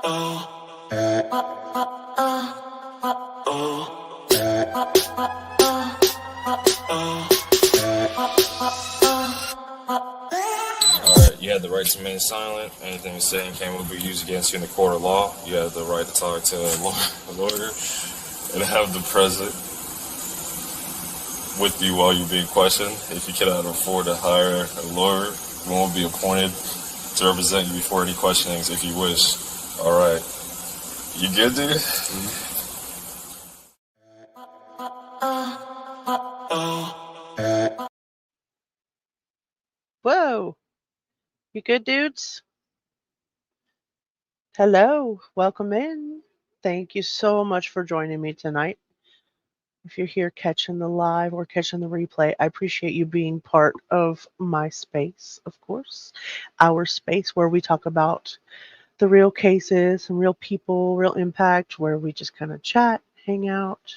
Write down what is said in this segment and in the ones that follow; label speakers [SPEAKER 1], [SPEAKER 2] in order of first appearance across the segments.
[SPEAKER 1] You have the right to remain silent. Anything you say and can will be used against you in the court of law. You have the right to talk to a lawyer and have the present with you while you're being questioned. If you cannot afford to hire a lawyer, one will be appointed to represent you before any questionings if you wish. All right. You good, dude?
[SPEAKER 2] Whoa. You good, dudes? Hello. Welcome in. Thank you so much for joining me tonight. If you're here catching the live or catching the replay, I appreciate you being part of my space, of course. Our space where we talk about the real cases and real people, real impact, where we just kind of chat, hang out.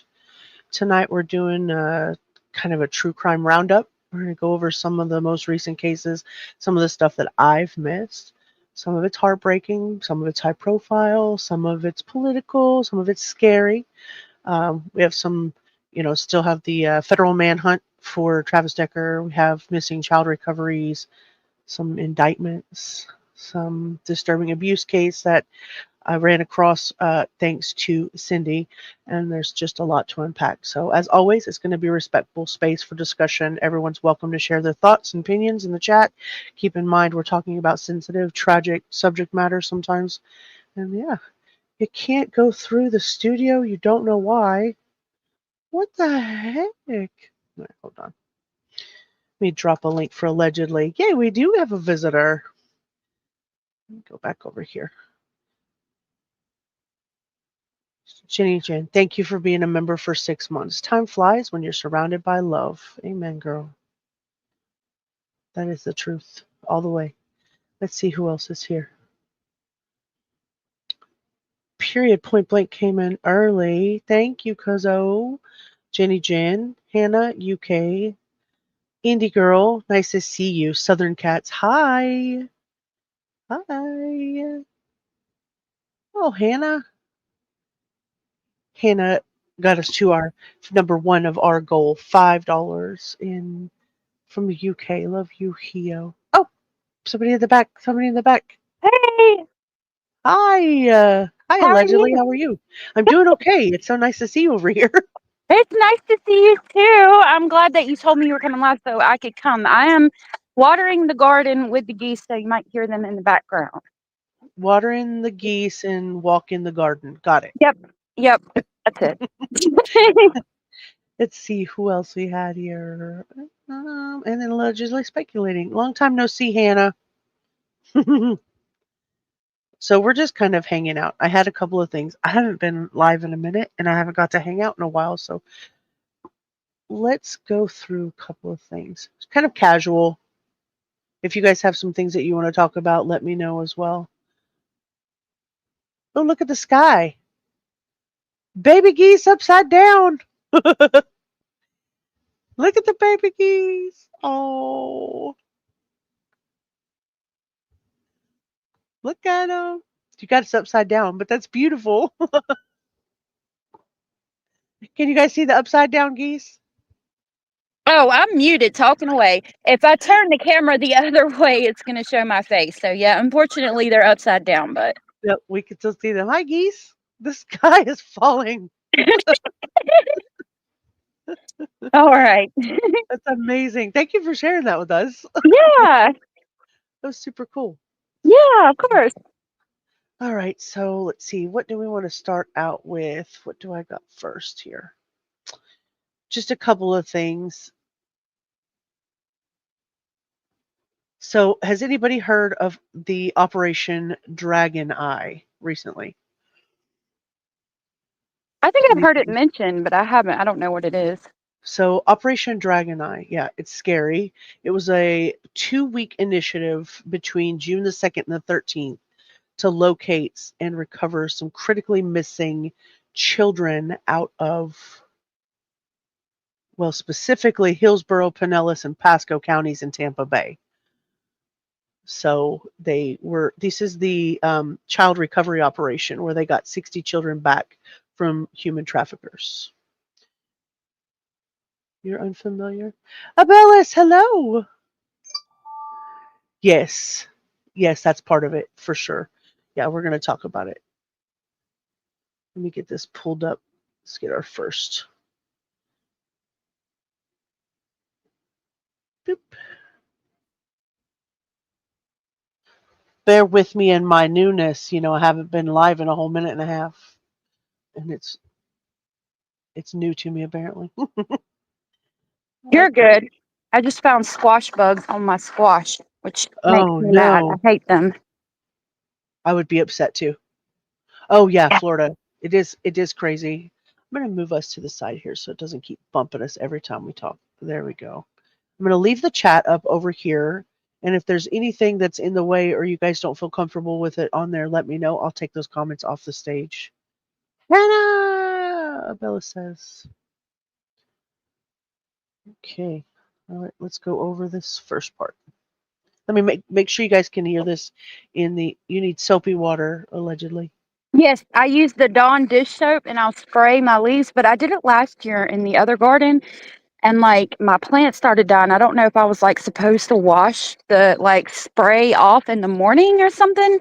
[SPEAKER 2] Tonight we're doing kind of a true crime roundup. We're going to go over some of the most recent cases, some of the stuff that I've missed. Some of it's heartbreaking, some of it's high profile, some of it's political, some of it's scary. We have some, still have the federal manhunt for Travis Decker. We have missing child recoveries, some indictments, some disturbing abuse case that I ran across thanks to Cindy, and there's just a lot to unpack. So as always, it's going to be a respectful space for discussion. Everyone's welcome to share their thoughts and opinions in the chat. Keep in mind, we're talking about sensitive, tragic subject matter sometimes. And yeah, you can't go through the studio. You don't know why. What the heck? Wait, hold on. Let me drop a link for allegedly. Yay, we do have a visitor. Let me go back over here. Jenny Jen, thank you for being a member for 6 months. Time flies when you're surrounded by love. Amen, girl. That is the truth, all the way. Let's see who else is here. Period Point Blank came in early. Thank you, Cuzzo. Jenny Jen, Hannah, UK. Indie Girl, nice to see you. Southern Cats, hi. Hi. Oh, Hannah. Hannah got us to our number one of our goal, $5 in from the UK. Love you, Hio. Oh, somebody in the back. Somebody in the back.
[SPEAKER 3] Hey,
[SPEAKER 2] Hi. Hi,
[SPEAKER 3] how are
[SPEAKER 2] allegedly.
[SPEAKER 3] you?
[SPEAKER 2] How are you? I'm doing okay. It's so nice to see you over here.
[SPEAKER 3] It's nice to see you too. I'm glad that you told me you were coming live so I could come. I am watering the garden with the geese, so you might hear them in the background.
[SPEAKER 2] Watering the geese and walk in the garden. Got it.
[SPEAKER 3] Yep, that's it.
[SPEAKER 2] Let's see who else we had here. And then allegedly speculating. Long time no see, Hannah. So we're just kind of hanging out. I had a couple of things. I haven't been live in a minute, and I haven't got to hang out in a while. So let's go through a couple of things. It's kind of casual. If you guys have some things that you want to talk about, let me know as well. Oh, look at the sky. Baby geese upside down. Look at the baby geese. Oh, look at them. You got us upside down, but that's beautiful. Can you guys see the upside down geese?
[SPEAKER 3] Oh, I'm muted, talking away. If I turn the camera the other way, it's going to show my face. So, yeah, unfortunately, they're upside down, but.
[SPEAKER 2] Yep, we can still see them. Hi, geese. The sky is falling.
[SPEAKER 3] All right.
[SPEAKER 2] That's amazing. Thank you for sharing that with us.
[SPEAKER 3] Yeah.
[SPEAKER 2] That was super cool.
[SPEAKER 3] Yeah, of course.
[SPEAKER 2] All right, so let's see. What do we want to start out with? What do I got first here? Just a couple of things. So, has anybody heard of the Operation Dragon Eye recently?
[SPEAKER 3] I think I've heard it mentioned, but I haven't. I don't know what it is.
[SPEAKER 2] So, Operation Dragon Eye, yeah, it's scary. It was a 2-week initiative between June the 2nd and the 13th to locate and recover some critically missing children out of, well, specifically Hillsborough, Pinellas, and Pasco counties in Tampa Bay. So this is the child recovery operation where they got 60 children back from human traffickers. You're unfamiliar? Abellis, hello. Yes. Yes, that's part of it for sure. Yeah, we're going to talk about it. Let me get this pulled up. Let's get our first. Boop. Bear with me in my newness. I haven't been live in a whole minute and a half, and it's new to me apparently.
[SPEAKER 3] You're
[SPEAKER 2] Okay.
[SPEAKER 3] good. I just found squash bugs on my squash, which makes
[SPEAKER 2] Oh
[SPEAKER 3] me mad. I
[SPEAKER 2] no,
[SPEAKER 3] hate them.
[SPEAKER 2] I would be upset too. Oh yeah, Florida. It is crazy. I'm gonna move us to the side here so it doesn't keep bumping us every time we talk. There we go. I'm gonna leave the chat up over here. And if there's anything that's in the way or you guys don't feel comfortable with it on there, let me know. I'll take those comments off the stage. Hannah! Bella says. Okay. All right, let's go over this first part. Let me make sure you guys can hear this you need soapy water, allegedly.
[SPEAKER 3] Yes, I use the Dawn dish soap and I'll spray my leaves, but I did it last year in the other garden and like my plant started dying. I don't know if I was like supposed to wash the like spray off in the morning or something.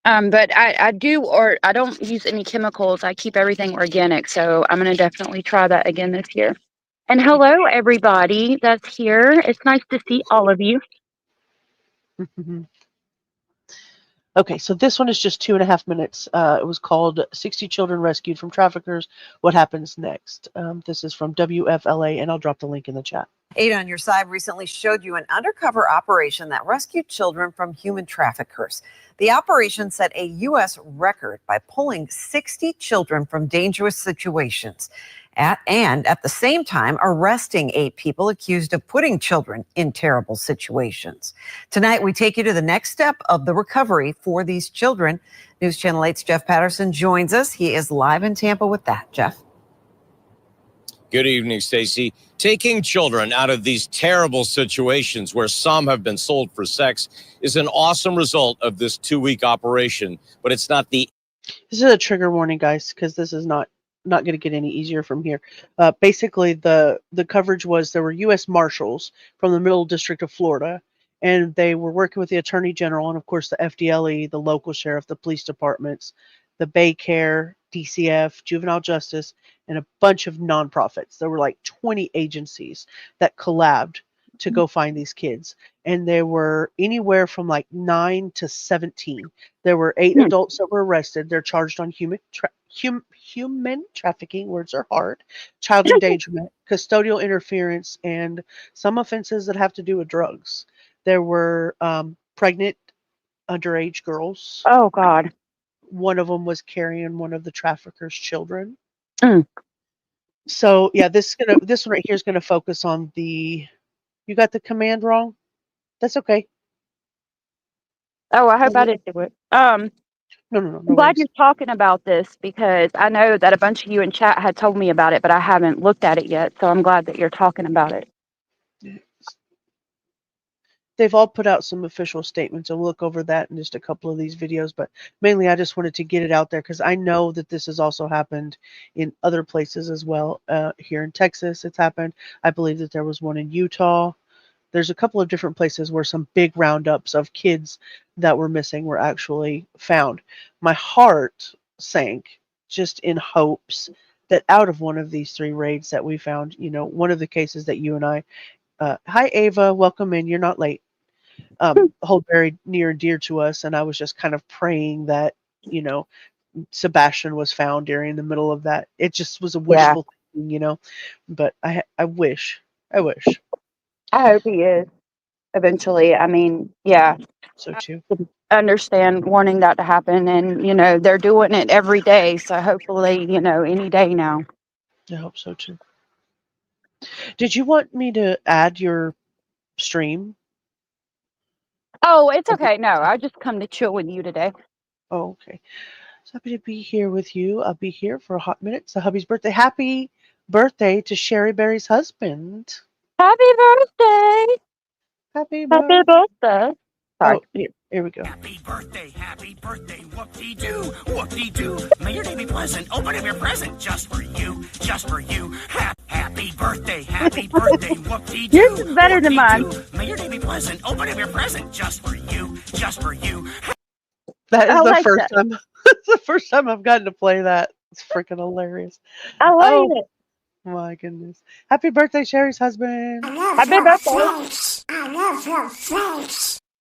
[SPEAKER 3] But I do, or I don't use any chemicals. I keep everything organic. So I'm going to definitely try that again this year. And hello, everybody that's here. It's nice to see all of you.
[SPEAKER 2] Okay, so this one is just 2.5 minutes. It was called 60 Children Rescued from Traffickers. What Happens Next? This is from WFLA, and I'll drop the link in the chat.
[SPEAKER 4] Ada on your side recently showed you an undercover operation that rescued children from human traffickers. The operation set a U.S. record by pulling 60 children from dangerous situations and at the same time arresting 8 people accused of putting children in terrible situations. Tonight, we take you to the next step of the recovery for these children. News Channel 8's Jeff Patterson joins us. He is live in Tampa with that. Jeff.
[SPEAKER 5] Good evening, Stacey. Taking children out of these terrible situations where some have been sold for sex is an awesome result of this 2-week operation, but it's not the...
[SPEAKER 2] This is a trigger warning, guys, because this is not going to get any easier from here. Basically, the coverage was there were U.S. Marshals from the Middle District of Florida, and they were working with the Attorney General and, of course, the FDLE, the local sheriff, the police departments, the Bay Care, DCF, Juvenile Justice, and a bunch of nonprofits. There were like 20 agencies that collabed to go find these kids. And there were anywhere from like 9 to 17. There were 8 adults that were arrested. They're charged on human trafficking, words are hard, child endangerment, custodial interference, and some offenses that have to do with drugs. There were pregnant underage girls.
[SPEAKER 3] Oh, God.
[SPEAKER 2] One of them was carrying one of the traffickers' children.
[SPEAKER 3] Mm.
[SPEAKER 2] So yeah, this one right here is gonna focus on the. You got the command wrong. That's okay.
[SPEAKER 3] Oh, I hope I didn't do it.
[SPEAKER 2] No
[SPEAKER 3] I'm glad
[SPEAKER 2] worries.
[SPEAKER 3] you're talking about this because I know that a bunch of you in chat had told me about it, but I haven't looked at it yet. So I'm glad that you're talking about it.
[SPEAKER 2] They've all put out some official statements, and we'll look over that in just a couple of these videos. But mainly, I just wanted to get it out there because I know that this has also happened in other places as well. Here in Texas, it's happened. I believe that there was one in Utah. There's a couple of different places where some big roundups of kids that were missing were actually found. My heart sank just in hopes that out of one of these 3 raids that we found, one of the cases that you and I, hi Ava, welcome in, you're not late, hold very near and dear to us. And I was just kind of praying that, Sebastian was found during the middle of that. It just was a
[SPEAKER 3] Yeah.
[SPEAKER 2] wishful thinking, but I wish.
[SPEAKER 3] I hope he is eventually. I mean, yeah.
[SPEAKER 2] So too.
[SPEAKER 3] Understand wanting that to happen, and they're doing it every day. So hopefully, any day now.
[SPEAKER 2] I hope so too. Did you want me to add your stream?
[SPEAKER 3] Oh, it's okay. No, I just come to chill with you today.
[SPEAKER 2] Oh, okay. So happy to be here with you. I'll be here for a hot minute. It's the hubby's birthday. Happy birthday to Sherry Berry's husband.
[SPEAKER 3] Happy birthday!
[SPEAKER 2] Happy
[SPEAKER 3] Happy
[SPEAKER 2] birthday.
[SPEAKER 3] birthday! Sorry.
[SPEAKER 2] Oh, here we go.
[SPEAKER 6] Happy birthday, whoop-de-doo, whoop-de-doo. May your day be pleasant, open up your present just for you, just for you. Happy birthday, whoop-de-doo.
[SPEAKER 3] Yours is better than mine.
[SPEAKER 6] whoop-de-doo. May your day be pleasant, open up your present just for you, just for you.
[SPEAKER 2] That is
[SPEAKER 3] I
[SPEAKER 2] the
[SPEAKER 3] like
[SPEAKER 2] first
[SPEAKER 3] that.
[SPEAKER 2] time. It's the first time I've gotten to play that. It's freaking hilarious.
[SPEAKER 3] I like
[SPEAKER 2] Oh
[SPEAKER 3] it.
[SPEAKER 2] my goodness! Happy birthday, Sherry's husband.
[SPEAKER 3] Happy birthday.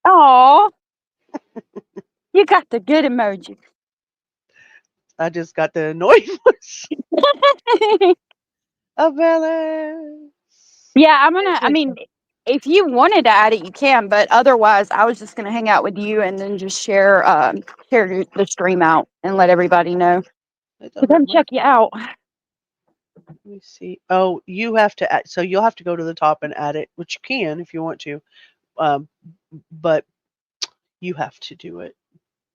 [SPEAKER 3] Aw. You got the good emoji.
[SPEAKER 2] I just got the annoying voice of Alice.
[SPEAKER 3] Yeah, I mean, if you wanted to add it, you can, but otherwise, I was just gonna hang out with you and then just share the stream out and let everybody know. To come check you out.
[SPEAKER 2] Let me see. Oh, you have to add, so you'll have to go to the top and add it, which you can if you want to, but you have to do it.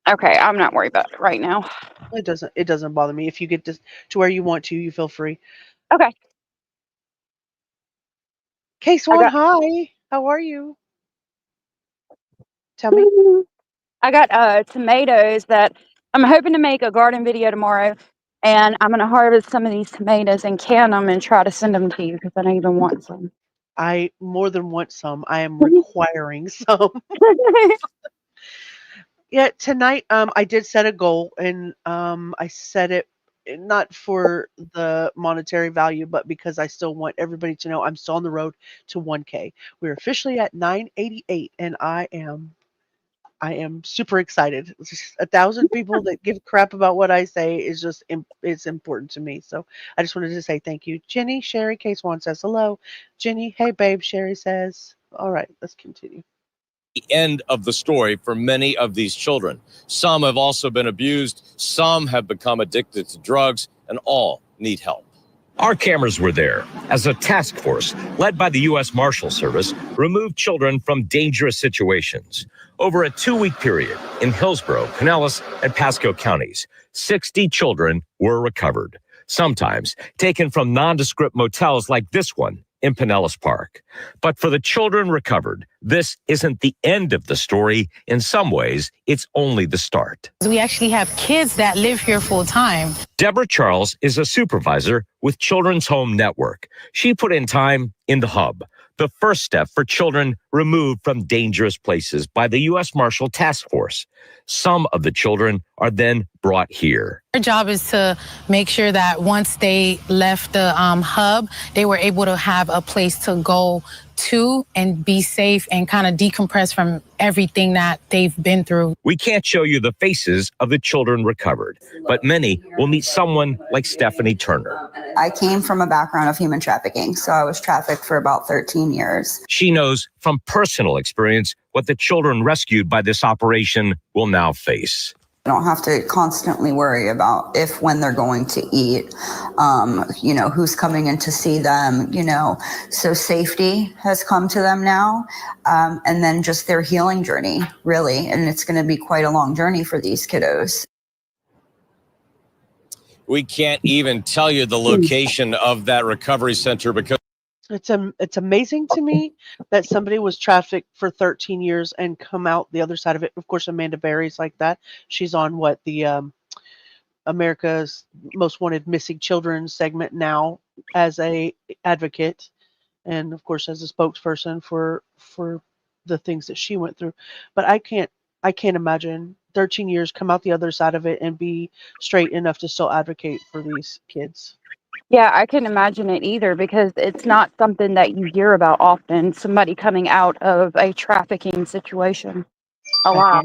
[SPEAKER 3] Okay, I'm not worried about it right now.
[SPEAKER 2] It doesn't bother me. If you get to where you want to, you feel free.
[SPEAKER 3] Okay.
[SPEAKER 2] Case one, hi. How are you? Tell me.
[SPEAKER 3] I got tomatoes that I'm hoping to make a garden video tomorrow, and I'm gonna harvest some of these tomatoes and can them and try to send them to you because I know you've been wanting some.
[SPEAKER 2] I more than want some. I am requiring some. Yeah, tonight I did set a goal, and I set it not for the monetary value, but because I still want everybody to know I'm still on the road to 1K. We're officially at 988, and I am super excited. It's just 1,000 people that give a crap about what I say is just it's important to me. So I just wanted to say thank you, Jenny. Sherry Case One says hello. Jenny, hey babe. Sherry says, all right, let's continue.
[SPEAKER 5] The end of the story for many of these children. Some have also been abused, some have become addicted to drugs, and all need help.
[SPEAKER 7] Our cameras were there as a task force led by the U.S. Marshal Service removed children from dangerous situations. Over a 2-week period in Hillsborough, Pinellas, and Pasco counties, 60 children were recovered, sometimes taken from nondescript motels like this one in Pinellas Park. But for the children recovered, this isn't the end of the story. In some ways, it's only the start.
[SPEAKER 8] We actually have kids that live here full time.
[SPEAKER 7] Deborah Charles is a supervisor with Children's Home Network. She put in time in the hub, the first step for children removed from dangerous places by the U.S. Marshal Task Force. Some of the children are then brought here.
[SPEAKER 8] Our job is to make sure that once they left the hub, they were able to have a place to go to and be safe and kind of decompress from everything that they've been through.
[SPEAKER 7] We can't show you the faces of the children recovered, but many will meet someone like Stephanie Turner.
[SPEAKER 9] I came from a background of human trafficking, so I was trafficked for about 13 years.
[SPEAKER 7] She knows from personal experience what the children rescued by this operation will now face.
[SPEAKER 9] I don't have to constantly worry about when they're going to eat, who's coming in to see them, so safety has come to them now. And then just their healing journey, really. And it's going to be quite a long journey for these kiddos.
[SPEAKER 5] We can't even tell you the location of that recovery center because
[SPEAKER 2] It's amazing to me that somebody was trafficked for 13 years and come out the other side of it. Of course, Amanda Berry's like that. She's on the America's Most Wanted Missing Children segment now as a advocate, and of course as a spokesperson for the things that she went through. But I can't imagine 13 years, come out the other side of it, and be straight enough to still advocate for these kids.
[SPEAKER 3] Yeah, I couldn't imagine it either because it's not something that you hear about often. Somebody coming out of a trafficking situation. A lot.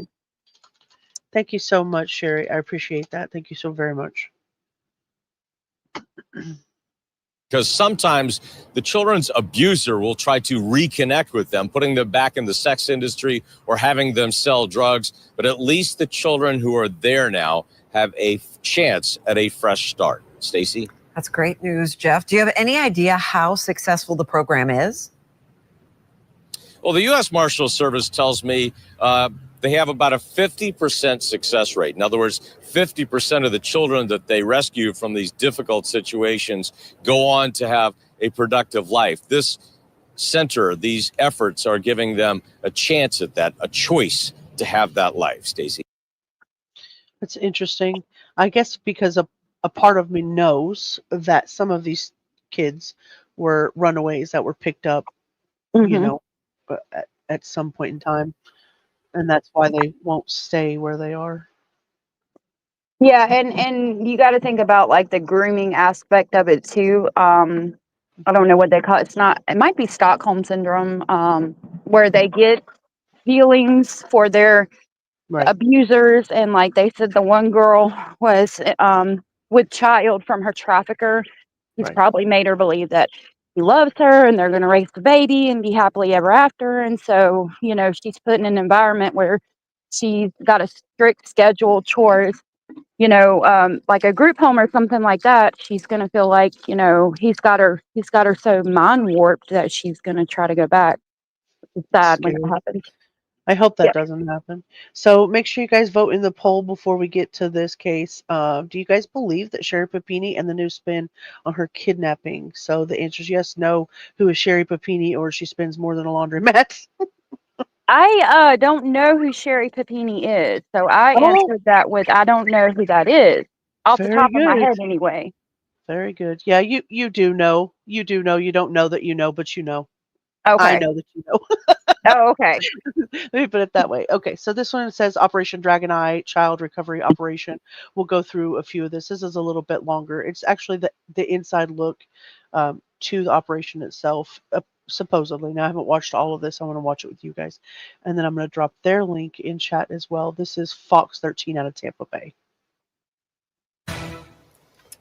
[SPEAKER 2] Thank you so much, Sherry. I appreciate that. Thank you so very much.
[SPEAKER 5] because sometimes the children's abuser will try to reconnect with them, putting them back in the sex industry or having them sell drugs. But at least the children who are there now have a chance at a fresh start. Stacy?
[SPEAKER 4] That's great news, Jeff. Do you have any idea how successful the program is?
[SPEAKER 5] Well, the U.S. Marshal Service tells me they have about a 50% success rate. In other words, 50% of the children that they rescue from these difficult situations go on to have a productive life. This center. These efforts are giving them a chance at that, a choice to have that life, Stacey.
[SPEAKER 2] It's interesting. I guess because a part of me knows that some of these kids were runaways that were picked up, you
[SPEAKER 3] Hmm.
[SPEAKER 2] know, at some point in time, and that's why they won't stay where they are.
[SPEAKER 3] Yeah, and you got to think about like the grooming aspect of it too. I don't know what they call it. It's not. It might be Stockholm syndrome, where they get feelings for their
[SPEAKER 2] Right,
[SPEAKER 3] abusers, and like they said, the one girl was with child from her trafficker. He's
[SPEAKER 2] right.
[SPEAKER 3] probably made her believe that he loves her and they're going to raise the baby and be happily ever after. And so, she's put in an environment where she's got a strict schedule, chores, like a group home or something like that. She's going to feel like, he's got her so mind warped that she's going to try to go back. It's sad when it
[SPEAKER 2] Scary.
[SPEAKER 3] happens.
[SPEAKER 2] I hope that
[SPEAKER 3] Yeah.
[SPEAKER 2] doesn't happen. So make sure you guys vote in the poll before we get to this case. Do you guys believe that Sherri Papini and the new spin on her kidnapping? So the answer is yes, no. Who is Sherri Papini, or she spends more than a laundromat?
[SPEAKER 3] I don't know who Sherri Papini is, so I
[SPEAKER 2] Oh,
[SPEAKER 3] answered that with I don't know who that is. Off the
[SPEAKER 2] very
[SPEAKER 3] top of my
[SPEAKER 2] good.
[SPEAKER 3] head anyway.
[SPEAKER 2] Very good. Yeah, you do know. You do know. You don't know that you know, but you know. I
[SPEAKER 3] Okay.
[SPEAKER 2] know that you know.
[SPEAKER 3] Oh, okay.
[SPEAKER 2] Let me put it that way. Okay, so this one says Operation Dragon Eye Child Recovery Operation. We'll go through a few of this. This is a little bit longer. It's actually the inside look to the operation itself, supposedly. Now, I haven't watched all of this. I want to watch it with you guys. And then I'm going to drop their link in chat as well. This is Fox 13 out of Tampa Bay.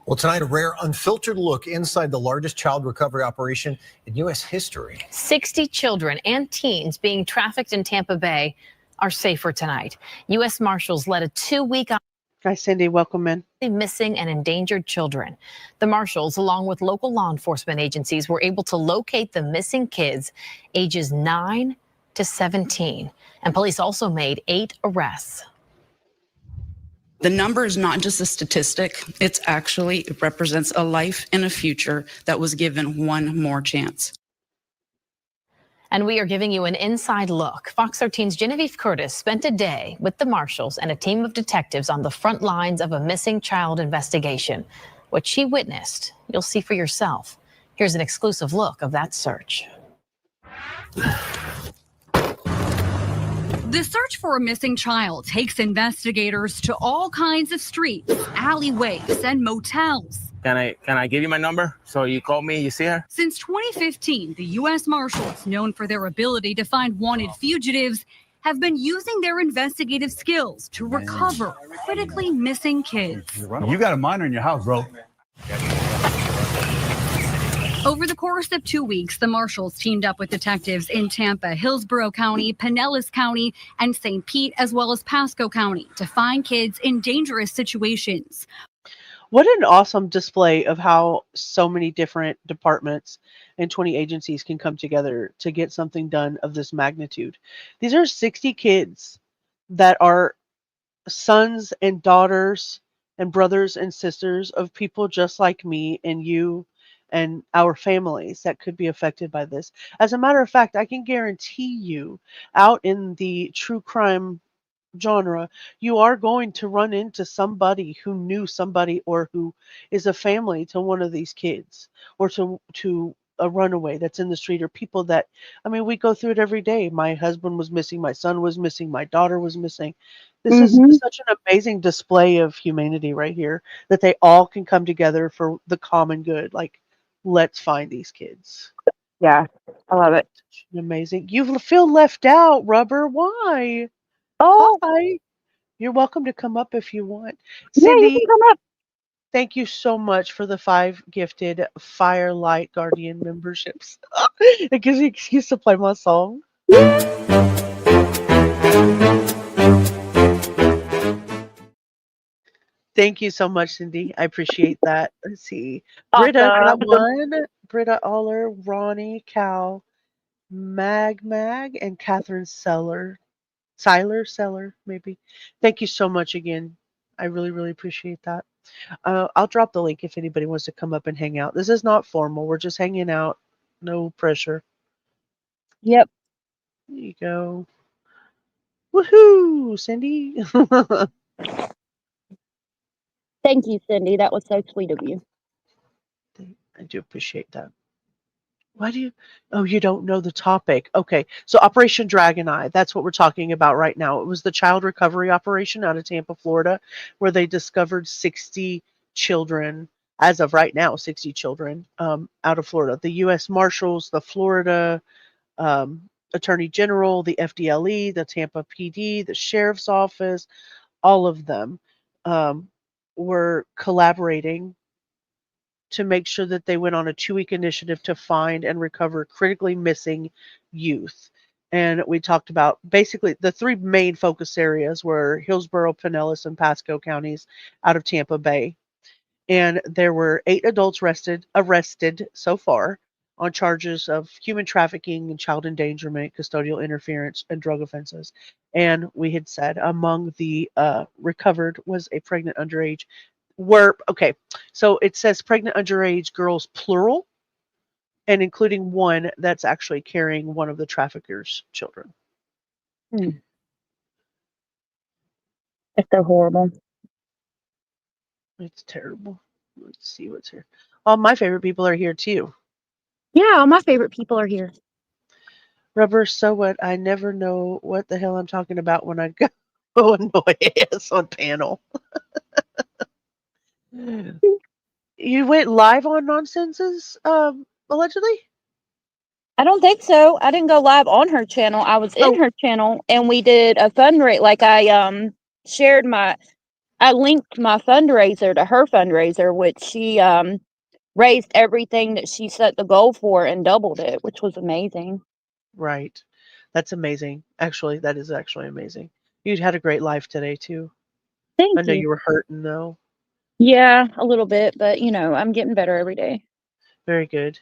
[SPEAKER 10] Well, tonight, a rare, unfiltered look inside the largest child recovery operation in U.S. history.
[SPEAKER 11] 60 children and teens being trafficked in Tampa Bay are safer tonight. U.S. Marshals led a 2-week
[SPEAKER 2] Hi, Cindy. Welcome in.
[SPEAKER 11] missing and endangered children. The Marshals, along with local law enforcement agencies, were able to locate the missing kids ages 9 to 17. And police also made 8 arrests.
[SPEAKER 12] The number is not just a statistic. It represents a life and a future that was given one more chance.
[SPEAKER 11] And we are giving you an inside look. Fox 13's Genevieve Curtis spent a day with the Marshals and a team of detectives on the front lines of a missing child investigation. What she witnessed, you'll see for yourself. Here's an exclusive look of that search.
[SPEAKER 13] The search for a missing child takes investigators to all kinds of streets, alleyways, and motels.
[SPEAKER 14] Can I give you my number? So you call me, you see her?
[SPEAKER 13] Since 2015, the U.S. Marshals, known for their ability to find wanted fugitives, have been using their investigative skills to recover critically missing kids.
[SPEAKER 15] You got a minor in your house, bro.
[SPEAKER 13] Over the course of 2 weeks, the Marshals teamed up with detectives in Tampa, Hillsborough County, Pinellas County, and St. Pete, as well as Pasco County, to find kids in dangerous situations.
[SPEAKER 2] What an awesome display of how so many different departments and 20 agencies can come together to get something done of this magnitude. These are 60 kids that are sons and daughters and brothers and sisters of people just like me and you and our families that could be affected by this. As a matter of fact, I can guarantee you out in the true crime genre, you are going to run into somebody who knew somebody or who is a family to one of these kids or to a runaway that's in the street, or people that, I mean, we go through it every day. My husband was missing, my son was missing, my daughter was missing. This is such an amazing display of humanity right here, that they all can come together for the common good. Like, let's find these kids.
[SPEAKER 3] Yeah, I love it.
[SPEAKER 2] Amazing. You feel left out, Rubber. Why?
[SPEAKER 3] Oh,
[SPEAKER 2] Hi. You're welcome to come up if you want.
[SPEAKER 3] yeah, you can
[SPEAKER 2] Cindy,
[SPEAKER 3] come up.
[SPEAKER 2] thank you so much for the 5 gifted Firelight Guardian memberships. It gives me an excuse to play my song. Thank you so much, Cindy. I appreciate that. Let's see. Britta got
[SPEAKER 3] Awesome.
[SPEAKER 2] one. Britta Aller, Ronnie, Cal, Mag, and Catherine Seller, maybe. Thank you so much again. I really, really appreciate that. I'll drop the link if anybody wants to come up and hang out. This is not formal. We're just hanging out. No pressure.
[SPEAKER 3] Yep.
[SPEAKER 2] There you go. Woohoo, Cindy.
[SPEAKER 3] Thank you, Cindy. That was so sweet of you.
[SPEAKER 2] I do appreciate that. Why do you? Oh, you don't know the topic. Okay, so Operation Dragon Eye, that's what we're talking about right now. It was the child recovery operation out of Tampa, Florida, where they discovered 60 children, as of right now, 60 children out of Florida. The U.S. Marshals, the Florida Attorney General, the FDLE, the Tampa PD, the Sheriff's Office, all of them um, were collaborating to make sure that they went on a 2-week initiative to find and recover critically missing youth. And we talked about basically the 3 main focus areas were Hillsborough, Pinellas, and Pasco counties out of Tampa Bay. And there were 8 adults arrested so far on charges of human trafficking and child endangerment, custodial interference, and drug offenses. And we had said among the recovered was a pregnant underage. Okay, so it says pregnant underage girls plural, and including one that's actually carrying one of the traffickers' children.
[SPEAKER 3] That's so horrible.
[SPEAKER 2] It's terrible. Let's see what's here. All my favorite people are here too.
[SPEAKER 3] Yeah, all my favorite people are here.
[SPEAKER 2] Rubber, so what? I never know what the hell I'm talking about when I go annoy ass on panel. You went live on Nonsenses, allegedly?
[SPEAKER 3] I don't think so. I didn't go live on her channel. I was in her channel and we did a fundraiser. Like I shared I linked my fundraiser to her fundraiser, which she raised everything that she set the goal for and doubled it, which was amazing.
[SPEAKER 2] Right. That's amazing. Actually, that is actually amazing. You had a great life today too.
[SPEAKER 3] Thank
[SPEAKER 2] I know
[SPEAKER 3] you.
[SPEAKER 2] you were hurting though.
[SPEAKER 3] Yeah, a little bit, but I'm getting better every day.
[SPEAKER 2] Very good.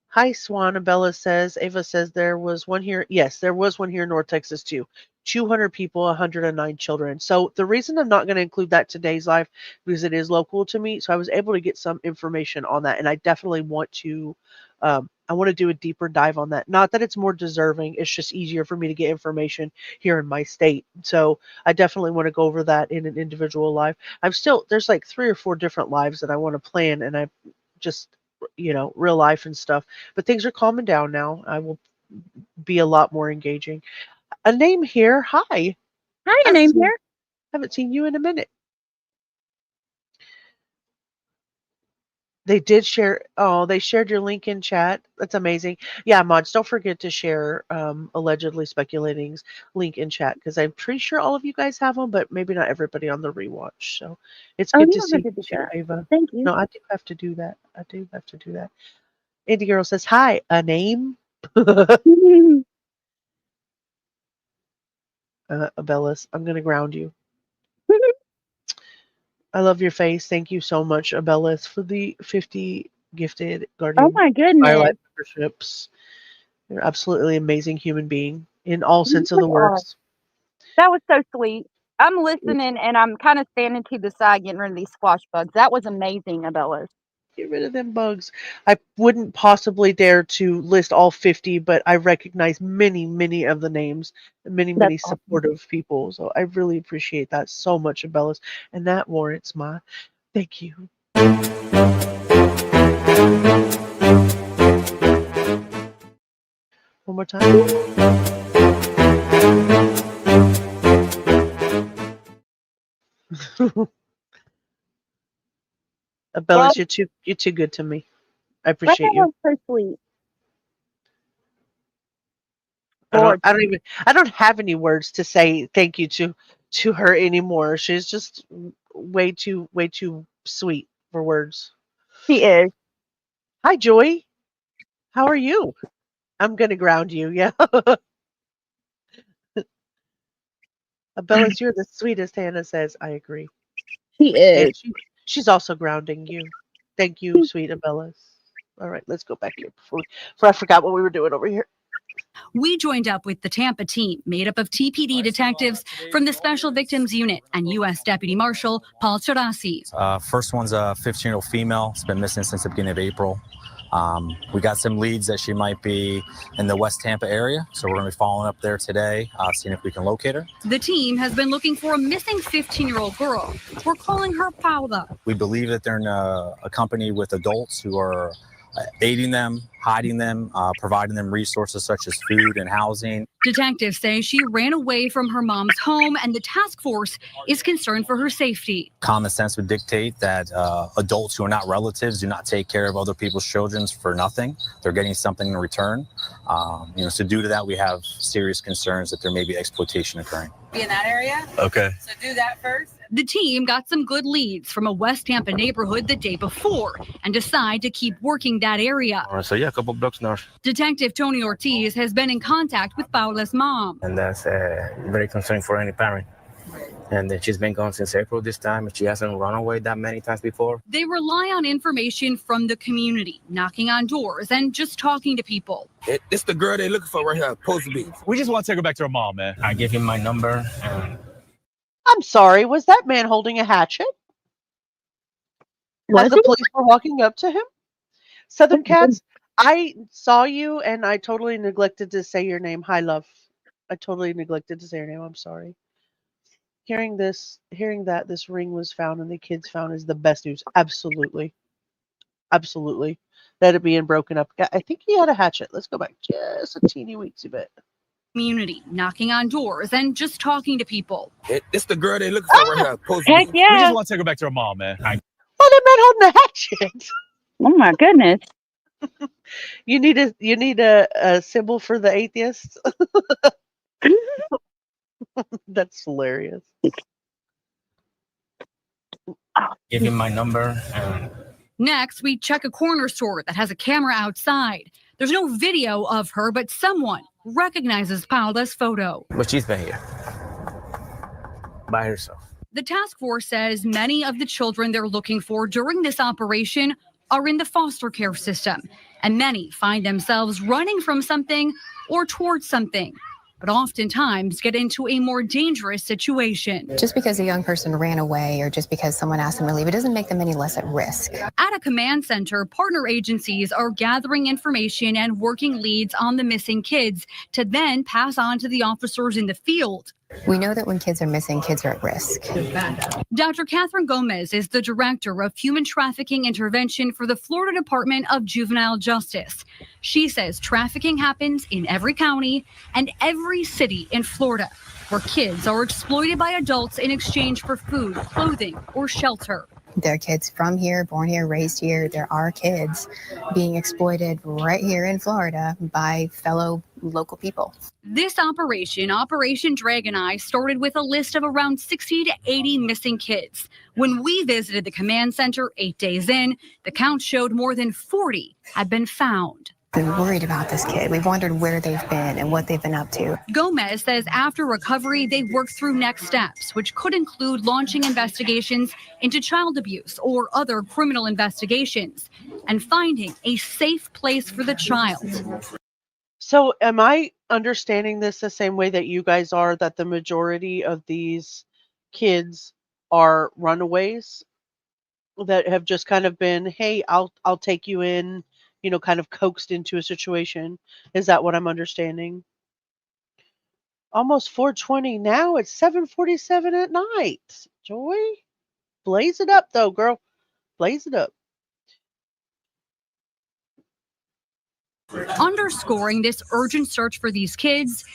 [SPEAKER 2] Hi, Swan. Bella says, Ava says there was one here. Yes, there was one here in North Texas too. 200 people, 109 children. So the reason I'm not going to include that today's live because it is local to me. So I was able to get some information on that, and I definitely want to. I want to do a deeper dive on that. Not that it's more deserving. It's just easier for me to get information here in my state. So I definitely want to go over that in an individual live. There's like 3 or 4 different lives that I want to plan, and I just real life and stuff. But things are calming down now. I will be a lot more engaging. A name here. Hi.
[SPEAKER 3] Hi, a name here.
[SPEAKER 2] Haven't seen you in a minute. They did share. Oh, they shared your link in chat. That's amazing. Yeah, mods, don't forget to share allegedly speculating's link in chat because I'm pretty sure all of you guys have them, but maybe not everybody on the rewatch. So it's good to see you too, Ava.
[SPEAKER 3] Thank you.
[SPEAKER 2] No, I do have to do that. Indie Girl says, hi, a name? Abellis, I'm going to ground you. I love your face. Thank you so much, Abellis, for the 50 gifted Guardian
[SPEAKER 3] Oh my goodness.
[SPEAKER 2] Firelight memberships. You're absolutely amazing human being in all sense of the words.
[SPEAKER 3] That was so sweet. I'm listening and I'm kind of standing to the side getting rid of these squash bugs. That was amazing, Abellas.
[SPEAKER 2] Get rid of them bugs. I wouldn't possibly dare to list all 50, but I recognize many, many of the names, many supportive people. So I really appreciate that so much, Abellas. And that warrants my thank you. One more time. Abellas, you're too good to me. I appreciate you.
[SPEAKER 3] So sweet.
[SPEAKER 2] I don't have any words to say thank you to her anymore. She's just way too sweet for words.
[SPEAKER 3] She is.
[SPEAKER 2] Hi, Joy. How are you? I'm gonna ground you. Yeah. Abellis, you're the sweetest. Hannah says. I agree.
[SPEAKER 3] She is.
[SPEAKER 2] And she's also grounding you. Thank you, sweet Abellis. All right, let's go back here before I forgot what we were doing over here.
[SPEAKER 13] We joined up with the Tampa team made up of TPD detectives from the Special Victims Unit and U.S. Deputy Marshal Paul Cerasi.
[SPEAKER 16] First one's a 15-year-old female. It's been missing since the beginning of April. We got some leads that she might be in the West Tampa area, so we're going to be following up there today, seeing if we can locate her.
[SPEAKER 13] The team has been looking for a missing 15-year-old girl. We're calling her Paula.
[SPEAKER 16] We believe that they're in a company with adults who are aiding them, hiding them, providing them resources such as food and housing.
[SPEAKER 13] Detectives say she ran away from her mom's home, and the task force is concerned for her safety.
[SPEAKER 16] Common sense would dictate that adults who are not relatives do not take care of other people's children for nothing. They're getting something in return. So due to that, we have serious concerns that there may be exploitation occurring.
[SPEAKER 13] Be in that area?
[SPEAKER 16] Okay.
[SPEAKER 13] So do that first. The team got some good leads from a West Tampa neighborhood the day before and decide to keep working that area.
[SPEAKER 14] So yeah, a couple blocks north.
[SPEAKER 13] Detective Tony Ortiz has been in contact with Paula's mom.
[SPEAKER 14] And that's very concerning for any parent. And she's been gone since April this time, and she hasn't run away that many times before.
[SPEAKER 13] They rely on information from the community, knocking on doors and just talking to people.
[SPEAKER 14] It's the girl they're looking for right here, supposed to be.
[SPEAKER 15] We just want to take her back to her mom, man.
[SPEAKER 14] I give him my number. And
[SPEAKER 2] I'm sorry, was that man holding a hatchet?
[SPEAKER 3] Was
[SPEAKER 2] As the
[SPEAKER 3] he?
[SPEAKER 2] police were walking up to him? Southern Cats, I saw you and I totally neglected to say your name. Hi, love. I totally neglected to say your name. I'm sorry. Hearing that this ring was found and the kids found is the best news. Absolutely. Absolutely. That it being broken up. I think he had a hatchet. Let's go back just a teeny weensy bit.
[SPEAKER 13] Community, knocking on doors and just talking to people.
[SPEAKER 14] It's the girl they're looking for right here, supposed to
[SPEAKER 3] Heck
[SPEAKER 14] be.
[SPEAKER 15] We
[SPEAKER 3] yeah.
[SPEAKER 15] just want to take her back to her mom, man.
[SPEAKER 2] Oh, that man holding a hatchet.
[SPEAKER 3] Oh my goodness.
[SPEAKER 2] You need a symbol for the atheists. That's hilarious.
[SPEAKER 14] Give him my number. And
[SPEAKER 13] Next, we check a corner store that has a camera outside. There's no video of her, but someone recognizes Paula's photo.
[SPEAKER 14] but she's been here by herself.
[SPEAKER 13] The task force says many of the children they're looking for during this operation are in the foster care system, and many find themselves running from something or towards something, but oftentimes get into a more dangerous situation.
[SPEAKER 17] Just because a young person ran away or just because someone asked them to leave, it doesn't make them any less at risk.
[SPEAKER 13] At a command center, partner agencies are gathering information and working leads on the missing kids to then pass on to the officers in the field.
[SPEAKER 17] We know that when kids are missing, kids are at risk.
[SPEAKER 13] Dr. Catherine Gomez is the director of human trafficking intervention for the Florida Department of Juvenile Justice. She says trafficking happens in every county and every city in Florida, where kids are exploited by adults in exchange for food, clothing, or shelter.
[SPEAKER 17] There are kids from here, born here, raised here. There are kids being exploited right here in Florida by fellow local people.
[SPEAKER 13] This operation, Operation Dragon Eye, started with a list of around 60 to 80 missing kids. When we visited the command center 8 days in, the count showed more than 40 had been found.
[SPEAKER 17] We've been worried about this kid. We've wondered where they've been and what they've been up to.
[SPEAKER 13] Gomez says after recovery, they work through next steps, which could include launching investigations into child abuse or other criminal investigations and finding a safe place for the child.
[SPEAKER 2] So am I understanding this the same way that you guys are, that the majority of these kids are runaways that have just kind of been, hey, I'll take you in, kind of coaxed into a situation? Is that what I'm understanding? Almost 4:20 now. It's 7:47 at night. Joy, blaze it up though, girl. Blaze it up.
[SPEAKER 13] Underscoring this urgent search for these kids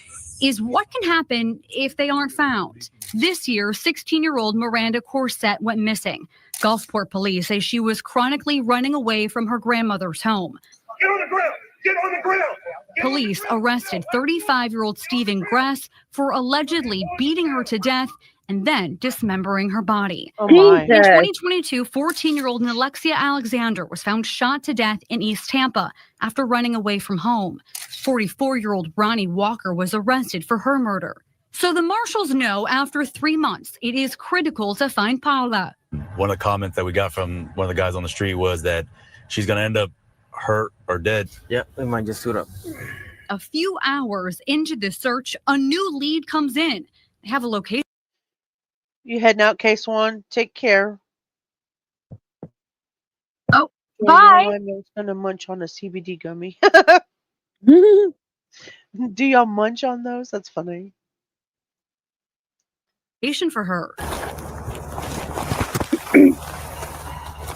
[SPEAKER 13] is what can happen if they aren't found. This year, 16-year-old Miranda Corset went missing. Gulfport police say she was chronically running away from her grandmother's home.
[SPEAKER 18] Get on the ground! Get on the ground!
[SPEAKER 13] Police arrested 35-year-old Stephen Grass for allegedly beating her to death and then dismembering her body.
[SPEAKER 2] Oh my.
[SPEAKER 13] In 2022, 14-year-old Alexia Alexander was found shot to death in East Tampa after running away from home. 44-year-old Ronnie Walker was arrested for her murder. So the marshals know after 3 months, it is critical to find Paula.
[SPEAKER 19] One of the comments that we got from one of the guys on the street was that she's going to end up hurt or dead.
[SPEAKER 14] Yeah, we might just suit up.
[SPEAKER 13] A few hours into the search, a new lead comes in. They have a location.
[SPEAKER 2] You heading out, Case One? Take care.
[SPEAKER 13] Oh,
[SPEAKER 3] Bye.
[SPEAKER 2] Danielle, I'm gonna munch on a CBD gummy. Do y'all munch on those? That's funny.
[SPEAKER 13] For her.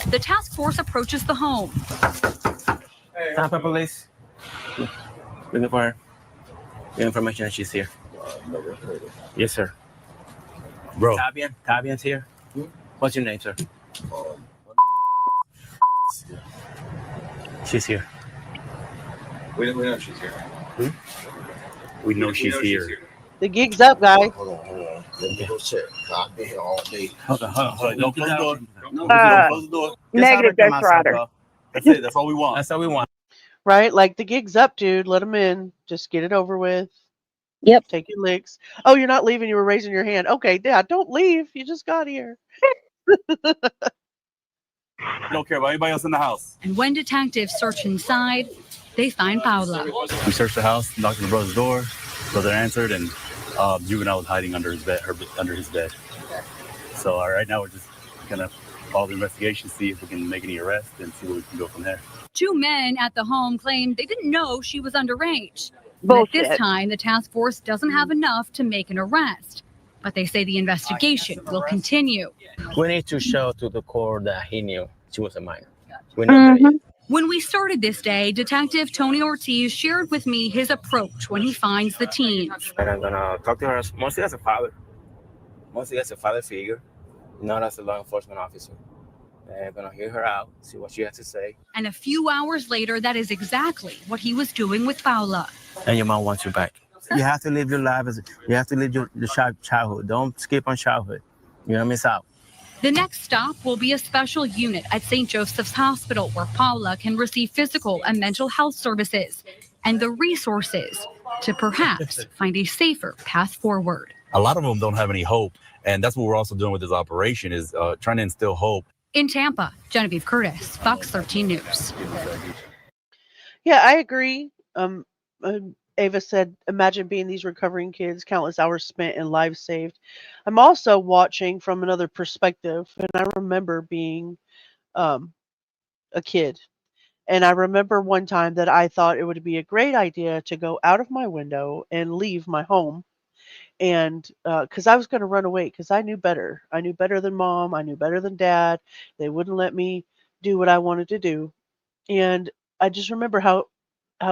[SPEAKER 13] The task force approaches the home.
[SPEAKER 14] Tampa police. Looking for her. The information that she's here. Yes, sir.
[SPEAKER 19] Bro.
[SPEAKER 14] Tabian's here. What's your name, sir? She's here.
[SPEAKER 1] We know she's here.
[SPEAKER 19] We know she's here.
[SPEAKER 2] The gig's up, guys.
[SPEAKER 20] Hold on. Let me go check. I've been here all day.
[SPEAKER 19] Hold on. Don't close the door.
[SPEAKER 3] Uh,
[SPEAKER 19] Close the door.
[SPEAKER 3] Negative Ghost Rider.
[SPEAKER 19] That's it. That's all we want.
[SPEAKER 14] That's all we want.
[SPEAKER 2] Right? Like the gig's up, dude. Let them in. Just get it over with.
[SPEAKER 3] Yep.
[SPEAKER 2] Take your licks. Oh, you're not leaving. You were raising your hand. Okay, yeah, don't leave. You just got here.
[SPEAKER 19] Don't care about anybody else in the house.
[SPEAKER 13] And when detectives search inside, they find Paula.
[SPEAKER 19] We searched the house, knocked on the brother's door. Brother answered, and juvenile was hiding under his bed. So right now we're just gonna follow the investigation, see if we can make any arrests, and see where we can go from there.
[SPEAKER 13] 2 men at the home claim they didn't know she was underage.
[SPEAKER 3] Bullshit.
[SPEAKER 13] At this time, the task force doesn't have enough to make an arrest, but they say the investigation will continue.
[SPEAKER 14] We need to show to the court that he knew she was a minor. We know that.
[SPEAKER 13] When we started this day, Detective Tony Ortiz shared with me his approach when he finds the teens.
[SPEAKER 14] And I'm gonna talk to her mostly as a father. Mostly as a father figure, not as a law enforcement officer. And I'm gonna hear her out, see what she has to say.
[SPEAKER 13] And a few hours later, that is exactly what he was doing with Paula.
[SPEAKER 14] And your mom wants you back. You have to live your life you have to live your childhood. Don't skip on childhood. You're gonna miss out.
[SPEAKER 13] The next stop will be a special unit at St. Joseph's Hospital where Paula can receive physical and mental health services and the resources to perhaps find a safer path forward.
[SPEAKER 19] A lot of them don't have any hope, and that's what we're also doing with this operation is trying to instill hope.
[SPEAKER 13] In Tampa, Genevieve Curtis, Fox 13 News.
[SPEAKER 2] Yeah, I agree. Ava said, imagine being these recovering kids, countless hours spent and lives saved. I'm also watching from another perspective, and I remember being a kid. And I remember one time that I thought it would be a great idea to go out of my window and leave my home. And because I was going to run away because I knew better. I knew better than mom. I knew better than dad. They wouldn't let me do what I wanted to do. And I just remember how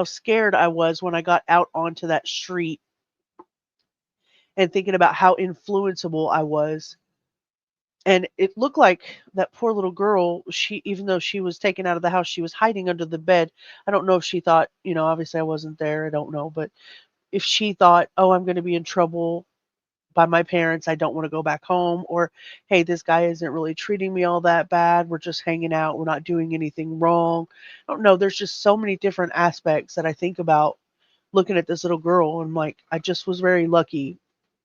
[SPEAKER 2] scared I was when I got out onto that street and thinking about how influenceable I was. And it looked like that poor little girl, even though she was taken out of the house, she was hiding under the bed. I don't know if she thought, obviously I wasn't there. I don't know. But if she thought, oh, I'm going to be in trouble by my parents, I don't want to go back home, or hey, this guy isn't really treating me all that bad, we're just hanging out, we're not doing anything wrong. I don't know, there's just so many different aspects that I think about looking at this little girl, and like I just was very lucky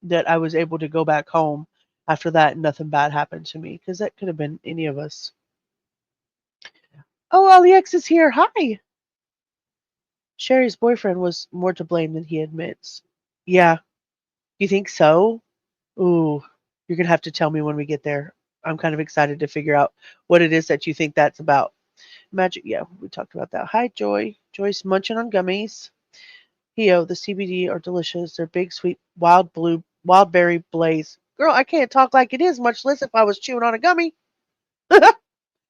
[SPEAKER 2] that I was able to go back home after that and nothing bad happened to me, because that could have been any of us. Oh, Alex is here. Hi. Sherry's boyfriend was more to blame than he admits. Yeah. You think so? Ooh, you're going to have to tell me when we get there. I'm kind of excited to figure out what it is that you think that's about. Magic, yeah, we talked about that. Hi, Joy. Joy's munching on gummies. Heo, the CBD are delicious. They're big, sweet, wild berry blaze. Girl, I can't talk like it is, much less if I was chewing on a gummy.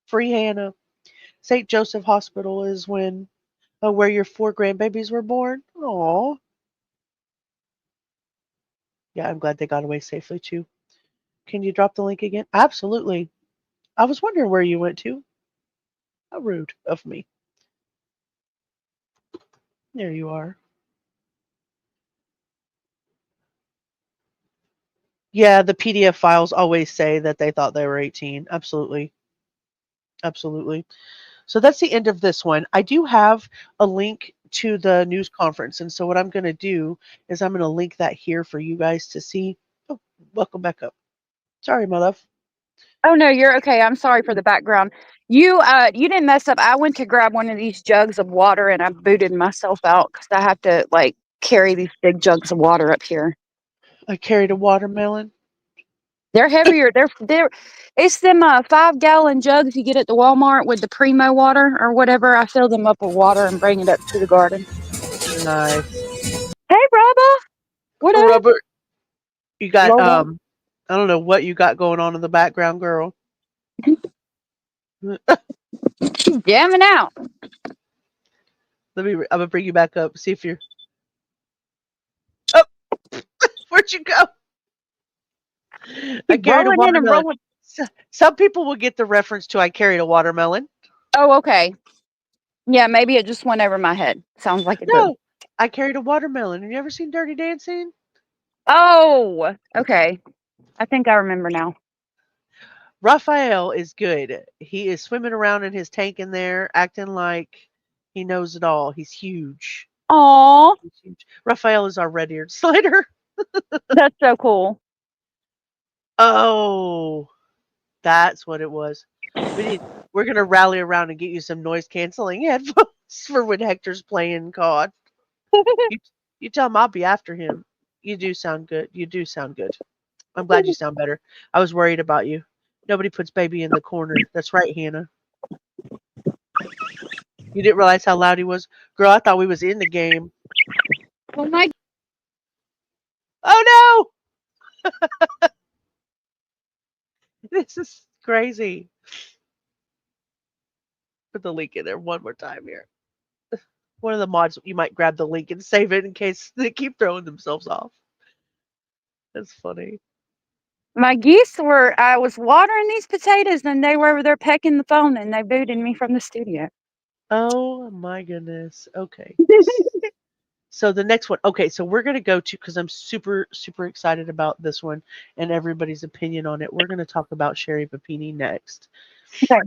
[SPEAKER 2] Free Hannah. St. Joseph Hospital is where your 4 grandbabies were born. Aw. Yeah, I'm glad they got away safely too. Can you drop the link again? Absolutely. I was wondering where you went to. How rude of me. There you are. Yeah, the PDF files always say that they thought they were 18. Absolutely. Absolutely. So that's the end of this one. I do have a link to the news conference. And so what I'm going to do is I'm going to link that here for you guys to see. Oh, welcome back up. Sorry, my love.
[SPEAKER 3] Oh no, you're okay. I'm sorry for the background. You didn't mess up. I went to grab one of these jugs of water and I booted myself out because I have to carry these big jugs of water up here.
[SPEAKER 2] I carried a watermelon.
[SPEAKER 3] They're heavier. They're it's them 5-gallon jugs you get at the Walmart with the Primo water or whatever. I fill them up with water and bring it up to the garden.
[SPEAKER 2] Nice.
[SPEAKER 3] Hey, Robert. What up?
[SPEAKER 2] Robert, you got
[SPEAKER 3] Robert.
[SPEAKER 2] I don't know what you got going on in the background, girl.
[SPEAKER 3] She's jamming out.
[SPEAKER 2] I'm gonna bring you back up. See if you're. Oh, where'd you go? I carried a
[SPEAKER 3] Rolling in and
[SPEAKER 2] watermelon.
[SPEAKER 3] rolling.
[SPEAKER 2] Some people will get the reference to I carried a watermelon.
[SPEAKER 3] Oh, okay. Yeah, maybe it just went over my head. Sounds like it did.
[SPEAKER 2] No, I carried a watermelon. Have you ever seen Dirty Dancing?
[SPEAKER 3] Oh, okay. I think I remember now.
[SPEAKER 2] Raphael is good. He is swimming around in his tank in there, acting like he knows it all. He's huge.
[SPEAKER 3] Aw,
[SPEAKER 2] He's huge. Raphael is our red-eared slider.
[SPEAKER 3] that's so cool.
[SPEAKER 2] Oh, that's what it was. We're gonna rally around and get you some noise canceling headphones for when Hector's playing COD. You, you tell him I'll be after him. You do sound good. You do sound good. I'm glad you sound better. I was worried about you. Nobody puts baby in the corner. That's right, Hannah. You didn't realize how loud he was? Girl, I thought we was in the game.
[SPEAKER 3] Oh my.
[SPEAKER 2] Oh no! This is crazy. Put the link in there one more time here. One of the mods, you might grab the link and save it in case they keep throwing themselves off. That's funny.
[SPEAKER 3] My geese were, I was watering these potatoes and they were over there pecking the phone and they booted me from the studio.
[SPEAKER 2] Oh my goodness. Okay. So the next one. Okay, so we're going to go to, because I'm super, super excited about this one and everybody's opinion on it. We're going to talk about Sherri Papini next.
[SPEAKER 3] Okay.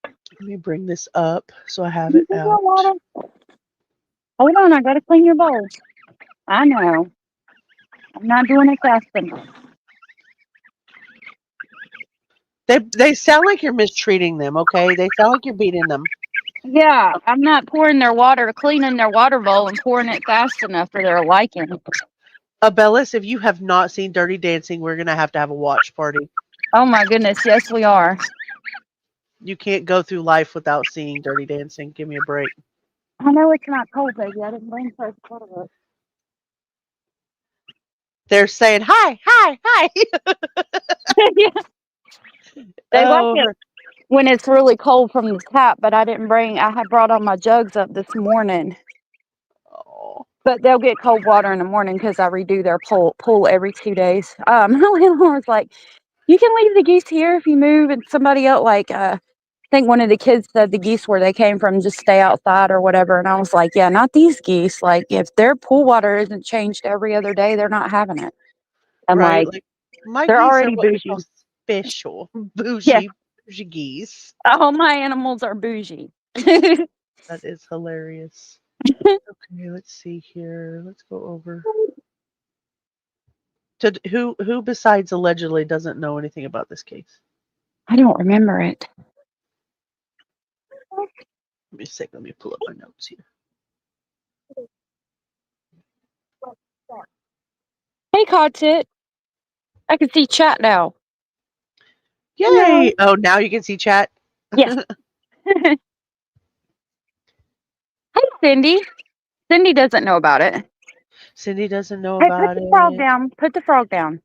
[SPEAKER 2] Let me bring this up so I have it out.
[SPEAKER 3] Hold on, I gotta clean your bowls. I know. I'm not doing it fast enough.
[SPEAKER 2] They sound like you're mistreating them, okay? They sound like you're beating them.
[SPEAKER 3] Yeah, I'm not pouring their water, cleaning their water bowl and pouring it fast enough for their liking.
[SPEAKER 2] Bellis, if you have not seen Dirty Dancing, we're going to have a watch party.
[SPEAKER 3] Oh my goodness, yes we are.
[SPEAKER 2] You can't go through life without seeing Dirty Dancing. Give me a break.
[SPEAKER 3] I know it's not cold, baby. I didn't bring first water.
[SPEAKER 2] They're saying, hi, hi, hi.
[SPEAKER 3] Yeah. They like
[SPEAKER 2] Oh,
[SPEAKER 3] it when it's really cold from the tap, but I had brought all my jugs up this morning.
[SPEAKER 2] oh.
[SPEAKER 3] But they'll get cold water in the morning because I redo their pool every 2 days. My landlord's like, you can leave the geese here if you move, and somebody else, I think one of the kids said the geese where they came from just stay outside or whatever. And I was like, yeah, not these geese. Like, if their pool water isn't changed every other day, they're not having it. And
[SPEAKER 2] Right. Like, my
[SPEAKER 3] they're
[SPEAKER 2] geese are
[SPEAKER 3] already
[SPEAKER 2] what we
[SPEAKER 3] bougie.
[SPEAKER 2] call special.
[SPEAKER 3] Yeah.
[SPEAKER 2] Bougie geese.
[SPEAKER 3] All my animals are bougie.
[SPEAKER 2] That is hilarious. Okay, let's see here. Let's go over. Who besides allegedly doesn't know anything about this case?
[SPEAKER 3] I don't remember it.
[SPEAKER 2] Let me see. Let me pull up my notes here.
[SPEAKER 3] Hey, Codsit. I can see chat now.
[SPEAKER 2] Yay! Oh, now you can see chat?
[SPEAKER 3] Yes. Hey, Cindy. Cindy doesn't know about it.
[SPEAKER 2] Cindy doesn't know
[SPEAKER 3] Hey,
[SPEAKER 2] about
[SPEAKER 3] put the frog
[SPEAKER 2] it.
[SPEAKER 3] down. Put the frog down.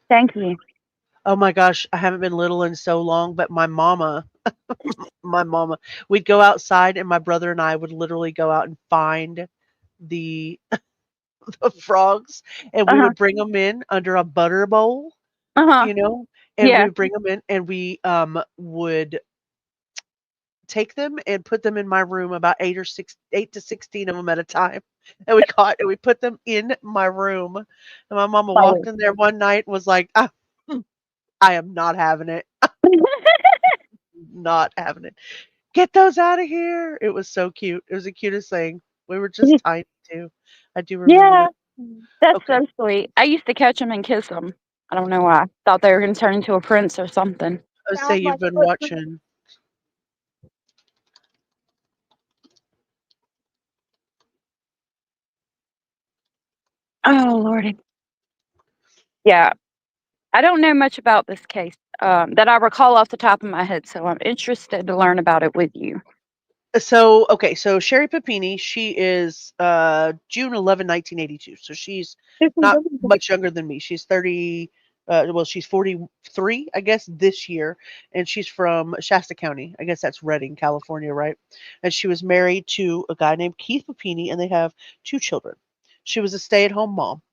[SPEAKER 3] Thank you.
[SPEAKER 2] Oh my gosh, I haven't been little in so long, but my mama, we'd go outside and my brother and I would literally go out and find the the frogs and we would bring them in under a butter bowl,
[SPEAKER 3] Uh-huh.
[SPEAKER 2] and we
[SPEAKER 3] Yeah.
[SPEAKER 2] would bring them in and we would take them and put them in my room, about 8 to 16 of them at a time. And we caught and we put them in my room. And my mama walked in there one night and was like, I am not having it. Not having it. Get those out of here. It was so cute. It was the cutest thing. We were just tiny too. I do remember
[SPEAKER 3] Yeah.
[SPEAKER 2] that.
[SPEAKER 3] That's so sweet. I used to catch them and kiss them. I don't know why. Thought they were going to turn into a prince or something.
[SPEAKER 2] I would say you've been watching.
[SPEAKER 3] Oh, Lordy. Yeah. I don't know much about this case that I recall off the top of my head, so I'm interested to learn about it with you.
[SPEAKER 2] So, okay, so Sherri Papini, she is June 11, 1982. So she's not much younger than me. She's 30, well, she's 43, I guess, this year. And she's from Shasta County. I guess that's Redding, California, right? And she was married to a guy named Keith Papini, and they have 2 children. She was a stay-at-home mom.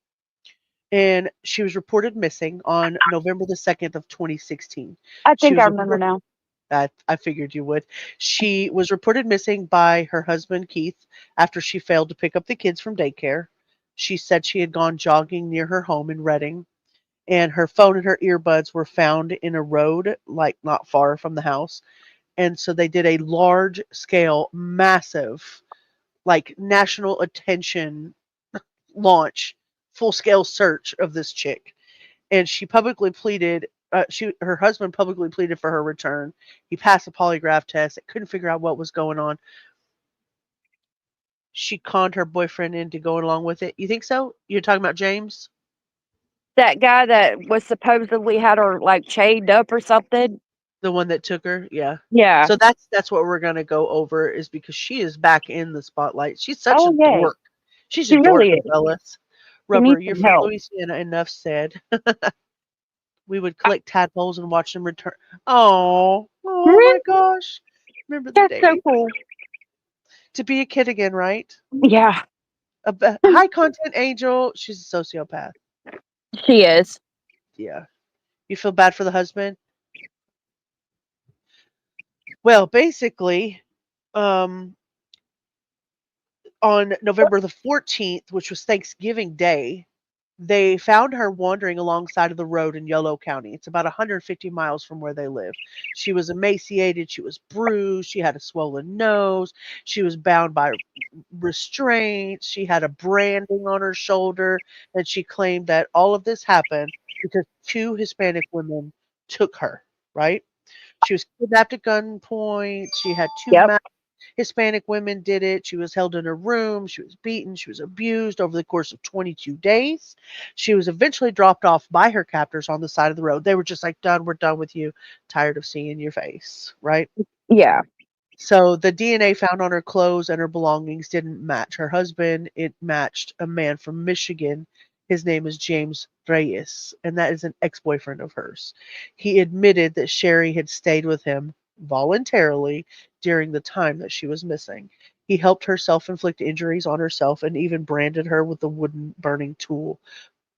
[SPEAKER 2] And she was reported missing on November the 2nd of 2016.
[SPEAKER 3] I
[SPEAKER 2] She
[SPEAKER 3] think I
[SPEAKER 2] was
[SPEAKER 3] remember now.
[SPEAKER 2] I figured you would. She was reported missing by her husband, Keith, after she failed to pick up the kids from daycare. She said she had gone jogging near her home in Redding, and her phone and her earbuds were found in a road, like not far from the house. And so they did a large scale, massive, like national attention launch, full scale search of this chick. And she publicly pleaded her husband publicly pleaded for her return. He passed a polygraph test. Couldn't figure out what was going on. She conned her boyfriend into going along with it. You think so? You're talking about James?
[SPEAKER 3] That guy that was supposedly had her like chained up or something.
[SPEAKER 2] The one that took her? Yeah.
[SPEAKER 3] Yeah.
[SPEAKER 2] So that's what we're gonna go over, is because she is back in the spotlight. She's such a
[SPEAKER 3] Oh yeah.
[SPEAKER 2] dork. She's
[SPEAKER 3] She
[SPEAKER 2] a dork,
[SPEAKER 3] really is.
[SPEAKER 2] fellas.
[SPEAKER 3] She
[SPEAKER 2] Rubber,
[SPEAKER 3] needs
[SPEAKER 2] you're
[SPEAKER 3] some
[SPEAKER 2] from
[SPEAKER 3] help.
[SPEAKER 2] Louisiana, enough said. We would collect tadpoles and watch them return. Oh my gosh. Remember the
[SPEAKER 3] That's so
[SPEAKER 2] days.
[SPEAKER 3] cool.
[SPEAKER 2] To be a kid again, right?
[SPEAKER 3] Yeah.
[SPEAKER 2] A high content angel. She's a sociopath.
[SPEAKER 3] She is.
[SPEAKER 2] Yeah. You feel bad for the husband? Well, basically, um, on November the 14th, which was Thanksgiving Day, they found her wandering alongside of the road in Yolo County. It's about 150 miles from where they live. She was emaciated. She was bruised. She had a swollen nose. She was bound by restraints. She had a branding on her shoulder. And she claimed that all of this happened because 2 Hispanic women took her, right? She was kidnapped at gunpoint. She had 2
[SPEAKER 3] Yep.
[SPEAKER 2] Hispanic women did it. She was held in a room. She was beaten. She was abused over the course of 22 days. She was eventually dropped off by her captors on the side of the road. They were just like, done. We're done with you. Tired of seeing your face, right?
[SPEAKER 3] Yeah.
[SPEAKER 2] So the DNA found on her clothes and her belongings didn't match her husband. It matched a man from Michigan. His name is James Reyes, and that is an ex-boyfriend of hers. He admitted that Sherri had stayed with him voluntarily during the time that she was missing. He helped her self-inflict injuries on herself and even branded her with a wooden burning tool.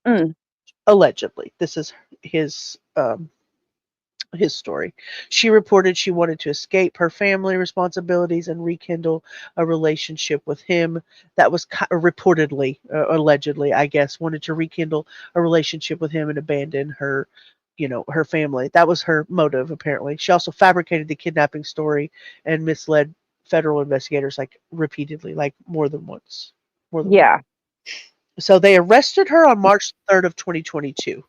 [SPEAKER 3] Mm.
[SPEAKER 2] Allegedly. This is his story. She reported she wanted to escape her family responsibilities and rekindle a relationship with him. That was reportedly, allegedly, I guess, wanted to rekindle a relationship with him and abandon her, her family. That was her motive, apparently. She also fabricated the kidnapping story and misled federal investigators, like repeatedly, like more than once.
[SPEAKER 3] Yeah.
[SPEAKER 2] So they arrested her on March 3rd of 2022.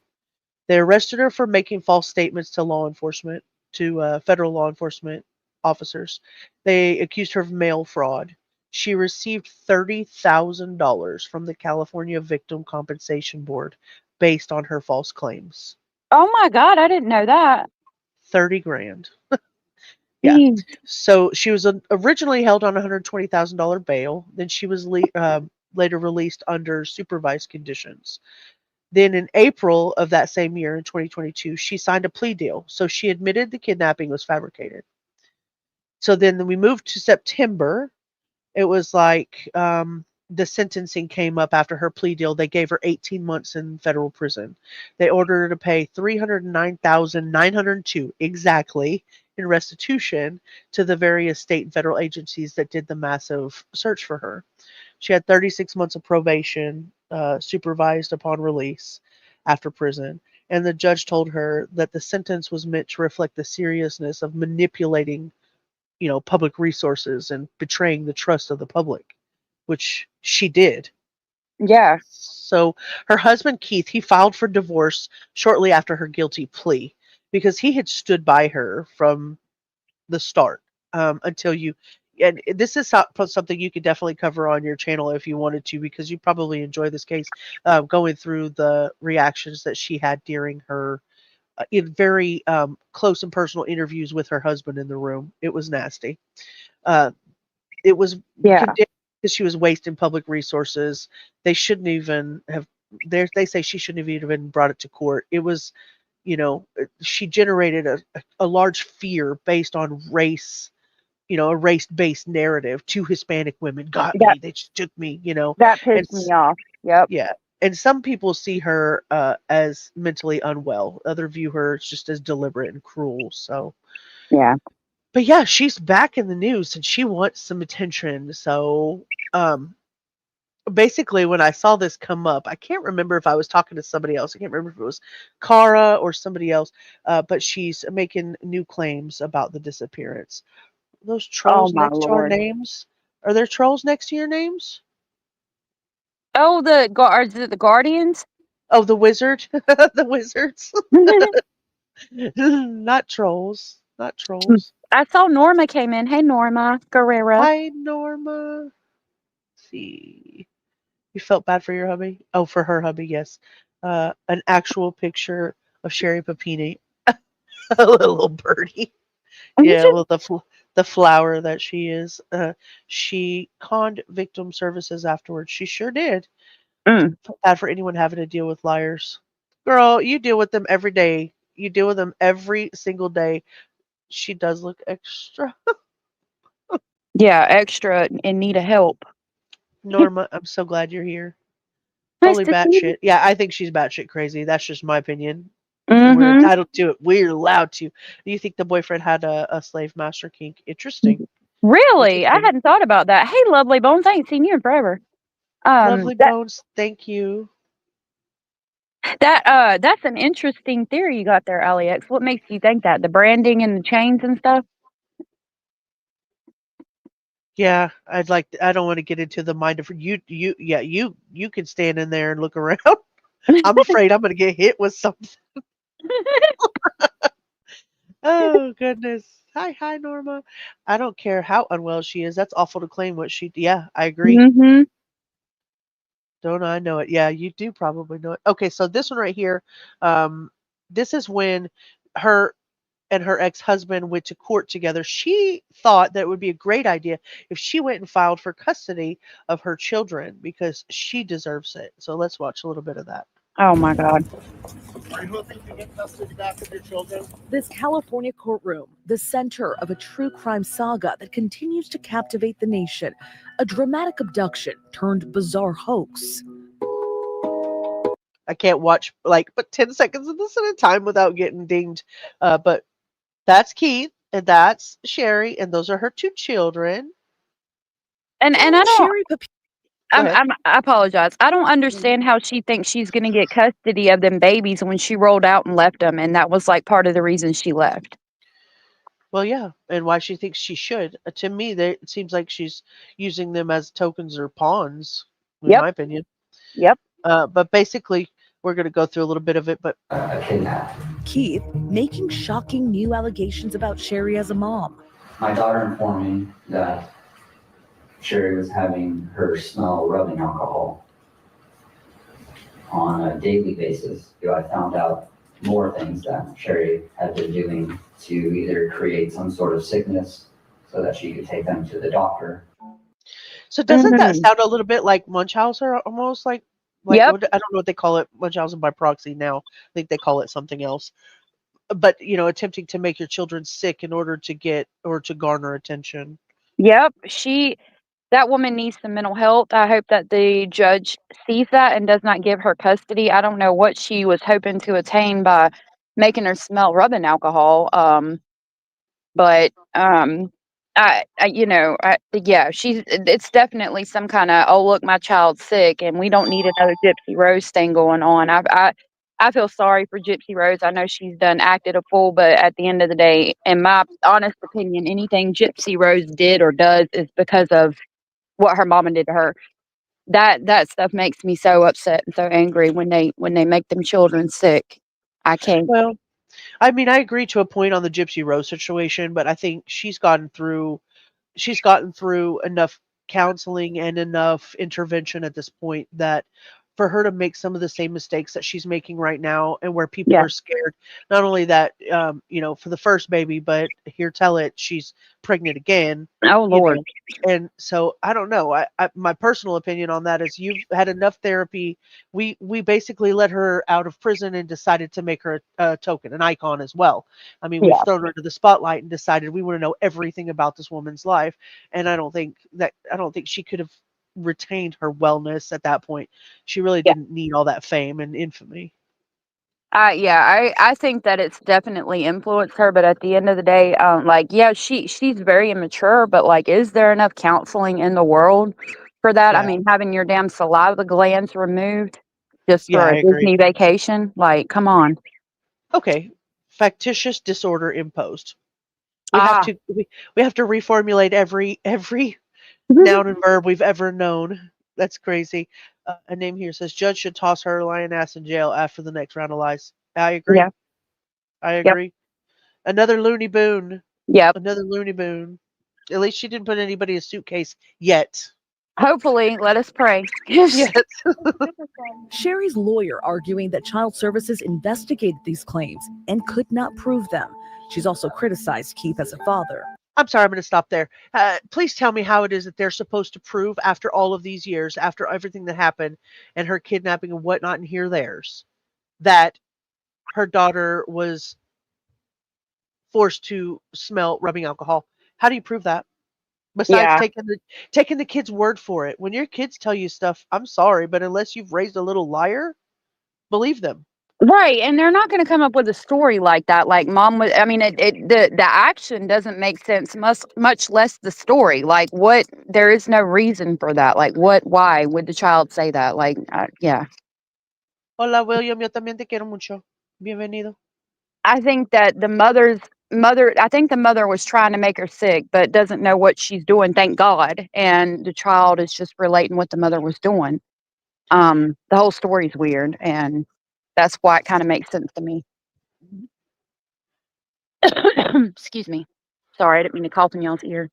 [SPEAKER 2] They arrested her for making false statements to law enforcement, to federal law enforcement officers. They accused her of mail fraud. She received $30,000 from the California Victim Compensation Board based on her false claims.
[SPEAKER 3] Oh my God, I didn't know that.
[SPEAKER 2] 30 grand. Yeah. So she was originally held on $120,000 bail. Then she was later released under supervised conditions. Then in April of that same year, in 2022, she signed a plea deal. So she admitted the kidnapping was fabricated. So then we moved to September. It was like the sentencing came up after her plea deal. They gave her 18 months in federal prison. They ordered her to pay $309,902 exactly in restitution to the various state and federal agencies that did the massive search for her. She had 36 months of probation, supervised upon release after prison. And the judge told her that the sentence was meant to reflect the seriousness of manipulating, public resources and betraying the trust of the public, which she did.
[SPEAKER 3] Yeah.
[SPEAKER 2] So her husband, Keith, he filed for divorce shortly after her guilty plea because he had stood by her from the start until you and this is something you could definitely cover on your channel if you wanted to, because you probably enjoy this case, going through the reactions that she had during her in very close and personal interviews with her husband in the room. It was nasty. Uh, it was
[SPEAKER 3] Yeah.
[SPEAKER 2] condemned because she was wasting public resources. They shouldn't even have. They say she shouldn't have even brought it to court. It was, she generated a large fear based on race, a race-based narrative. Two Hispanic women got
[SPEAKER 3] That
[SPEAKER 2] me. They just took me,
[SPEAKER 3] that
[SPEAKER 2] and
[SPEAKER 3] pissed me off. Yep.
[SPEAKER 2] yeah. And some people see her as mentally unwell. Other view her just as deliberate and cruel. So,
[SPEAKER 3] Yeah.
[SPEAKER 2] but yeah, she's back in the news and she wants some attention. So, um, basically, when I saw this come up, I can't remember if I was talking to somebody else. I can't remember if it was Cara or somebody else. But she's making new claims about the disappearance. Those
[SPEAKER 3] Oh
[SPEAKER 2] trolls
[SPEAKER 3] my
[SPEAKER 2] next to our
[SPEAKER 3] lord.
[SPEAKER 2] names? Are there trolls next to your names?
[SPEAKER 3] Oh, is it the Guardians?
[SPEAKER 2] Oh, the wizard, the wizards. Not trolls. Not trolls.
[SPEAKER 3] I saw Norma came in. Hey, Norma Guerrera.
[SPEAKER 2] Hi, Norma. Let's see. You felt bad for your hubby? Oh, for her hubby, yes. An actual picture of Sherri Papini, a little birdie. Yeah, well, the flower that she is. She conned victim services afterwards. She sure did.
[SPEAKER 3] Mm.
[SPEAKER 2] Felt bad for anyone having to deal with liars. Girl, you deal with them every day. You deal with them every single day. She does look extra.
[SPEAKER 3] Yeah, extra in need of help.
[SPEAKER 2] Norma, I'm so glad you're here.
[SPEAKER 3] Nice
[SPEAKER 2] Totally
[SPEAKER 3] to see you.
[SPEAKER 2] batshit. Yeah, I think she's batshit crazy. That's just my opinion. We're
[SPEAKER 3] Mm-hmm.
[SPEAKER 2] entitled to it. We're allowed to. Do you think the boyfriend had a slave master kink? Interesting.
[SPEAKER 3] Really? I
[SPEAKER 2] Interesting.
[SPEAKER 3] hadn't thought about that. Hey, Lovely Bones, I ain't seen you in forever.
[SPEAKER 2] Lovely
[SPEAKER 3] That
[SPEAKER 2] bones. Thank you.
[SPEAKER 3] that's an interesting theory you got there, Alex. What makes you think that? The branding and the chains and stuff?
[SPEAKER 2] Yeah, I don't want to get into the mind of you. Yeah, you can stand in there and look around. I'm afraid I'm going to get hit with something. Oh goodness. Hi, Norma. I don't care how unwell she is. That's awful to claim what she. Yeah, I agree.
[SPEAKER 3] Mm-hmm.
[SPEAKER 2] Don't I know it? Yeah, you do probably know it. Okay, so this one right here, um, this is when her and her ex-husband went to court together. She thought that it would be a great idea if she went and filed for custody of her children because she deserves it. So let's watch a little bit of that.
[SPEAKER 3] Oh my God.
[SPEAKER 21] Are you hoping to get custody back of your children? This California courtroom, the center of a true crime saga that continues to captivate the nation. A dramatic abduction turned bizarre hoax.
[SPEAKER 2] I can't watch but 10 seconds of this at a time without getting dinged. But that's Keith and that's Sherri, and those are her two children.
[SPEAKER 3] And I don't.
[SPEAKER 21] Sherri Papini.
[SPEAKER 2] Go ahead.
[SPEAKER 3] I apologize. I don't understand how she thinks she's going to get custody of them babies when she rolled out and left them, and that was like part of the reason she left.
[SPEAKER 2] Well, yeah, and why she thinks she should. To me, it seems like she's using them as tokens or pawns, in
[SPEAKER 3] Yep.
[SPEAKER 2] my opinion.
[SPEAKER 3] Yep.
[SPEAKER 2] But basically, we're going to go through a little bit of it. But
[SPEAKER 21] Keith making shocking new allegations about Sherri as a mom.
[SPEAKER 22] My daughter informed me that Sherri was having her smell rubbing alcohol on a daily basis. I found out more things that Sherri had been doing to either create some sort of sickness so that she could take them to the doctor.
[SPEAKER 2] So doesn't that sound a little bit like Munchausen, almost like
[SPEAKER 3] Yep.
[SPEAKER 2] I don't know what they call it, Munchausen by proxy now. I think they call it something else. But attempting to make your children sick in order to get or to garner attention.
[SPEAKER 3] Yep. That woman needs some mental health. I hope that the judge sees that and does not give her custody. I don't know what she was hoping to attain by making her smell rubbing alcohol. But it's definitely some kind of, oh look, my child's sick and we don't need another Gypsy Rose thing going on. I feel sorry for Gypsy Rose. I know she's acted a fool, but at the end of the day, in my honest opinion, anything Gypsy Rose did or does is because of what her mama did to her. That stuff makes me so upset and so angry when they make them children sick. I can't.
[SPEAKER 2] Well, I mean, I agree to a point on the Gypsy Rose situation, but I think she's she's gotten through enough counseling and enough intervention at this point that for her to make some of the same mistakes that she's making right now, and where people
[SPEAKER 3] Yeah.
[SPEAKER 2] are scared, not only that, for the first baby, but here, tell it, she's pregnant again.
[SPEAKER 3] Oh, Lord.
[SPEAKER 2] And so I don't know. My personal opinion on that is you've had enough therapy. We basically let her out of prison and decided to make her a token, an icon as well. I mean, we've
[SPEAKER 3] Yeah.
[SPEAKER 2] thrown her into the spotlight and decided we want to know everything about this woman's life. And I don't think she could have retained her wellness at that point. She really
[SPEAKER 3] Yeah.
[SPEAKER 2] didn't need all that fame and infamy.
[SPEAKER 3] I think that it's definitely influenced her, but at the end of the day, she's very immature, but like, is there enough counseling in the world for that? I
[SPEAKER 2] Yeah.
[SPEAKER 3] mean, having your damn saliva glands removed just
[SPEAKER 2] Yeah,
[SPEAKER 3] for
[SPEAKER 2] I
[SPEAKER 3] a
[SPEAKER 2] agree.
[SPEAKER 3] Disney vacation, like, come on.
[SPEAKER 2] Okay. Factitious disorder imposed. We have to reformulate every noun and verb we've ever known. That's crazy. A name here says judge should toss her lying ass in jail after the next round of lies. I agree.
[SPEAKER 3] Yeah.
[SPEAKER 2] I
[SPEAKER 3] Yep.
[SPEAKER 2] agree. Another loony boon.
[SPEAKER 3] Yep.
[SPEAKER 2] Another loony boon. At least she didn't put anybody in a suitcase yet.
[SPEAKER 3] Hopefully, let us pray.
[SPEAKER 2] Yes.
[SPEAKER 21] Sherri's lawyer arguing that Child Services investigated these claims and could not prove them. She's also criticized Keith as a father.
[SPEAKER 2] I'm sorry, I'm going to stop there. Please tell me how it is that they're supposed to prove after all of these years, after everything that happened and her kidnapping and whatnot, and hear theirs, that her daughter was forced to smell rubbing alcohol. How do you prove that? Besides
[SPEAKER 3] Yeah.
[SPEAKER 2] taking the kid's word for it. When your kids tell you stuff, I'm sorry, but unless you've raised a little liar, believe them.
[SPEAKER 3] Right, and they're not going to come up with a story like that. Like mom was, I mean, the action doesn't make sense, much less the story. Like, what? There is no reason for that. Like, what? Why would the child say that? Like, yeah.
[SPEAKER 2] Hola, William. Yo también te quiero mucho. Bienvenido.
[SPEAKER 3] I think that the mother was trying to make her sick, but doesn't know what she's doing. Thank God, and the child is just relating what the mother was doing. The whole story's weird, and that's why it kind of makes sense to me. Excuse me. Sorry, I didn't mean to cough in y'all's ear.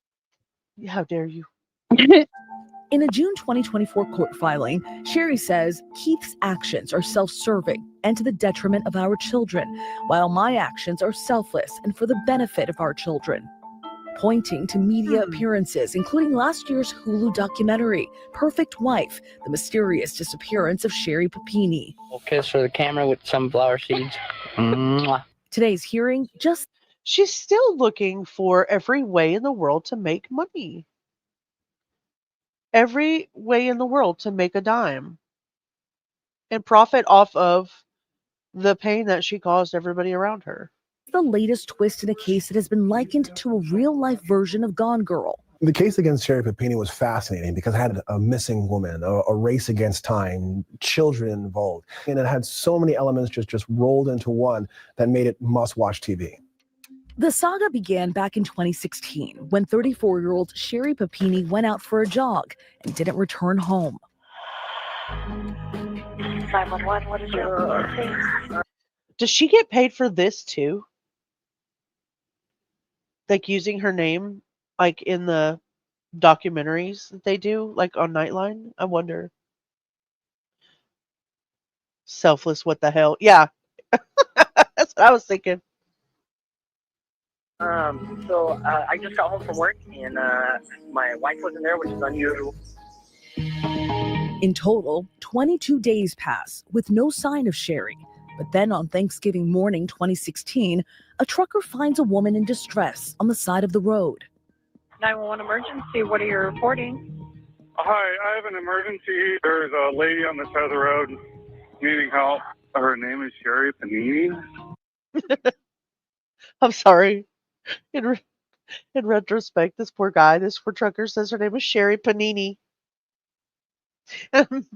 [SPEAKER 2] How dare you?
[SPEAKER 21] In a June 2024 court filing, Sherri says Keith's actions are self-serving and to the detriment of our children, while my actions are selfless and for the benefit of our children. Pointing to media appearances, including last year's Hulu documentary, Perfect Wife, the mysterious disappearance of Sherri Papini.
[SPEAKER 6] We'll kiss for the camera with sunflower seeds. Mwah.
[SPEAKER 21] Today's hearing
[SPEAKER 2] She's still looking for every way in the world to make money. Every way in the world to make a dime and profit off of the pain that she caused everybody around her.
[SPEAKER 21] the latest twist in a case that has been likened to a real-life version of Gone Girl.
[SPEAKER 8] The case against Sherri Papini was fascinating because it had a missing woman, a race against time, children involved. And it had so many elements just rolled into one that made it must-watch TV.
[SPEAKER 21] The saga began back in 2016 when 34-year-old Sherri Papini went out for a jog and didn't return home.
[SPEAKER 23] 911, what is your emergency?
[SPEAKER 2] Does she get paid for this too? Like using her name, like in the documentaries that they do, like on Nightline? I wonder. Selfless, what the hell? Yeah. That's what I was thinking.
[SPEAKER 23] I just got home from work and my wife wasn't there, which is unusual.
[SPEAKER 21] In total, 22 days pass with no sign of Sherri. But then on Thanksgiving morning 2016, a trucker finds a woman in distress on the side of the road.
[SPEAKER 23] 911 emergency, what are you reporting?
[SPEAKER 24] Hi, I have an emergency. There's a lady on the side of the road needing help. Her name is Sherri Papini.
[SPEAKER 2] I'm sorry. In retrospect, this poor trucker says her name is Sherri Panini.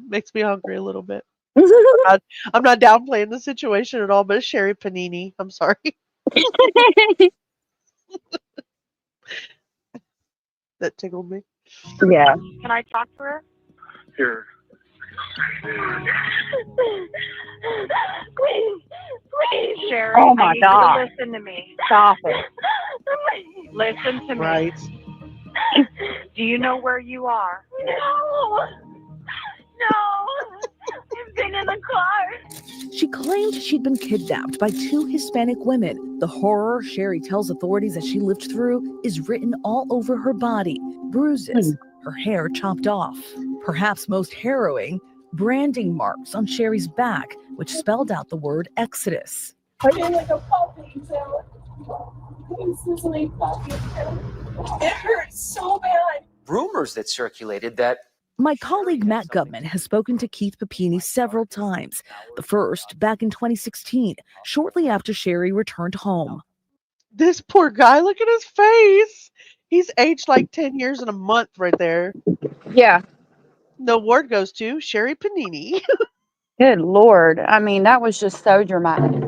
[SPEAKER 2] Makes me hungry a little bit. I'm not downplaying the situation at all, but it's Sherri Panini. I'm sorry. That tickled me.
[SPEAKER 3] Yeah.
[SPEAKER 23] Can I talk to her?
[SPEAKER 24] Here.
[SPEAKER 23] Please, Sherri.
[SPEAKER 3] Oh my
[SPEAKER 23] I need
[SPEAKER 3] God.
[SPEAKER 23] you to listen to me.
[SPEAKER 3] Stop it.
[SPEAKER 23] Listen to me.
[SPEAKER 2] Right.
[SPEAKER 4] Do you know where you are? No. I've been in the car.
[SPEAKER 21] She claimed she'd been kidnapped by 2 Hispanic women. The horror Sherri tells authorities that she lived through is written all over her body. Bruises, her hair chopped off. Perhaps most harrowing, branding marks on Sherri's back, which spelled out the word Exodus.
[SPEAKER 4] I feel like a puppy, so this is like puppy. It hurts so bad.
[SPEAKER 5] Rumors that circulated that
[SPEAKER 21] My colleague Matt Gubman has spoken to Keith Papini several times. The first back in 2016, shortly after Sherri returned home.
[SPEAKER 2] This poor guy, look at his face. He's aged like 10 years in a month right there.
[SPEAKER 3] Yeah.
[SPEAKER 2] The award goes to Sherri Papini.
[SPEAKER 3] Good Lord. I mean, that was just so dramatic.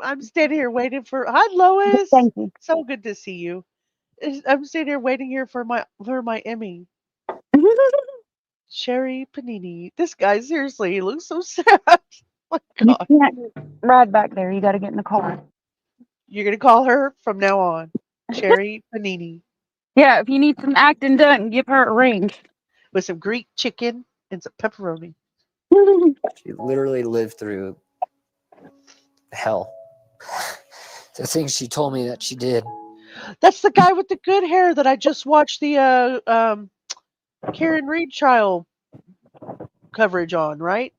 [SPEAKER 2] I'm standing here waiting for. Hi, Lois.
[SPEAKER 3] Thank you.
[SPEAKER 2] So good to see you. I'm standing here waiting here for my Emmy. Sherri Papini. This guy, seriously, he looks so sad. My
[SPEAKER 3] You
[SPEAKER 2] God.
[SPEAKER 3] can't ride back there. You got to get in the car.
[SPEAKER 2] You're going to call her from now on Sherri Papini
[SPEAKER 3] Yeah, if you need some acting done, give her a ring.
[SPEAKER 2] with some Greek chicken and some pepperoni.
[SPEAKER 5] she literally lived through hell. The things she told me that she did.
[SPEAKER 2] That's the guy with the good hair that I just watched the Karen Reed trial coverage on, right?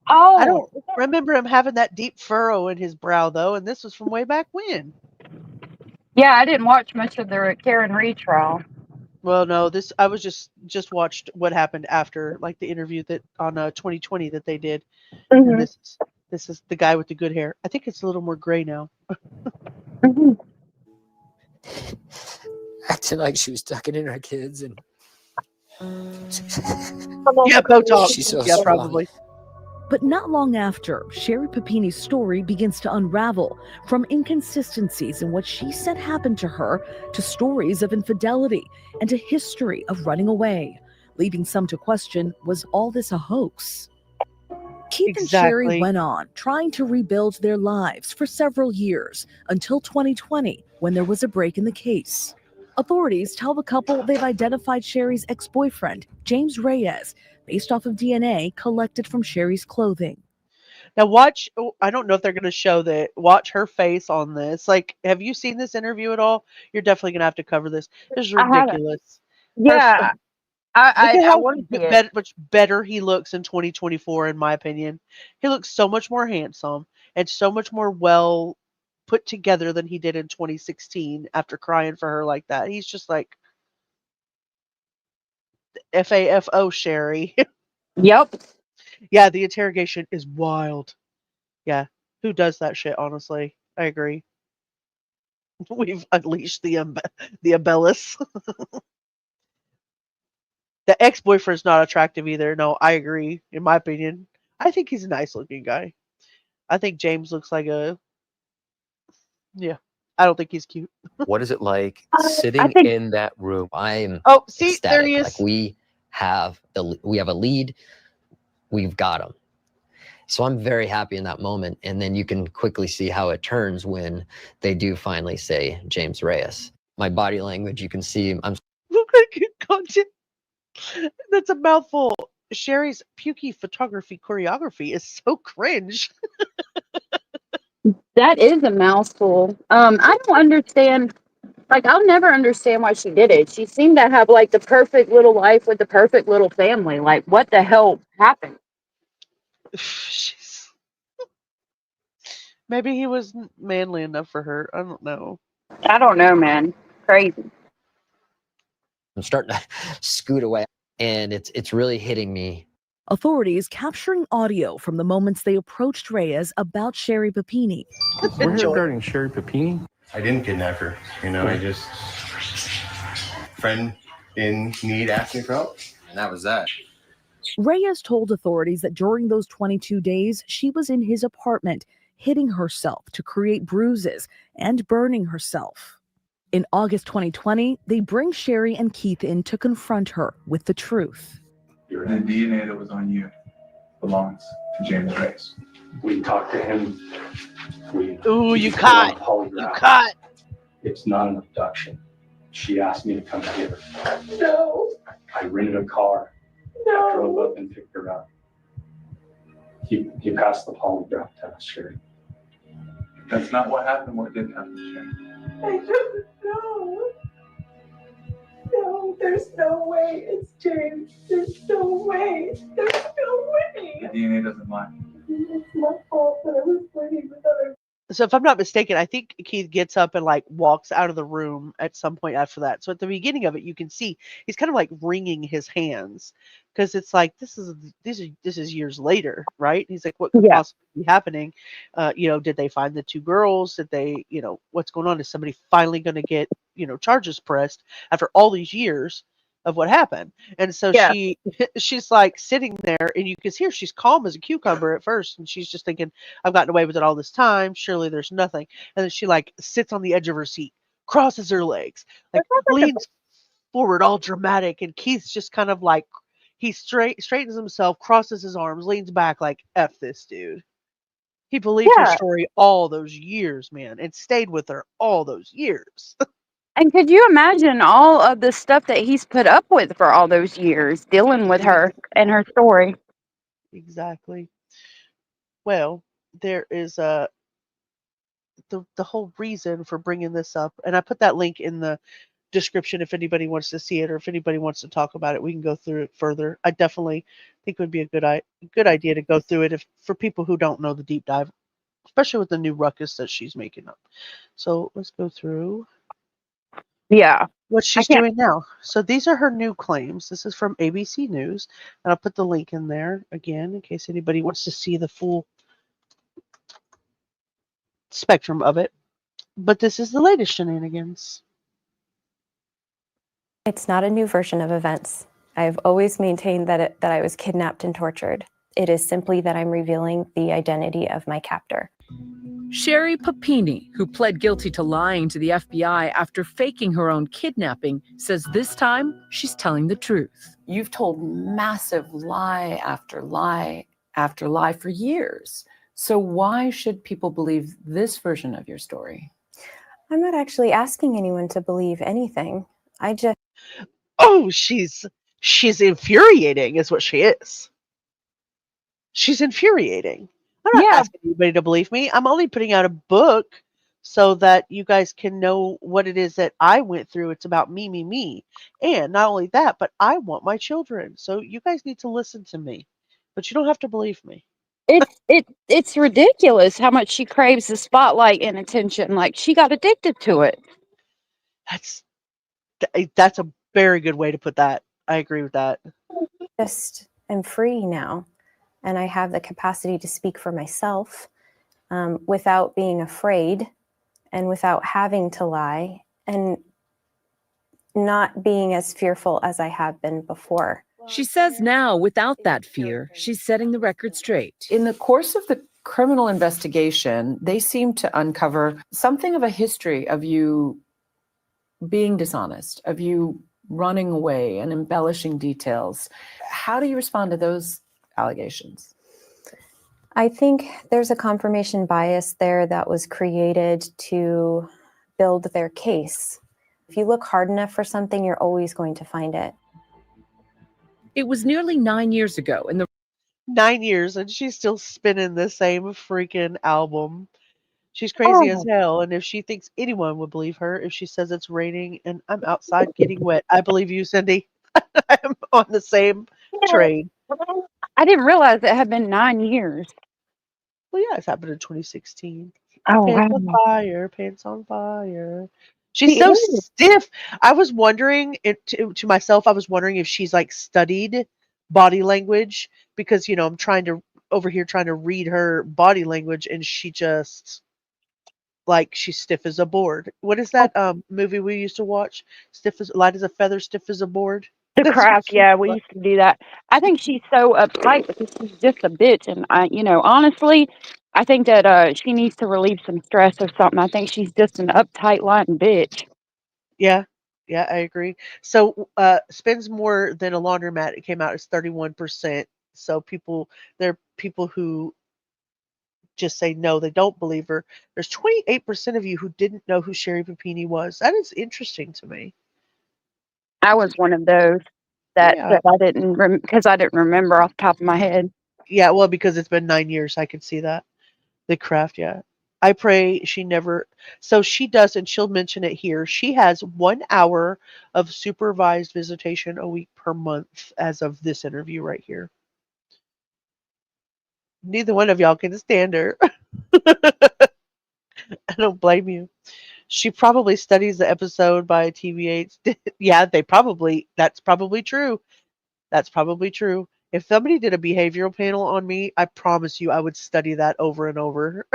[SPEAKER 3] Oh,
[SPEAKER 2] I don't remember him having that deep furrow in his brow though, and this was from way back when.
[SPEAKER 3] yeah, I didn't watch much of the Karen Reed trial.
[SPEAKER 2] Well, no, this I was just watched what happened after, like the interview that on 2020 that they did, and this is the guy with the good hair. I think it's a little more gray now.
[SPEAKER 5] Acting like she was tucking in her kids and
[SPEAKER 2] Yeah, Botox.
[SPEAKER 5] She's so
[SPEAKER 2] yeah,
[SPEAKER 5] strong.
[SPEAKER 2] probably.
[SPEAKER 21] But not long after, Sherri Papini's story begins to unravel, from inconsistencies in what she said happened to her to stories of infidelity and a history of running away, leading some to question, was all this a hoax? Keith and Sherri went on, trying to rebuild their lives for several years, until 2020, when there was a break in the case. Authorities tell the couple they've identified Sherri's ex-boyfriend, James Reyes, based off of DNA collected from Sherri's clothing.
[SPEAKER 2] Now watch. I don't know if they're going to show that. Watch her face on this. Like, have you seen this interview at all? You're definitely going to have to cover this. This is
[SPEAKER 3] I haven't.
[SPEAKER 2] ridiculous.
[SPEAKER 3] Yeah,
[SPEAKER 2] Look at
[SPEAKER 3] I
[SPEAKER 2] how
[SPEAKER 3] want to see it.
[SPEAKER 2] much better he looks in 2024, in my opinion. He looks so much more handsome and so much more well put together than he did in 2016 after crying for her like that. He's just like FAFO Sherri.
[SPEAKER 3] Yep.
[SPEAKER 2] Yeah, the interrogation is wild. Yeah, who does that shit, honestly? I agree. We've unleashed the Abellis. The ex-boyfriend's not attractive either. No, I agree. In my opinion, I think he's a nice-looking guy. I think James looks like a. Yeah, I don't think he's cute.
[SPEAKER 7] What is it like sitting in that room? I'm
[SPEAKER 2] Oh, see,
[SPEAKER 7] ecstatic.
[SPEAKER 2] there he is.
[SPEAKER 7] Like we have a lead. We've got him. So I'm very happy in that moment. And then you can quickly see how it turns when they do finally say James Reyes. My body language, you can see I'm
[SPEAKER 2] Look like content. That's a mouthful. Sherri's pukey photography choreography is so cringe.
[SPEAKER 3] That is a mouthful. I don't understand. Like, I'll never understand why she did it. She seemed to have like the perfect little life with the perfect little family. Like, what the hell happened?
[SPEAKER 2] Maybe he wasn't manly enough for her. I don't know.
[SPEAKER 3] I don't know, man. Crazy.
[SPEAKER 7] starting to scoot away. And it's really hitting me.
[SPEAKER 21] Authorities capturing audio from the moments they approached Reyes about Sherri Papini.
[SPEAKER 9] We're here regarding Sherri Papini. I didn't kidnap her. I just friend in need asked me for help, and that was that.
[SPEAKER 21] Reyes told authorities that during those 22 days, she was in his apartment, hitting herself to create bruises and burning herself. In August 2020, they bring Sherri and Keith in to confront her with the truth.
[SPEAKER 25] The DNA that was on you belongs to James Reyes. We talked to him.
[SPEAKER 2] Ooh, you caught. You caught.
[SPEAKER 25] It's not an abduction. She asked me to come get her.
[SPEAKER 4] No.
[SPEAKER 25] I rented a car.
[SPEAKER 4] No.
[SPEAKER 25] I drove up and picked her up. He passed the polygraph test, Sherri. That's not what happened. What did happen, Sherri?
[SPEAKER 4] I don't know. No, there's no way. It's James. There's no way. There's no way.
[SPEAKER 25] The DNA doesn't lie.
[SPEAKER 4] It's my fault that I was playing with other.
[SPEAKER 2] So if I'm not mistaken, I think Keith gets up and like walks out of the room at some point after that. So at the beginning of it, you can see he's kind of like wringing his hands because it's like this is years later, right? He's like, what could
[SPEAKER 3] Yeah.
[SPEAKER 2] possibly be happening? Did they find the two girls? Did they, what's going on? Is somebody finally going to get charges pressed after all these years of what happened? And so
[SPEAKER 3] Yeah.
[SPEAKER 2] she's like sitting there, and you can see her. She's calm as a cucumber at first, and she's just thinking, I've gotten away with it all this time. Surely there's nothing. And then she like sits on the edge of her seat, crosses her legs, like leans forward, all dramatic. And Keith's just kind of like he straightens himself, crosses his arms, leans back, like F this dude. He believed her
[SPEAKER 3] Yeah.
[SPEAKER 2] story all those years, man, and stayed with her all those years.
[SPEAKER 3] And could you imagine all of the stuff that he's put up with for all those years, dealing with her and her story?
[SPEAKER 2] Exactly. Well, there is the whole reason for bringing this up, and I put that link in the description if anybody wants to see it or if anybody wants to talk about it. We can go through it further. I definitely think it would be a good idea to go through it for people who don't know the deep dive, especially with the new ruckus that she's making up. So let's go through.
[SPEAKER 3] Yeah.
[SPEAKER 2] What she's doing now. So these are her new claims. This is from ABC News, and I'll put the link in there again in case anybody wants to see the full spectrum of it. But this is the latest shenanigans.
[SPEAKER 10] It's not a new version of events. I've always maintained that I was kidnapped and tortured. It is simply that I'm revealing the identity of my captor.
[SPEAKER 21] Sherri Papini, who pled guilty to lying to the FBI after faking her own kidnapping, says this time she's telling the truth.
[SPEAKER 11] You've told massive lie after lie after lie for years. So why should people believe this version of your story?
[SPEAKER 10] I'm not actually asking anyone to believe anything. I just...
[SPEAKER 2] Oh, she's infuriating is what she is. She's infuriating. I'm not asking anybody to believe me. I'm only putting out a book so that you guys can know what it is that I went through. It's about me. And not only that, but I want my children. So you guys need to listen to me. But you don't have to believe me.
[SPEAKER 3] It's ridiculous how much she craves the spotlight and attention. Like she got addicted to it.
[SPEAKER 2] That's a very good way to put that. I agree with that.
[SPEAKER 10] Just am free now, and I have the capacity to speak for myself without being afraid and without having to lie and not being as fearful as I have been before.
[SPEAKER 21] She says now, without that fear, she's setting the record straight.
[SPEAKER 11] In the course of the criminal investigation, they seem to uncover something of a history of you being dishonest, of you running away and embellishing details. How do you respond to those allegations?
[SPEAKER 10] I think there's a confirmation bias there that was created to build their case. If you look hard enough for something, you're always going to find it.
[SPEAKER 21] It was nearly 9 years ago, and
[SPEAKER 2] 9 years, and she's still spinning the same freaking album. She's crazy as hell, and if she thinks anyone would believe her, if she says it's raining and I'm outside getting wet, I believe you, Cindy. I'm on the same train.
[SPEAKER 3] I didn't realize it had been 9 years.
[SPEAKER 2] Well, yeah, it's happened in 2016.
[SPEAKER 3] Oh,
[SPEAKER 2] Pants on
[SPEAKER 3] wow.
[SPEAKER 2] fire, pants on fire. She's so stiff. I was wondering to myself, I was wondering if she's like studied body language because, I'm trying to read her body language and she just like she's stiff as a board. What is that movie we used to watch? Light as a feather, stiff as a board.
[SPEAKER 3] The crack, yeah, we used to do that. I think she's so uptight because she's just a bitch, and honestly, I think that she needs to relieve some stress or something. I think she's just an uptight, lying bitch.
[SPEAKER 2] Yeah, I agree. So spends more than a laundromat. It came out as 31%. So there are people who just say no, they don't believe her. There's 28% of you who didn't know who Sherri Papini was. That is interesting to me.
[SPEAKER 3] I was one of those that
[SPEAKER 2] Yeah.
[SPEAKER 3] I didn't because I didn't remember off the top of my head.
[SPEAKER 2] Yeah, well, because it's been 9 years, I can see that. The craft, yeah. I pray she never. So she does, and she'll mention it here. She has 1 hour of supervised visitation a week per month as of this interview right here. Neither one of y'all can stand her. I don't blame you. She probably studies the episode by TVH. Yeah, that's probably true. That's probably true. If somebody did a behavioral panel on me, I promise you I would study that over and over.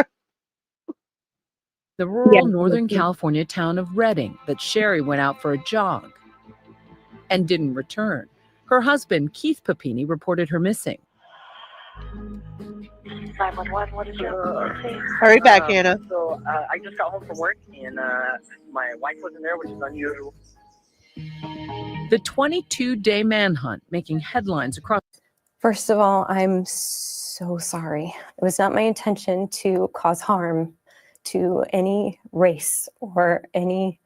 [SPEAKER 11] The rural Northern California town of Redding that Sherri went out for a jog and didn't return. Her husband, Keith Papini, reported her missing.
[SPEAKER 23] 911, what is your please?
[SPEAKER 2] Hurry back, Hannah.
[SPEAKER 23] So I just got home from work and my wife wasn't there, which is unusual.
[SPEAKER 11] The 22-day manhunt making headlines across.
[SPEAKER 10] First of all, I'm so sorry. It was not my intention to cause harm to any race or any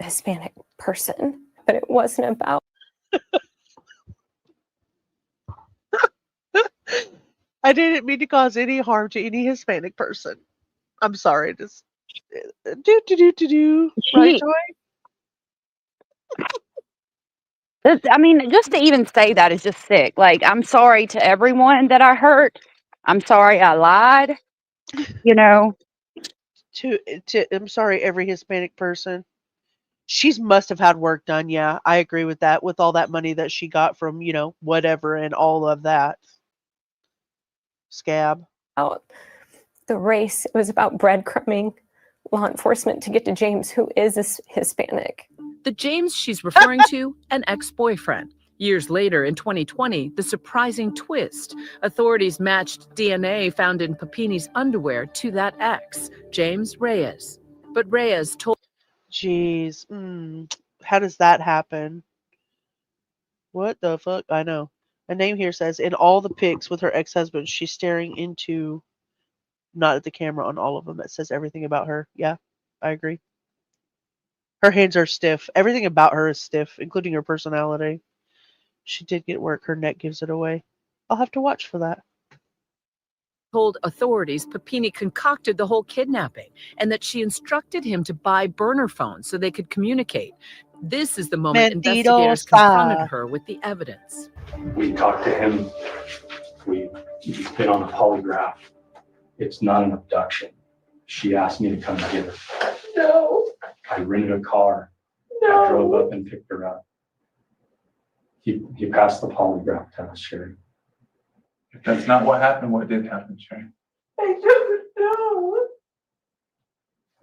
[SPEAKER 10] Hispanic person, but it wasn't about.
[SPEAKER 2] I didn't mean to cause any harm to any Hispanic person. I'm sorry. Just do. Right, Joy?
[SPEAKER 3] I mean, just to even say that is just sick. Like, I'm sorry to everyone that I hurt. I'm sorry I lied. You know,
[SPEAKER 2] I'm sorry, every Hispanic person. She's must have had work done. Yeah, I agree with that. With all that money that she got from, whatever and all of that. Scab.
[SPEAKER 10] About the race. It was about breadcrumbing law enforcement to get to James, who is Hispanic.
[SPEAKER 11] The James she's referring to, an ex-boyfriend. Years later, in 2020, the surprising twist. Authorities matched DNA found in Papini's underwear to that ex, James Reyes. But Reyes told...
[SPEAKER 2] Jeez. How does that happen? What the fuck? I know. A name here says, in all the pics with her ex-husband, she's staring into, not at the camera on all of them. That says everything about her. Yeah, I agree. Her hands are stiff. Everything about her is stiff, including her personality. She did get work. Her neck gives it away. I'll have to watch for that.
[SPEAKER 11] Told authorities Papini concocted the whole kidnapping and that she instructed him to buy burner phones so they could communicate. This is the moment investigators confronted her with the evidence.
[SPEAKER 25] We talked to him. We've been on a polygraph. It's not an abduction. She asked me to come get her.
[SPEAKER 4] No.
[SPEAKER 25] I rented a car.
[SPEAKER 4] No.
[SPEAKER 25] I drove up and picked her up. He passed the polygraph test, Sherri. If that's not what happened, what did happen, Sherri?
[SPEAKER 4] I don't know.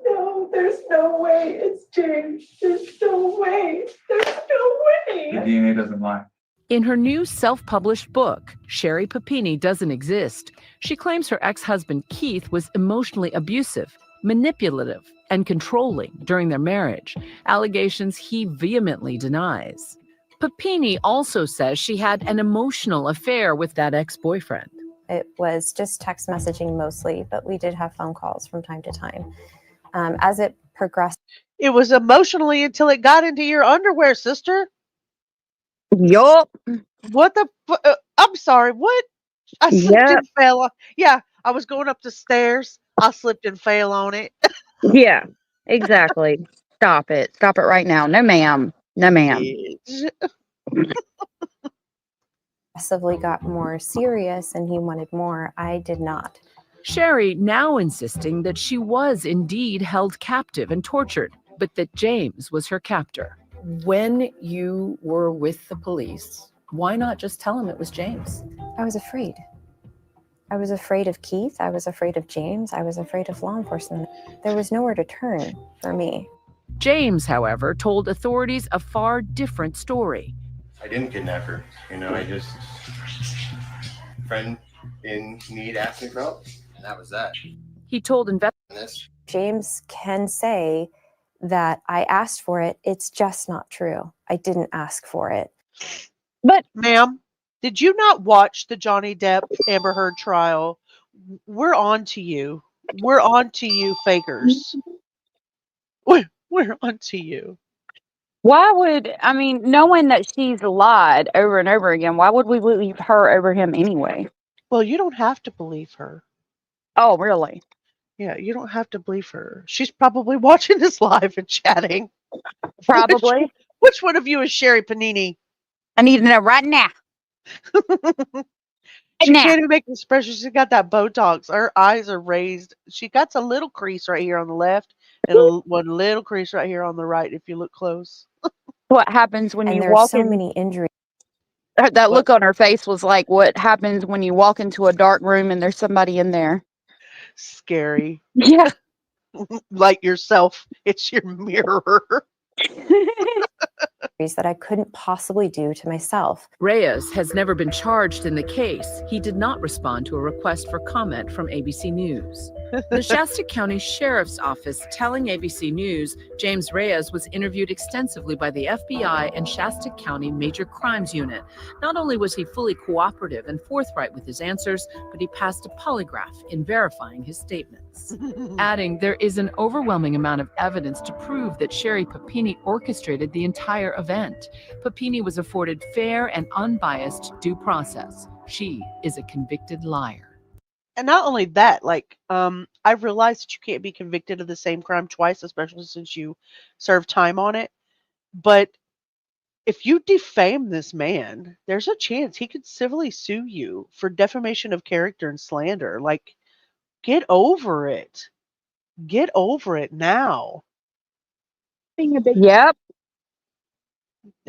[SPEAKER 4] No, there's no way. It's James. There's no way. There's no way.
[SPEAKER 25] The DNA doesn't lie.
[SPEAKER 11] In her new self-published book, Sherri Papini Doesn't Exist, she claims her ex-husband Keith was emotionally abusive, manipulative, and controlling during their marriage, allegations he vehemently denies. Papini also says she had an emotional affair with that ex-boyfriend.
[SPEAKER 10] It was just text messaging mostly, but we did have phone calls from time to time. As it progressed.
[SPEAKER 2] It was emotionally until it got into your underwear, sister.
[SPEAKER 3] Yup.
[SPEAKER 2] What the? I'm sorry. What? I slipped and fell on. Yeah, I was going up the stairs. I slipped and fell on it.
[SPEAKER 3] Yeah, exactly. Stop it. Stop it right now. No, ma'am. No, ma'am.
[SPEAKER 10] Progressively got more serious and he wanted more. I did not.
[SPEAKER 11] Sherri now insisting that she was indeed held captive and tortured, but that James was her captor. When you were with the police, why not just tell him it was James?
[SPEAKER 10] I was afraid. I was afraid of Keith. I was afraid of James. I was afraid of law enforcement. There was nowhere to turn for me.
[SPEAKER 11] James, however, told authorities a far different story.
[SPEAKER 9] I didn't kidnap her. I just... friend in need asked me for help, and that was that.
[SPEAKER 11] He told investigators.
[SPEAKER 10] James can say that I asked for it. It's just not true. I didn't ask for it.
[SPEAKER 2] But, ma'am, did you not watch the Johnny Depp Amber Heard trial? We're on to you. We're on to you, fakers. We're on to you.
[SPEAKER 3] Why would, I mean, knowing that she's lied over and over again, why would we believe her over him anyway?
[SPEAKER 2] Well, you don't have to believe her.
[SPEAKER 3] Oh, really?
[SPEAKER 2] Yeah, you don't have to believe her. She's probably watching this live and chatting.
[SPEAKER 3] Probably.
[SPEAKER 2] Which one of you is Sherri Papini?
[SPEAKER 3] I need to know right now.
[SPEAKER 2] She
[SPEAKER 3] Now.
[SPEAKER 2] can't even make expressions. She's got that Botox. Her eyes are raised. She got a little crease right here on the left and one little crease right here on the right if you look close.
[SPEAKER 3] What happens when
[SPEAKER 10] And
[SPEAKER 3] you
[SPEAKER 10] there are
[SPEAKER 3] walk
[SPEAKER 10] so
[SPEAKER 3] in?
[SPEAKER 10] many injuries.
[SPEAKER 3] That look on her face was like what happens when you walk into a dark room and there's somebody in there.
[SPEAKER 2] Scary.
[SPEAKER 3] Yeah.
[SPEAKER 2] Like yourself. It's your mirror.
[SPEAKER 10] That I couldn't possibly do to myself.
[SPEAKER 11] Reyes has never been charged in the case. He did not respond to a request for comment from ABC News. The Shasta County Sheriff's Office telling ABC News James Reyes was interviewed extensively by the FBI and Shasta County Major Crimes Unit. Not only was he fully cooperative and forthright with his answers, but he passed a polygraph in verifying his statements. Adding, there is an overwhelming amount of evidence to prove that Sherri Papini orchestrated the entire event. Papini was afforded fair and unbiased due process. She is a convicted liar.
[SPEAKER 2] And not only that, like, I've realized that you can't be convicted of the same crime twice, especially since you serve time on it. But if you defame this man, there's a chance he could civilly sue you for defamation of character and slander. Like, get over it. Get over it now.
[SPEAKER 3] Yep.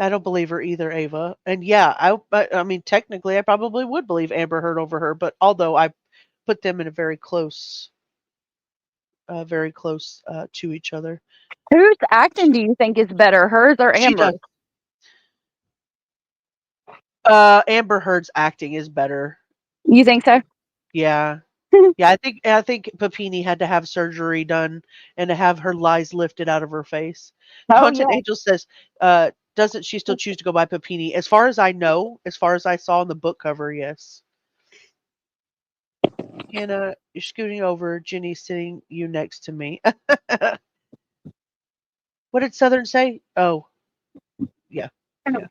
[SPEAKER 2] I don't believe her either, Ava. And yeah, I mean, technically, I probably would believe Amber Heard over her, but although I put them in a very close to each other.
[SPEAKER 3] Whose acting do you think is better, hers or
[SPEAKER 2] She does.
[SPEAKER 3] Amber's?
[SPEAKER 2] Amber Heard's acting is better.
[SPEAKER 3] You think so?
[SPEAKER 2] Yeah. Yeah, I think Papini had to have surgery done and to have her lies lifted out of her face.
[SPEAKER 3] Oh,
[SPEAKER 2] Content
[SPEAKER 3] yeah.
[SPEAKER 2] Angel says, doesn't she still choose to go by Papini? As far as I know, as far as I saw on the book cover, yes. Hannah, you're scooting over. Jenny's sitting you next to me. What did Southern say? Oh, yeah. Yeah.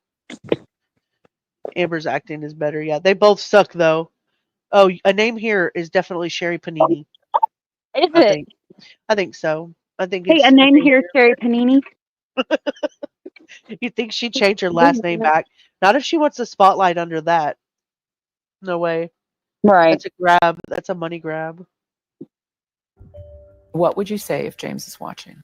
[SPEAKER 2] Amber's acting is better. Yeah, they both suck though. Oh, a name here is definitely Sherri Panini.
[SPEAKER 3] Is it?
[SPEAKER 2] I think so. I think
[SPEAKER 3] Hey,
[SPEAKER 2] it's
[SPEAKER 3] a name here is Sherri Panini.
[SPEAKER 2] You think she'd change her last name back? Not if she wants the spotlight under that. No way.
[SPEAKER 3] Right.
[SPEAKER 2] That's a grab. That's a money grab.
[SPEAKER 11] What would you say if James is watching?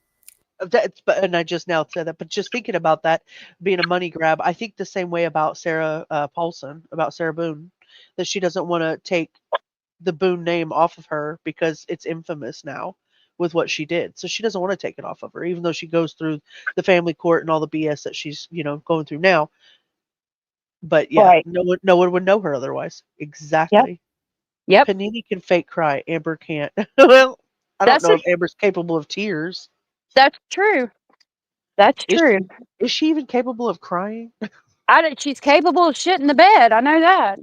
[SPEAKER 2] And I just now said that, but just thinking about that being a money grab, I think the same way about Sarah Paulson, about Sarah Boone, that she doesn't want to take the Boone name off of her because it's infamous now with what she did. So she doesn't want to take it off of her, even though she goes through the family court and all the BS that she's, going through now. But yeah,
[SPEAKER 3] Right.
[SPEAKER 2] no one would know her otherwise. Exactly.
[SPEAKER 3] Yep.
[SPEAKER 2] Panini can fake cry. Amber can't. Well, I don't know if Amber's capable of tears.
[SPEAKER 3] That's true. That's true.
[SPEAKER 2] Is she even capable of crying?
[SPEAKER 3] She's capable of shitting the bed. I know that.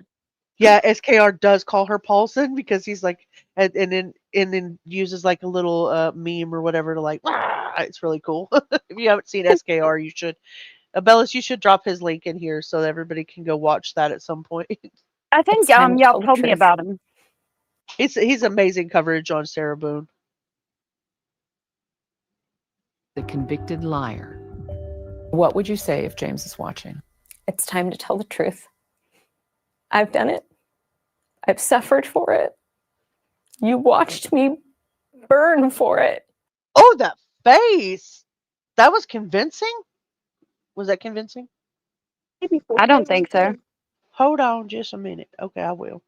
[SPEAKER 2] Yeah, SKR does call her Paulson because he's like, and then uses like a little meme or whatever to like, "Wah!" It's really cool. If you haven't seen SKR, you should. Bellis, you should drop his link in here so that everybody can go watch that at some point.
[SPEAKER 3] I think y'all told me about him.
[SPEAKER 2] He's amazing coverage on Sarah Boone.
[SPEAKER 11] The convicted liar. What would you say if James is watching?
[SPEAKER 10] It's time to tell the truth. I've done it. I've suffered for it. You watched me burn for it.
[SPEAKER 2] Oh, that face! That was convincing? Was that convincing?
[SPEAKER 3] I don't think so.
[SPEAKER 2] Hold on just a minute. Okay, I will.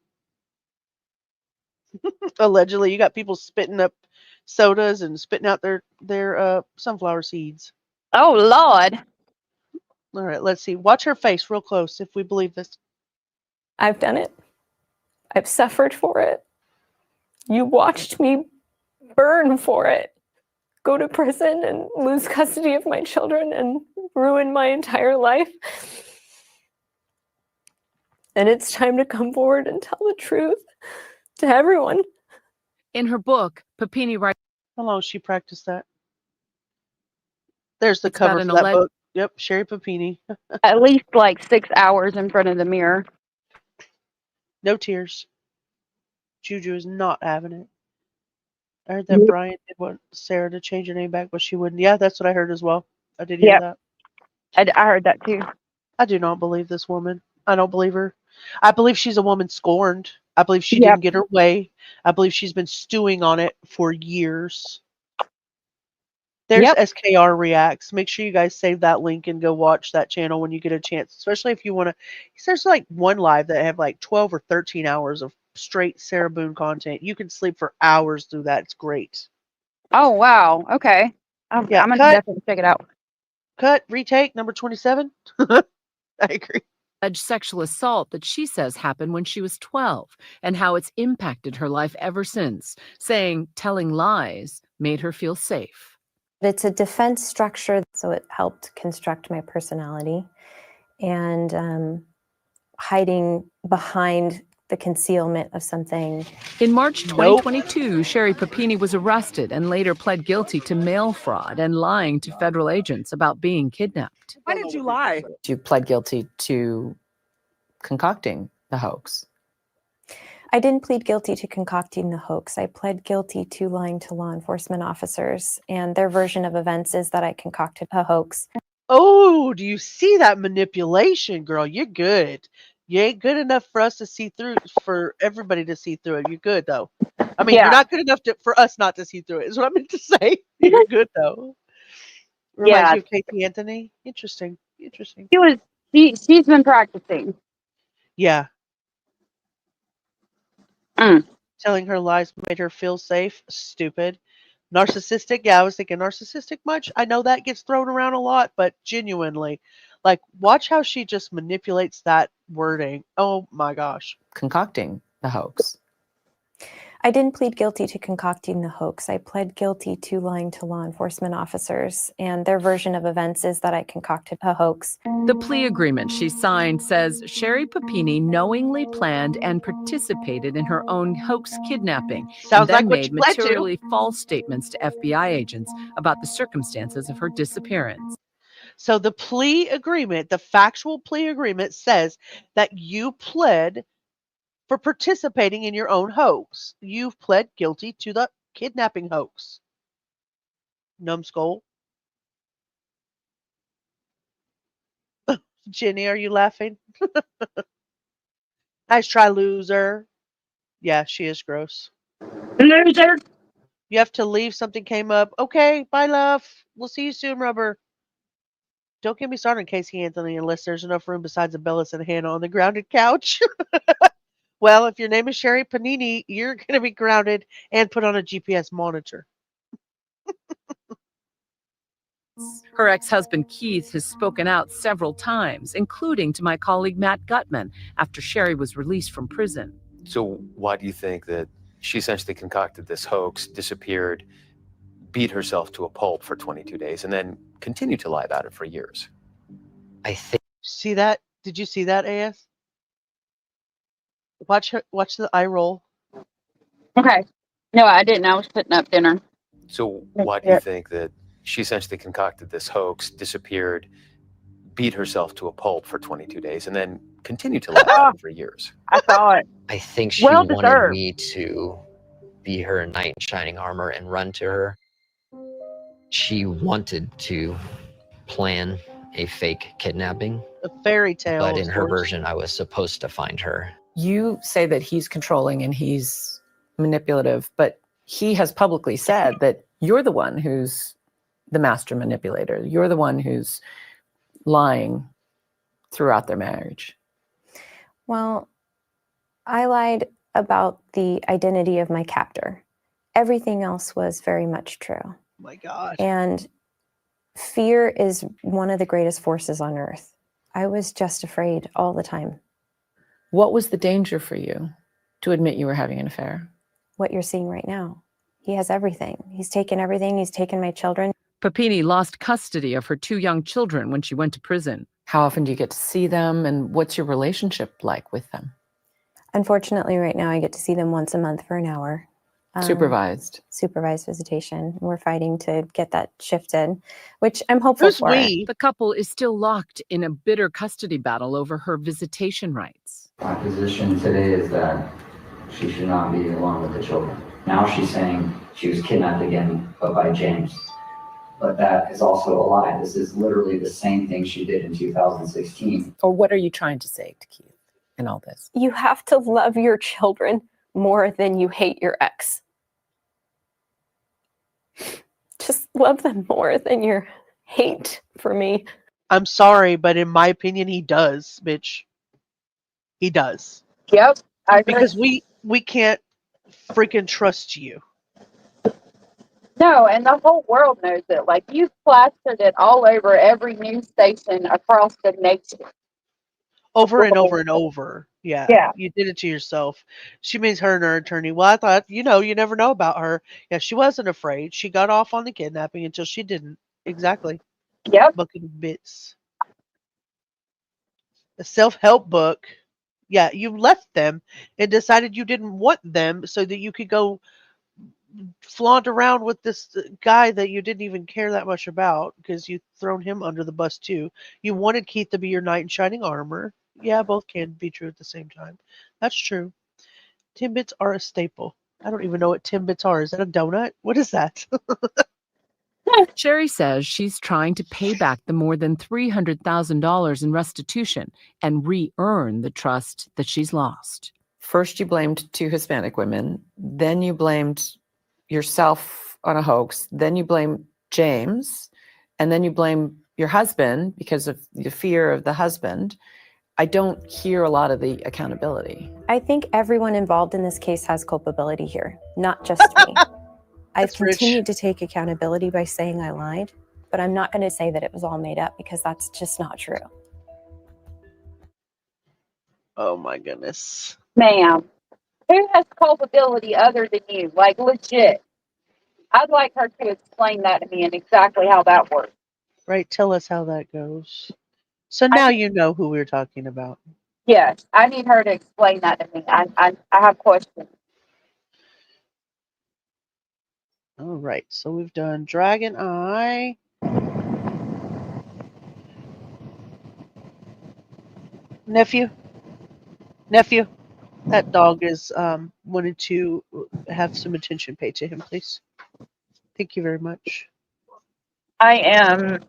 [SPEAKER 2] Allegedly, you got people spitting up sodas and spitting out their sunflower seeds.
[SPEAKER 3] Oh, Lord.
[SPEAKER 2] All right, let's see. Watch her face real close if we believe this.
[SPEAKER 10] I've done it. I've suffered for it. You watched me burn for it. Go to prison and lose custody of my children and ruin my entire life. And it's time to come forward and tell the truth to everyone.
[SPEAKER 11] In her book, Papini writes.
[SPEAKER 2] How long she practiced that? There's the
[SPEAKER 11] It's about
[SPEAKER 2] cover
[SPEAKER 11] an
[SPEAKER 2] for that book. Yep, Sherri Papini.
[SPEAKER 3] At least like 6 hours in front of the mirror.
[SPEAKER 2] No tears. Juju is not having it. I heard that
[SPEAKER 3] Nope.
[SPEAKER 2] Brian did want Sarah to change her name back, but she wouldn't. Yeah, that's what I heard as well. I did hear that.
[SPEAKER 3] I heard that too.
[SPEAKER 2] I do not believe this woman. I don't believe her. I believe she's a woman scorned. I believe she
[SPEAKER 3] Yep.
[SPEAKER 2] didn't get her way. I believe she's been stewing on it for years. There's SKR Reacts. Make sure you guys save that link and go watch that channel when you get a chance, especially if you want to. There's like one live that have like 12 or 13 hours of straight Sarah Boone content. You can sleep for hours through that. It's great.
[SPEAKER 3] Oh, wow. Okay. I'm going to definitely check it out.
[SPEAKER 2] Cut, retake, number 27. I agree.
[SPEAKER 11] Alleged sexual assault that she says happened when she was 12 and how it's impacted her life ever since, saying telling lies made her feel safe.
[SPEAKER 10] It's a defense structure, so it helped construct my personality. And hiding behind the concealment of something.
[SPEAKER 11] In March 2022, Sherri Papini was arrested and later pled guilty to mail fraud and lying to federal agents about being kidnapped.
[SPEAKER 12] Why did you lie?
[SPEAKER 11] You pled guilty to concocting the hoax.
[SPEAKER 10] I didn't plead guilty to concocting the hoax. I pled guilty to lying to law enforcement officers, and their version of events is that I concocted a hoax.
[SPEAKER 2] Oh, do you see that manipulation, girl? You're good. You ain't good enough for us to see through, for everybody to see through it. You're good, though. I mean, you're not good enough for us not to see through it, is what I meant to say. You're good, though. Reminds you of Casey Anthony? Interesting. Interesting.
[SPEAKER 3] She's been practicing.
[SPEAKER 2] Yeah. Telling her lies made her feel safe. Stupid. Narcissistic. Yeah, I was thinking narcissistic much. I know that gets thrown around a lot, but genuinely, like, watch how she just manipulates that wording. Oh my gosh.
[SPEAKER 11] Concocting the hoax.
[SPEAKER 10] I didn't plead guilty to concocting the hoax. I pled guilty to lying to law enforcement officers, and their version of events is that I concocted a hoax.
[SPEAKER 11] The plea agreement she signed says Sherri Papini knowingly planned and participated in her own hoax kidnapping,
[SPEAKER 2] Sounds
[SPEAKER 11] and then
[SPEAKER 2] like what
[SPEAKER 11] made
[SPEAKER 2] you pled to.
[SPEAKER 11] materially false statements to FBI agents about the circumstances of her disappearance.
[SPEAKER 2] So the plea agreement, the factual plea agreement says that you pled for participating in your own hoax. You've pled guilty to the kidnapping hoax. Numbskull. Jenny, are you laughing? Nice try, loser. Yeah, she is gross.
[SPEAKER 3] Loser.
[SPEAKER 2] You have to leave. Something came up. Okay, bye, love. We'll see you soon, Rubber. Don't get me started on Casey Anthony unless there's enough room besides Abellis and Hannah on the grounded couch. Well, if your name is Sherri Panini, you're going to be grounded and put on a GPS monitor.
[SPEAKER 11] Her ex-husband Keith has spoken out several times, including to my colleague Matt Gutman after Sherri was released from prison.
[SPEAKER 15] So why do you think that she essentially concocted this hoax, disappeared, beat herself to a pulp for 22 days, and then continued to lie about it for years?
[SPEAKER 7] I think.
[SPEAKER 2] See that? Did you see that, AS? Watch the eye roll.
[SPEAKER 3] Okay. No, I didn't. I was putting up dinner.
[SPEAKER 15] So why do you think that she essentially concocted this hoax, disappeared, beat herself to a pulp for 22 days, and then continued to lie about it for years?
[SPEAKER 3] I saw it.
[SPEAKER 7] I think she
[SPEAKER 3] Well
[SPEAKER 7] wanted
[SPEAKER 3] deserved.
[SPEAKER 7] me to be her knight in shining armor and run to her. She wanted to plan a fake kidnapping.
[SPEAKER 2] A fairy tale.
[SPEAKER 7] But in
[SPEAKER 2] of
[SPEAKER 7] her
[SPEAKER 2] course.
[SPEAKER 7] version, I was supposed to find her.
[SPEAKER 11] You say that he's controlling and he's manipulative, but he has publicly said that you're the one who's the master manipulator. You're the one who's lying throughout their marriage.
[SPEAKER 10] Well, I lied about the identity of my captor. Everything else was very much true.
[SPEAKER 2] Oh my gosh.
[SPEAKER 10] And fear is one of the greatest forces on earth. I was just afraid all the time.
[SPEAKER 11] What was the danger for you to admit you were having an affair?
[SPEAKER 10] What you're seeing right now. He has everything. He's taken everything. He's taken my children.
[SPEAKER 11] Papini lost custody of her 2 young children when she went to prison. How often do you get to see them, and what's your relationship like with them?
[SPEAKER 10] Unfortunately, right now, I get to see them once a month for an hour. Supervised visitation. We're fighting to get that shifted, which I'm hopeful for.
[SPEAKER 11] The couple is still locked in a bitter custody battle over her visitation rights.
[SPEAKER 22] My position today is that she should not be alone with the children. Now she's saying she was kidnapped again, but by James. But that is also a lie. This is literally the same thing she did in 2016.
[SPEAKER 11] Or what are you trying to say to Keith in all this?
[SPEAKER 10] You have to love your children more than you hate your ex. Just love them more than your hate for me.
[SPEAKER 2] I'm sorry, but in my opinion, he does, bitch. He does.
[SPEAKER 3] Yep. I agree.
[SPEAKER 2] Because we can't freaking trust you.
[SPEAKER 3] No, and the whole world knows it. Like, you plastered it all over every news station across the nation.
[SPEAKER 2] Over and over and over. Yeah.
[SPEAKER 3] Yeah.
[SPEAKER 2] You did it to yourself. She means her and her attorney. Well, I thought, you never know about her. Yeah, she wasn't afraid. She got off on the kidnapping until she didn't. Exactly.
[SPEAKER 3] Yep.
[SPEAKER 2] Book of bits. A self-help book. Yeah, you left them and decided you didn't want them so that you could go flaunt around with this guy that you didn't even care that much about because you thrown him under the bus too. You wanted Keith to be your knight in shining armor. Yeah, both can be true at the same time. That's true. Timbits are a staple. I don't even know what Timbits are. Is that a donut? What is that?
[SPEAKER 11] Sherri says she's trying to pay back the more than $300,000 in restitution and re-earn the trust that she's lost. First, you blamed 2 Hispanic women. Then you blamed yourself on a hoax. Then you blame James. And then you blame your husband because of the fear of the husband. I don't hear a lot of the accountability.
[SPEAKER 10] I think everyone involved in this case has culpability here, not just me. I've continued to take accountability by saying I lied, but I'm not going to say that it was all made up because that's just not true.
[SPEAKER 2] Oh my goodness.
[SPEAKER 3] Ma'am, who has culpability other than you? Like, legit. I'd like her to explain that to me and exactly how that works.
[SPEAKER 2] Right, tell us how that goes. So now you know who we're talking about.
[SPEAKER 3] Yes, I need her to explain that to me. I have questions.
[SPEAKER 2] All right, so we've done Dragon Eye. Nephew, that dog is wanted to have some attention paid to him, please. Thank you very much.
[SPEAKER 3] I am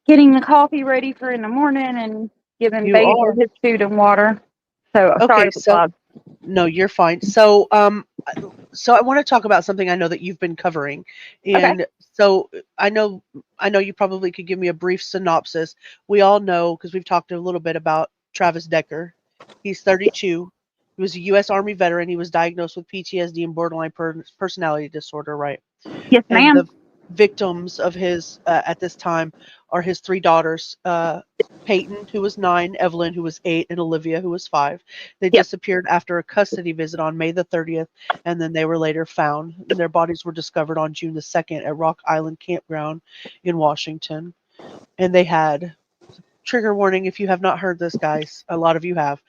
[SPEAKER 3] getting the coffee ready for in the morning and giving
[SPEAKER 2] You
[SPEAKER 3] Basil
[SPEAKER 2] are.
[SPEAKER 3] his food and water. So
[SPEAKER 2] Okay,
[SPEAKER 3] sorry for
[SPEAKER 2] so
[SPEAKER 3] Bob.
[SPEAKER 2] no, you're fine. So I want to talk about something I know that you've been covering, and so I know you probably could give me a brief synopsis. We all know because we've talked a little bit about Travis Decker. He's 32. He was a U.S. Army veteran. He was diagnosed with PTSD and borderline personality disorder, right?
[SPEAKER 3] Yes,
[SPEAKER 2] And
[SPEAKER 3] ma'am.
[SPEAKER 2] the victims of his at this time are his 3 daughters, Peyton, who was 9, Evelyn, who was 8, and Olivia, who was 5. They disappeared after a custody visit on May the 30th, and then they were later found. Their bodies were discovered on June the 2nd at Rock Island Campground in Washington. And they had, trigger warning if you have not heard this, guys, a lot of you have,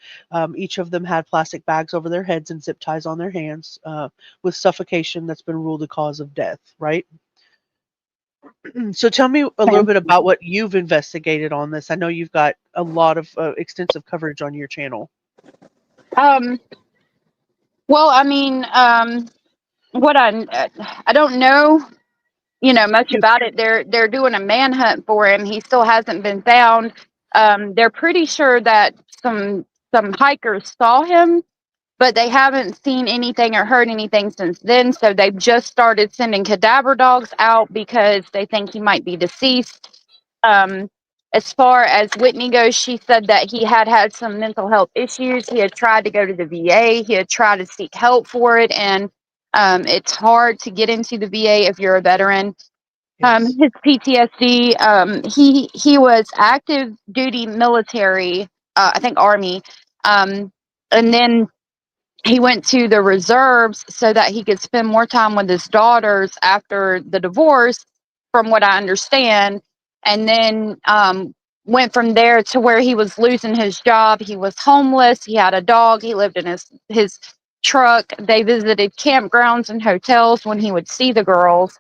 [SPEAKER 2] each of them had plastic bags over their heads and zip ties on their hands with suffocation that's been ruled the cause of death, right? So tell me a little bit about what you've investigated on this. I know you've got a lot of extensive coverage on your channel.
[SPEAKER 3] Well, I mean, what I don't know, much about it. They're doing a manhunt for him. He still hasn't been found. They're pretty sure that some hikers saw him, but they haven't seen anything or heard anything since then. So they've just started sending cadaver dogs out because they think he might be deceased. As far as Whitney goes, she said that he had some mental health issues. He had tried to go to the VA. He had tried to seek help for it. And it's hard to get into the VA if you're a veteran. His PTSD, he was active duty military, I think Army. And then he went to the reserves so that he could spend more time with his daughters after the divorce, from what I understand. And then went from there to where he was losing his job. He was homeless. He had a dog. He lived in his truck. They visited campgrounds and hotels when he would see the girls.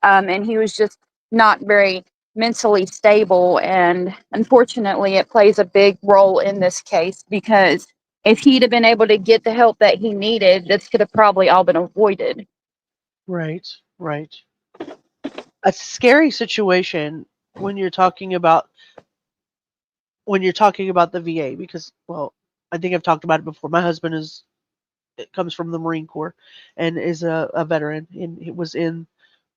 [SPEAKER 3] And he was just not very mentally stable. And unfortunately, it plays a big role in this case because if he'd have been able to get the help that he needed, this could have probably all been avoided.
[SPEAKER 2] Right, right. A scary situation when you're talking about the VA because, well, I think I've talked about it before. My husband comes from the Marine Corps and is a veteran, and he was in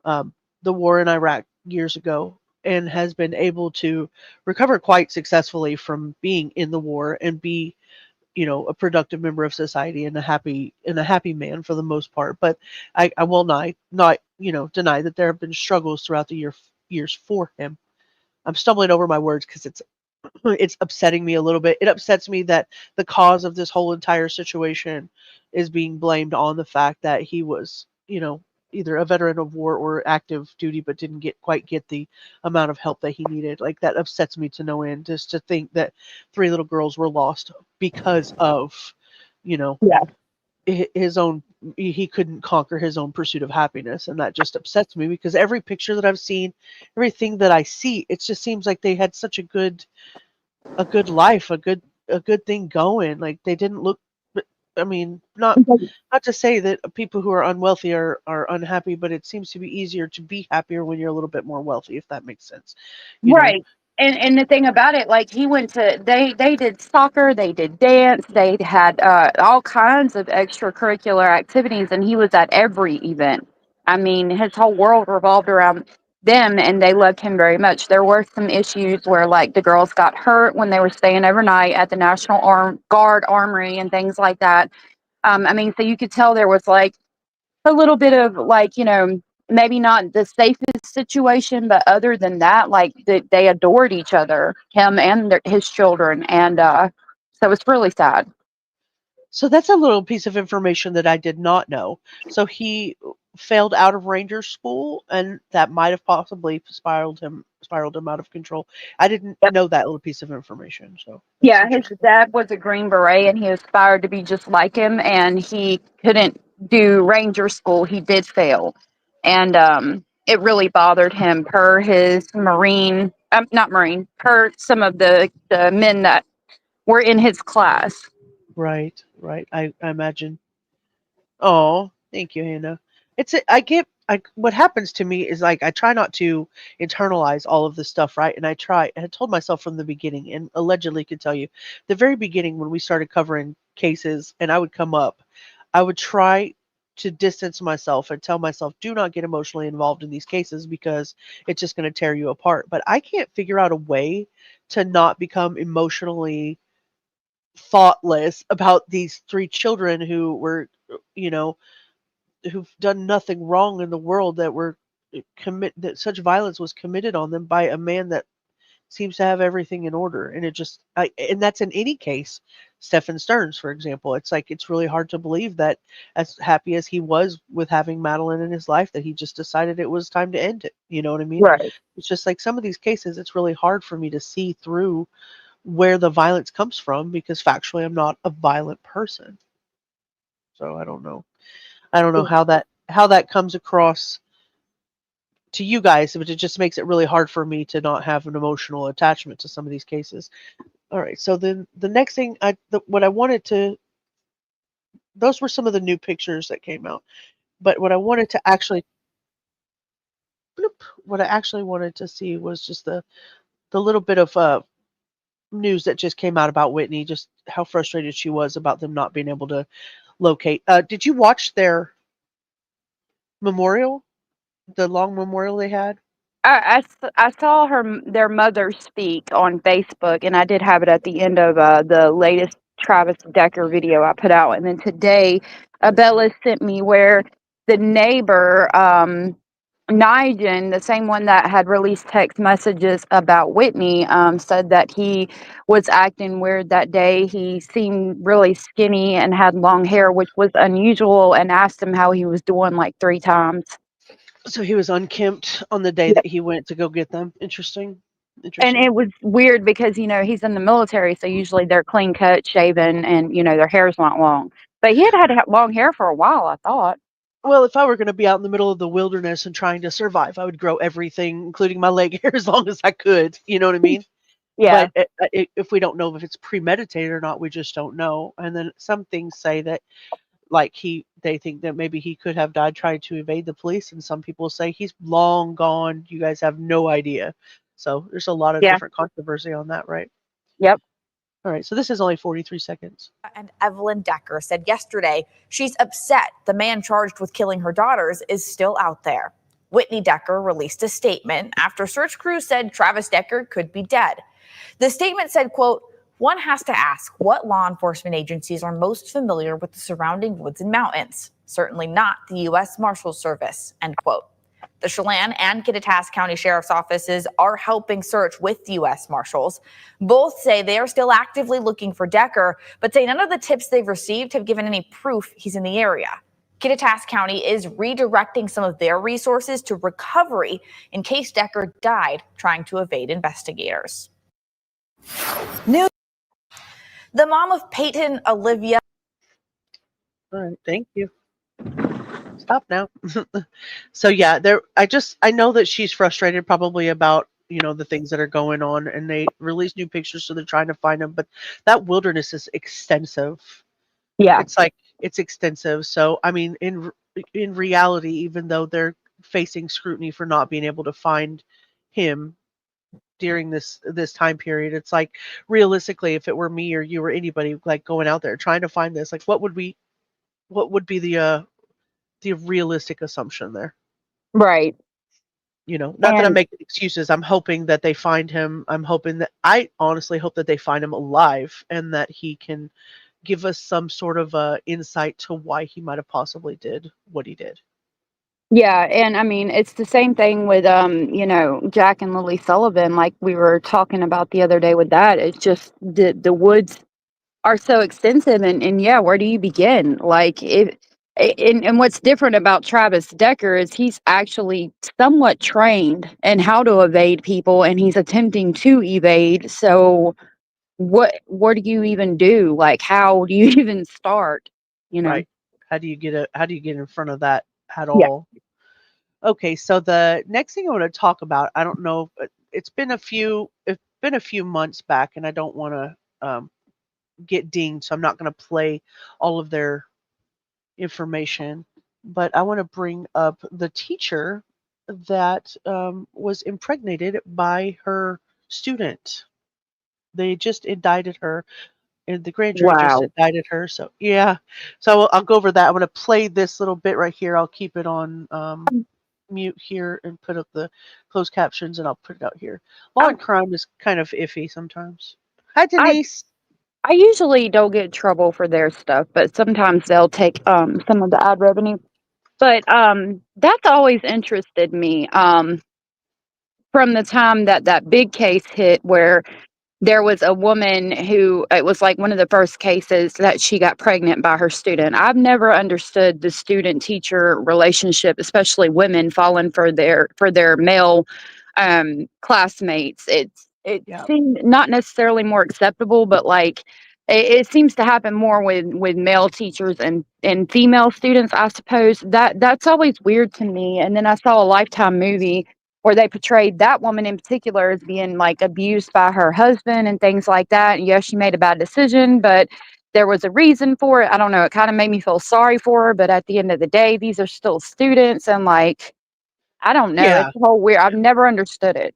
[SPEAKER 2] the war in Iraq years ago and has been able to recover quite successfully from being in the war and be, a productive member of society and a happy man for the most part. But I will not deny that there have been struggles throughout the years for him. I'm stumbling over my words because it's upsetting me a little bit. It upsets me that the cause of this whole entire situation is being blamed on the fact that he was, either a veteran of war or active duty, but didn't quite get the amount of help that he needed. Like that upsets me to no end, just to think that 3 little girls were lost because of, you know,
[SPEAKER 3] Yeah.
[SPEAKER 2] his own. He couldn't conquer his own pursuit of happiness, and that just upsets me because every picture that I've seen, everything that I see, it just seems like they had such a good life, a good thing going. Like they didn't look. I mean, not to say that people who are unwealthy are unhappy, but it seems to be easier to be happier when you're a little bit more wealthy, if that makes sense. You know,
[SPEAKER 3] Right. And the thing about it, like he went to they did soccer, they did dance, they had all kinds of extracurricular activities, and he was at every event. I mean, his whole world revolved around them, and they loved him very much. There were some issues where like the girls got hurt when they were staying overnight at the National Guard Armory and things like that. I mean, so you could tell there was like a little bit of like, maybe not the safest situation, but other than that, like they adored each other, him and his children. And so it's really sad.
[SPEAKER 2] so that's a little piece of information that I did not know. So he failed out of Ranger school, and that might have possibly spiraled him out of control. I didn't know that little piece of information. So that's
[SPEAKER 3] Yeah, his
[SPEAKER 2] interesting.
[SPEAKER 3] dad was a Green Beret and he aspired to be just like him, and he couldn't do Ranger school. He did fail. And it really bothered him per his Marine, not Marine, per some of the men that were in his class.
[SPEAKER 2] Right, right. I imagine. Oh, thank you, Hannah. I get what happens to me is like I try not to internalize all of this stuff, right? And I had told myself from the beginning, and allegedly could tell you, the very beginning when we started covering cases and I would come up, I would try to distance myself and tell myself, do not get emotionally involved in these cases because it's just going to tear you apart. But I can't figure out a way to not become emotionally thoughtless about these 3 children who were, you know, who've done nothing wrong in the world that were that such violence was committed on them by a man that seems to have everything in order. And and that's in any case. Stephen Stearns, for example, it's like it's really hard to believe that as happy as he was with having Madeline in his life, that he just decided it was time to end it. You know what I mean?
[SPEAKER 3] Right.
[SPEAKER 2] It's just like some of these cases, it's really hard for me to see through where the violence comes from because factually I'm not a violent person. So I don't know. I don't know how that comes across to you guys, but it just makes it really hard for me to not have an emotional attachment to some of these cases. All right, so then the next thing what I wanted to those were some of the new pictures that came out. But what I wanted to actually what I actually wanted to see was just the little bit of news that just came out about Whitney, just how frustrated she was about them not being able to locate. Did you watch their memorial, the long memorial they had?
[SPEAKER 3] I saw their mother speak on Facebook, and I did have it at the end of the latest Travis Decker video I put out. And then today, Bella sent me where the neighbor, Nigel, the same one that had released text messages about Whitney, said that he was acting weird that day. He seemed really skinny and had long hair, which was unusual, and asked him how he was doing like 3 times.
[SPEAKER 2] So he was unkempt on the day that he went to go get them. Interesting.
[SPEAKER 3] And it was weird because, he's in the military, so usually they're clean cut, shaven, and, their hair's not long. But he had long hair for a while, I thought.
[SPEAKER 2] Well, if I were going to be out in the middle of the wilderness and trying to survive, I would grow everything, including my leg hair, as long as I could. You know what I mean?
[SPEAKER 3] Yeah.
[SPEAKER 2] But if we don't know if it's premeditated or not, we just don't know. And then some things say that, like they think that maybe he could have died trying to evade the police, and some people say he's long gone. You guys have no idea. So there's a lot of
[SPEAKER 3] Yeah.
[SPEAKER 2] different controversy on that, right?
[SPEAKER 3] Yep.
[SPEAKER 2] All right. So this is only 43 seconds.
[SPEAKER 1] And Evelyn Decker said yesterday she's upset the man charged with killing her daughters is still out there. Whitney Decker released a statement after search crews said Travis Decker could be dead. The statement said, quote, "One has to ask what law enforcement agencies are most familiar with the surrounding woods and mountains. Certainly not the U.S. Marshals Service," end quote. The Chelan and Kittitas County Sheriff's Offices are helping search with the U.S. Marshals. Both say they are still actively looking for Decker, but say none of the tips they've received have given any proof he's in the area. Kittitas County is redirecting some of their resources to recovery in case Decker died trying to evade investigators. New. The mom of Peyton Olivia.
[SPEAKER 2] All right, thank you. Stop now. So yeah, I know that she's frustrated probably about, the things that are going on, and they release new pictures, so they're trying to find them, but that wilderness is extensive.
[SPEAKER 3] Yeah.
[SPEAKER 2] It's extensive. So I mean, in reality, even though they're facing scrutiny for not being able to find him during this time period, it's like, realistically, if it were me or you or anybody like going out there trying to find this, like what would be the realistic assumption there?
[SPEAKER 3] Right.
[SPEAKER 2] Not that I'm
[SPEAKER 3] And
[SPEAKER 2] making excuses. I'm hoping that they find him. I honestly hope that they find him alive and that he can give us some sort of insight to why he might have possibly did what he did.
[SPEAKER 3] yeah, and I mean, it's the same thing with Jack and Lily Sullivan, like we were talking about the other day with that. It's just the woods are so extensive, and yeah, where do you begin? Like and what's different about Travis Decker is he's actually somewhat trained in how to evade people, and he's attempting to evade. So what do you even do? Like, how do you even start?
[SPEAKER 2] Right. How do you get in front of that at
[SPEAKER 3] Yeah.
[SPEAKER 2] all? Okay, so the next thing I want to talk about, I don't know, but it's been a few months back, and I don't want to get dinged, so I'm not going to play all of their information, but I want to bring up the teacher that was impregnated by her student. They just indicted her, and the grand jury just
[SPEAKER 3] Wow.
[SPEAKER 2] indicted her. So yeah, so I'll go over that. I'm going to play this little bit right here. I'll keep it on mute here and put up the closed captions, and I'll put it out here. Law and crime is kind of iffy sometimes. Hi, Denise.
[SPEAKER 3] I usually don't get in trouble for their stuff, but sometimes they'll take some of the ad revenue. But that's always interested me from the time that big case hit, where there was a woman who, it was like one of the first cases that she got pregnant by her student. I've never understood the student teacher relationship, especially women falling for their male classmates. It seemed not necessarily more acceptable, but like it seems to happen more with male teachers and female students, I suppose. That's always weird to me. And then I saw a Lifetime movie where they portrayed that woman in particular as being like abused by her husband and things like that. And yes, she made a bad decision, but there was a reason for it. I don't know. It kind of made me feel sorry for her, but at the end of the day, these are still students, and like, I don't know.
[SPEAKER 2] Yeah.
[SPEAKER 3] It's a whole weird. I've never understood it.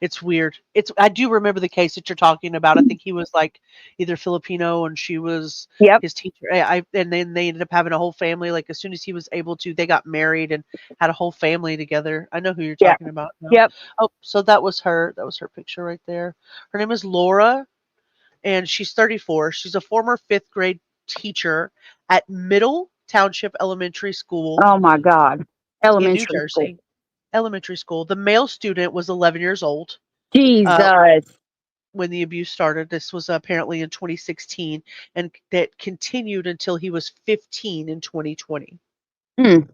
[SPEAKER 2] It's weird. I do remember the case that you're talking about. I think he was like either Filipino and she was his teacher. And then they ended up having a whole family. Like as soon as he was able to, they got married and had a whole family together. I know who you're talking about now.
[SPEAKER 3] Yep.
[SPEAKER 2] Oh, so that was her. That was her picture right there. Her name is Laura, and she's 34. She's a former 5th grade teacher at Middle Township Elementary School.
[SPEAKER 3] Oh my God.
[SPEAKER 2] In
[SPEAKER 3] Elementary
[SPEAKER 2] New Jersey.
[SPEAKER 3] school.
[SPEAKER 2] Elementary school. The male student was 11 years old.
[SPEAKER 3] Jesus.
[SPEAKER 2] When the abuse started. This was apparently in 2016, and that continued until he was 15 in 2020.
[SPEAKER 3] My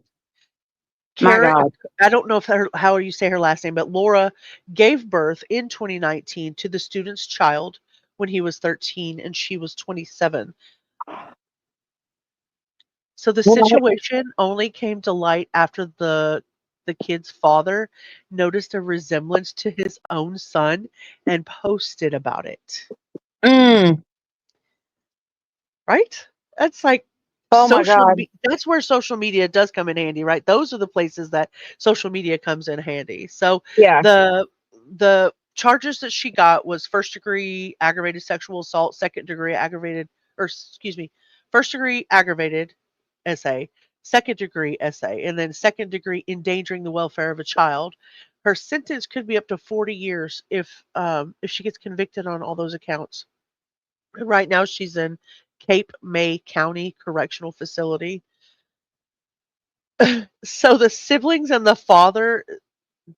[SPEAKER 2] Karen,
[SPEAKER 3] God.
[SPEAKER 2] I don't know how you say her last name, but Laura gave birth in 2019 to the student's child when he was 13 and she was 27. So the situation only came to light after the kid's father noticed a resemblance to his own son and posted about it.
[SPEAKER 3] Mm.
[SPEAKER 2] Right? That's like
[SPEAKER 3] Oh my God.
[SPEAKER 2] that's where social media does come in handy, right? Those are the places that social media comes in handy. So
[SPEAKER 3] Yeah.
[SPEAKER 2] the charges that she got was first degree aggravated sexual assault, second degree aggravated, or excuse me, first degree aggravated SA, second degree SA, and then second degree endangering the welfare of a child. Her sentence could be up to 40 years if she gets convicted on all those accounts. Right now, she's in Cape May County Correctional Facility. So the siblings and the father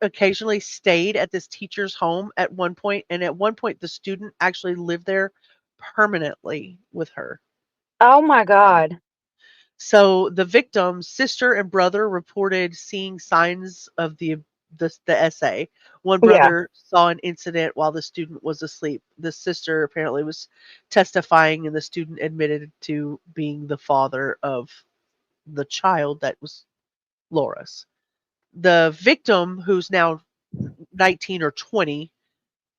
[SPEAKER 2] occasionally stayed at this teacher's home at one point, and at one point, the student actually lived there permanently with her.
[SPEAKER 3] Oh my God.
[SPEAKER 2] So the victim's sister and brother reported seeing signs of the essay. One
[SPEAKER 3] Yeah.
[SPEAKER 2] brother saw an incident while the student was asleep. The sister apparently was testifying, and the student admitted to being the father of the child that was Laura's. The victim, who's now 19 or 20,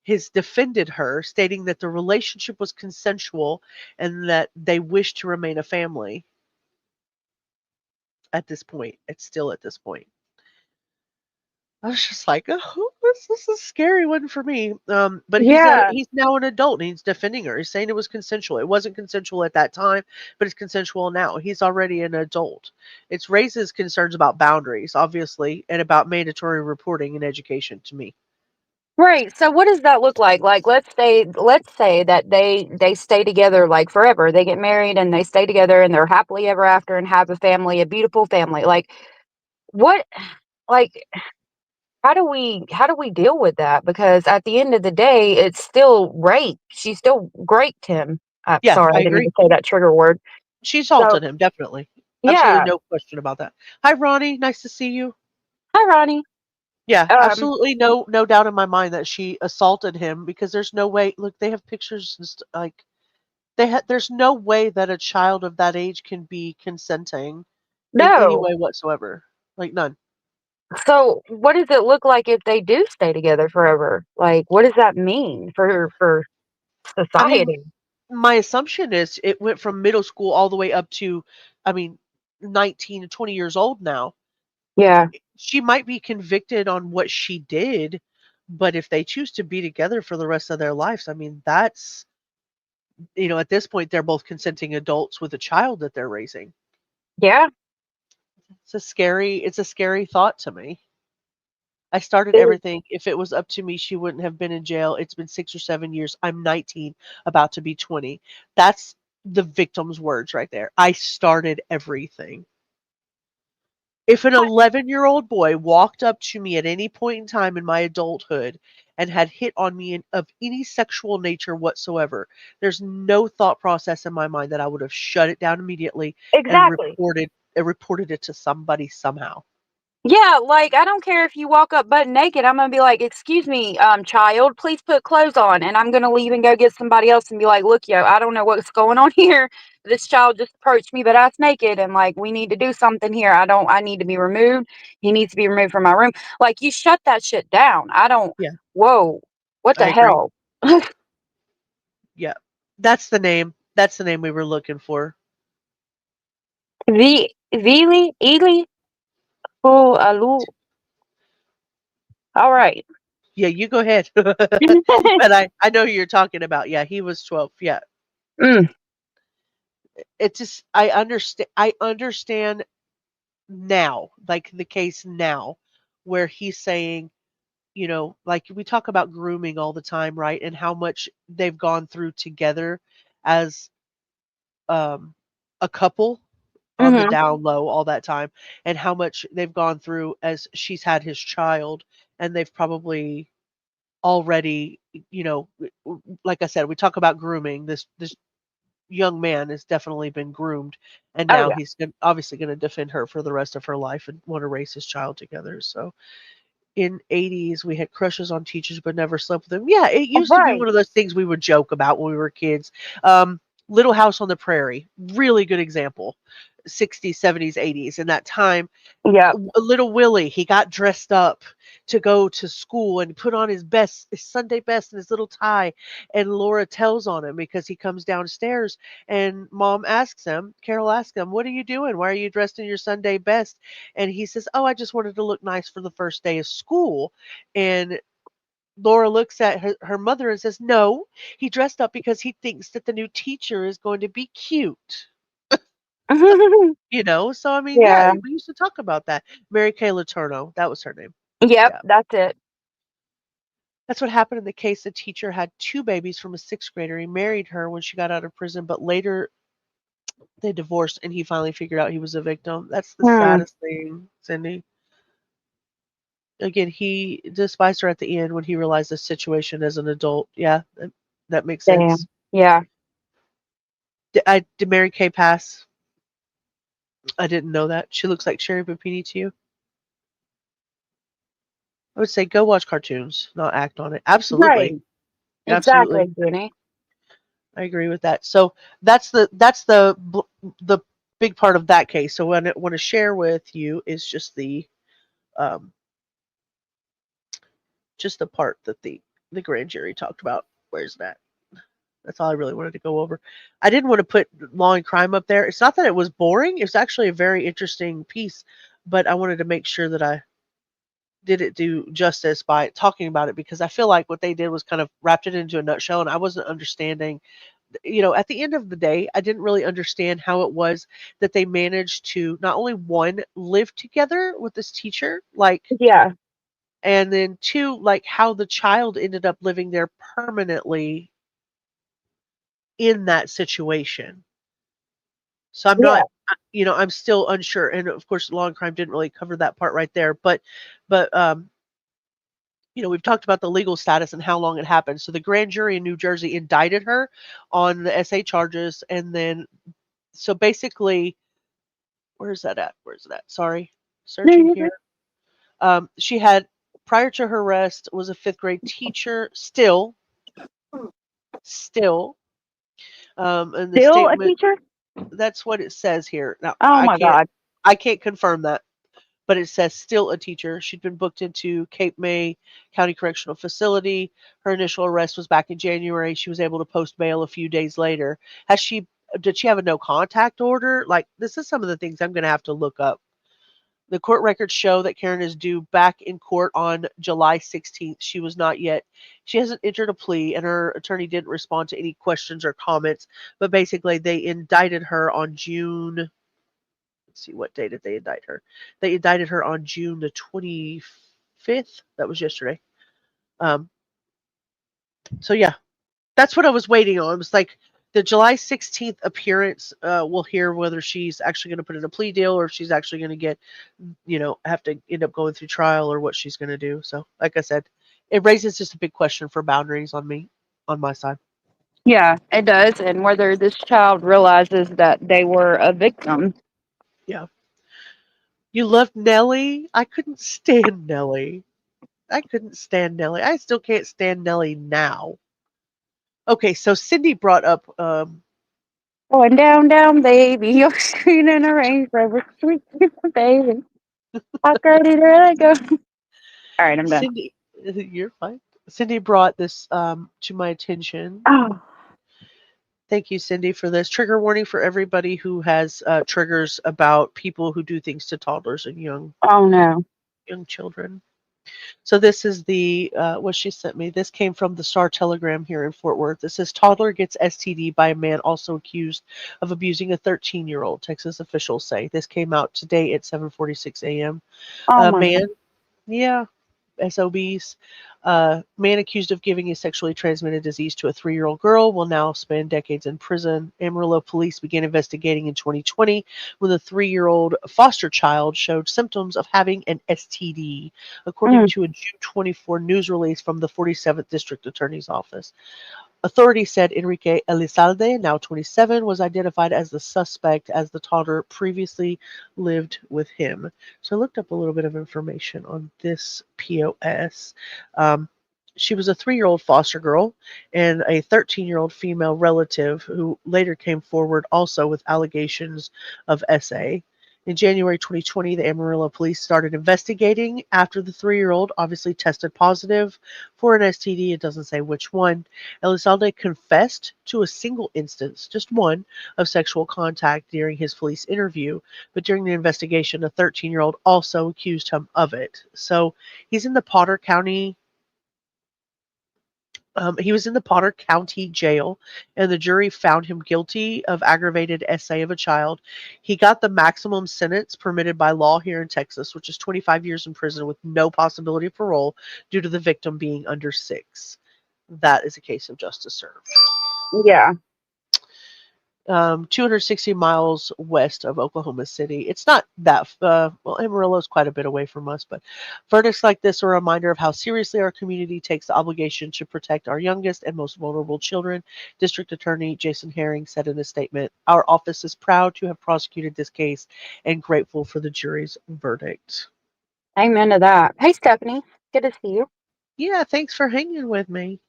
[SPEAKER 2] has defended her, stating that the relationship was consensual and that they wished to remain a family. At this point, it's still at this point. I was just like, oh, this is a scary one for me. But
[SPEAKER 3] Yeah.
[SPEAKER 2] he's now an adult and he's defending her. He's saying it was consensual. It wasn't consensual at that time, but it's consensual now. He's already an adult. It raises concerns about boundaries, obviously, and about mandatory reporting and education to me.
[SPEAKER 3] Right. So what does that look like? Like let's say that they stay together like forever. They get married and they stay together and they're happily ever after and have a family, a beautiful family. Like what like how do we deal with that? Because at the end of the day, it's still rape. She still raped him.
[SPEAKER 2] Yeah,
[SPEAKER 3] Sorry,
[SPEAKER 2] I
[SPEAKER 3] I didn't mean
[SPEAKER 2] agree.
[SPEAKER 3] to say that trigger word.
[SPEAKER 2] She
[SPEAKER 3] So
[SPEAKER 2] assaulted him, definitely. Absolutely
[SPEAKER 3] yeah.
[SPEAKER 2] no question about that. Hi, Ronnie. Nice to see you.
[SPEAKER 3] Hi, Ronnie.
[SPEAKER 2] Yeah,
[SPEAKER 3] Um,
[SPEAKER 2] absolutely no doubt in my mind that she assaulted him because there's no way. Look, they have pictures and like there's no way that a child of that age can be consenting in any
[SPEAKER 3] no.
[SPEAKER 2] way whatsoever. Like none.
[SPEAKER 3] So what does it look like if they do stay together forever? Like what does that mean for
[SPEAKER 2] I mean,
[SPEAKER 3] society?
[SPEAKER 2] my assumption is it went from middle school all the way up to, I mean, 19 to 20 years old now.
[SPEAKER 3] Yeah.
[SPEAKER 2] She might be convicted on what she did, but if they choose to be together for the rest of their lives, I mean, that's, at this point, they're both consenting adults with a child that they're raising.
[SPEAKER 3] Yeah.
[SPEAKER 2] It's a scary thought to me. I started
[SPEAKER 3] It-
[SPEAKER 2] everything. If it was up to me, she wouldn't have been in jail. It's been 6 or 7 years. I'm 19, about to be 20. That's the victim's words right there. I started everything. If an 11-year-old boy walked up to me at any point in time in my adulthood and had hit on me of any sexual nature whatsoever, there's no thought process in my mind that I would have shut it down immediately and
[SPEAKER 3] Exactly.
[SPEAKER 2] reported it to somebody somehow.
[SPEAKER 3] Yeah, like I don't care if you walk up butt naked. I'm gonna be like, "Excuse me, child, please put clothes on," and I'm gonna leave and go get somebody else and be like, "Look, yo, I don't know what's going on here. This child just approached me, but ass naked, and like we need to do something here. I need to be removed. He needs to be removed from my room. Like you shut that shit down. I don't.
[SPEAKER 2] Yeah,
[SPEAKER 3] Whoa, what
[SPEAKER 2] I
[SPEAKER 3] the
[SPEAKER 2] agree.
[SPEAKER 3] hell?
[SPEAKER 2] Yeah. That's the name. That's the name we were looking for.
[SPEAKER 3] Vili, Ely, oh, Alu. All right.
[SPEAKER 2] Yeah, you go ahead. But I know who you're talking about. Yeah, he was 12. Yeah.
[SPEAKER 3] Mm.
[SPEAKER 2] It's just I understand now, like the case now, where he's saying, like we talk about grooming all the time, right? And how much they've gone through together as um a couple on the
[SPEAKER 3] Mhm.
[SPEAKER 2] down low all that time, and how much they've gone through as she's had his child, and they've probably already, like I said, we talk about grooming. This young man has definitely been groomed, and
[SPEAKER 3] Oh
[SPEAKER 2] now
[SPEAKER 3] yeah.
[SPEAKER 2] he's obviously going to defend her for the rest of her life and want to raise his child together. So in 80s we had crushes on teachers but never slept with them. Yeah, it used to be
[SPEAKER 3] Right.
[SPEAKER 2] one of those things we would joke about when we were kids. Little House on the Prairie, really good example. 60s, 70s, 80s. In that time,
[SPEAKER 3] Yeah.
[SPEAKER 2] little Willie, he got dressed up to go to school and put on his Sunday best and his little tie. And Laura tells on him because he comes downstairs and Carol asks him, "What are you doing? Why are you dressed in your Sunday best?" And he says, "Oh, I just wanted to look nice for the first day of school." And Laura looks at her mother and says, "No, he dressed up because he thinks that the new teacher is going to be cute." So I mean, yeah,
[SPEAKER 3] Yeah.
[SPEAKER 2] we used to talk about that. Mary Kay Letourneau, that was her name.
[SPEAKER 3] Yep,
[SPEAKER 2] Yeah.
[SPEAKER 3] that's it.
[SPEAKER 2] That's what happened in the case. The teacher had 2 babies from a 6th grader. He married her when she got out of prison, but later they divorced and he finally figured out he was a victim. That's the saddest thing, Cindy. Again, he despised her at the end when he realized the situation as an adult. Yeah, that makes sense.
[SPEAKER 3] Damn. Yeah.
[SPEAKER 2] Did Mary Kay pass? I didn't know that. She looks like Sherri Papini to you? I would say go watch cartoons, not act on it. Absolutely.
[SPEAKER 3] Right.
[SPEAKER 2] Absolutely.
[SPEAKER 3] Exactly, Jenny.
[SPEAKER 2] I agree with that. So that's the big part of that case. So what I want to share with you is um, just the part that the grand jury talked about. Where's that? That's all I really wanted to go over. I didn't want to put law and crime up there. It's not that it was boring. It's actually a very interesting piece, but I wanted to make sure that I did it do justice by talking about it because I feel like what they did was kind of wrapped it into a nutshell, and I wasn't understanding. At the end of the day, I didn't really understand how it was that they managed to not only one live together with this teacher,
[SPEAKER 3] Yeah.
[SPEAKER 2] and then 2, like how the child ended up living there permanently in that situation. So I'm
[SPEAKER 3] Yeah.
[SPEAKER 2] not, I'm still unsure. And of course, law and crime didn't really cover that part right there. But we've talked about the legal status and how long it happened. So the grand jury in New Jersey indicted her on the SA charges, and then so basically, where's that at? Where's it at? Sorry,
[SPEAKER 3] No,
[SPEAKER 2] searching
[SPEAKER 3] you're
[SPEAKER 2] here. She had prior to her arrest was a 5th grade teacher. Still, and the
[SPEAKER 3] still a
[SPEAKER 2] statement
[SPEAKER 3] teacher?
[SPEAKER 2] that's what it says here. Now
[SPEAKER 3] Oh my God.
[SPEAKER 2] I can't confirm that, but it says still a teacher. She'd been booked into Cape May County Correctional Facility. Her initial arrest was back in January. She was able to post bail a few days later. Did she have a no contact order? Like, this is some of the things I'm going to have to look up. The court records show that Karen is due back in court on July 16th. She hasn't entered a plea, and her attorney didn't respond to any questions or comments. But basically, they indicted her on June. Let's see, what day did they indict her? They indicted her on June the 25th. That was yesterday. So yeah, that's what I was waiting on. It was like the July 16th appearance. We'll hear whether she's actually going to put in a plea deal or if she's actually going to get, have to end up going through trial or what she's going to do. So, like I said, it raises just a big question for boundaries on my side.
[SPEAKER 3] Yeah, it does. And whether this child realizes that they were a victim.
[SPEAKER 2] Yeah. You loved Nellie? I couldn't stand Nellie. I still can't stand Nellie now. Okay, so Cindy brought up
[SPEAKER 3] Going down, down, baby. You're screaming in a Range Rover. Sweet, sweet baby. How crazy did I go? All right, I'm done.
[SPEAKER 2] Cindy. You're fine. Cindy brought this to my attention.
[SPEAKER 3] Oh.
[SPEAKER 2] Thank you, Cindy, for this. Trigger warning for everybody who has triggers about people who do things to toddlers and young children. So this is what she sent me. This came from the Star Telegram here in Fort Worth. It says toddler gets STD by a man also accused of abusing a 13-year-old. Texas officials say this came out today at 7:46 a.m.
[SPEAKER 3] Oh
[SPEAKER 2] A
[SPEAKER 3] my
[SPEAKER 2] man,
[SPEAKER 3] God.
[SPEAKER 2] yeah, SOBs. Man accused of giving a sexually transmitted disease to a 3-year-old girl will now spend decades in prison. Amarillo police began investigating in 2020 when the 3-year-old foster child showed symptoms of having an STD, according to a June 24 news release from the 47th District Attorney's Office. Authorities said Enrique Elizalde, now 27, was identified as the suspect as the toddler previously lived with him. So I looked up a little bit of information on this POS. She was a 3-year-old foster girl and a 13-year-old female relative who later came forward also with allegations of SA. In January 2020, the Amarillo police started investigating after the 3-year-old obviously tested positive for an STD. It doesn't say which one. Elizalde confessed to a single instance, just one, of sexual contact during his police interview, but during the investigation, a 13-year-old also accused him of it. So he's in the Potter County. He was in the Potter County Jail, and the jury found him guilty of aggravated SA of a child. He got the maximum sentence permitted by law here in Texas, which is 25 years in prison with no possibility of parole due to the victim being under 6. That is a case of justice served.
[SPEAKER 3] Yeah.
[SPEAKER 2] 260 miles west of Oklahoma City. It's not that, well, Amarillo is quite a bit away from us, but verdicts like this are a reminder of how seriously our community takes the obligation to protect our youngest and most vulnerable children. District Attorney Jason Herring said in a statement, "Our office is proud to have prosecuted this case and grateful for the jury's verdict."
[SPEAKER 3] Amen to that. Hey, Stephanie. Good to see you.
[SPEAKER 2] Yeah, thanks for hanging with me.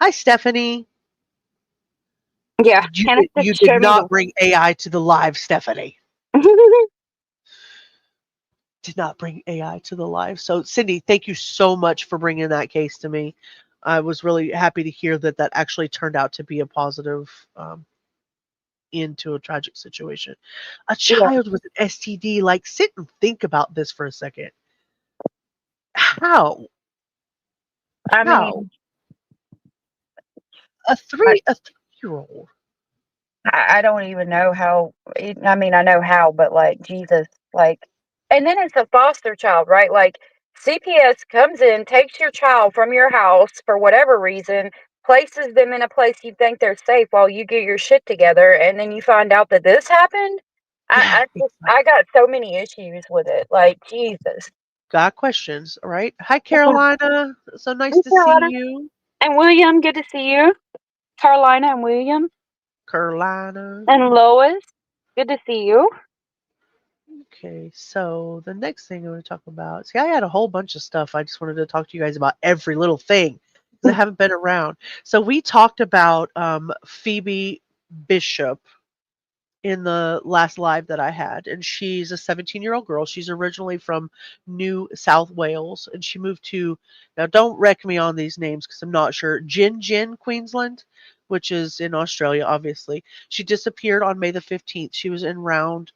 [SPEAKER 2] Hi, Stephanie.
[SPEAKER 3] Yeah.
[SPEAKER 2] You did not bring AI to the live, Stephanie. Did not bring AI to the live. So, Cindy, thank you so much for bringing that case to me. I was really happy to hear that that actually turned out to be a positive into a tragic situation. A child with an STD, like, sit and think about this for a second. How?
[SPEAKER 3] I
[SPEAKER 2] How?
[SPEAKER 3] mean,
[SPEAKER 2] A 3-year-old.
[SPEAKER 3] I don't even know how. I mean, I know how, but like, Jesus, like, and then it's a foster child, right? Like, CPS comes in, takes your child from your house for whatever reason, places them in a place you think they're safe while you get your shit together, and then you find out that this happened. I got so many issues with it. Like, Jesus.
[SPEAKER 2] Got questions, all right? Hi, Carolina. So nice
[SPEAKER 3] Hey,
[SPEAKER 2] to
[SPEAKER 3] Carolina.
[SPEAKER 2] see you.
[SPEAKER 3] And William, good to see you. Carolina and William.
[SPEAKER 2] Carolina.
[SPEAKER 3] And Lois, good to see you.
[SPEAKER 2] Okay, so the next thing I want to talk about. See, I had a whole bunch of stuff. I just wanted to talk to you guys about every little thing because I haven't been around. So we talked about Phoebe Bishop in the last live that I had, and she's a 17-year-old girl. She's originally from New South Wales, and she moved to, now don't wreck me on these names because I'm not sure, Gin, Queensland, which is in Australia, obviously. She disappeared on May the 15th. She was en route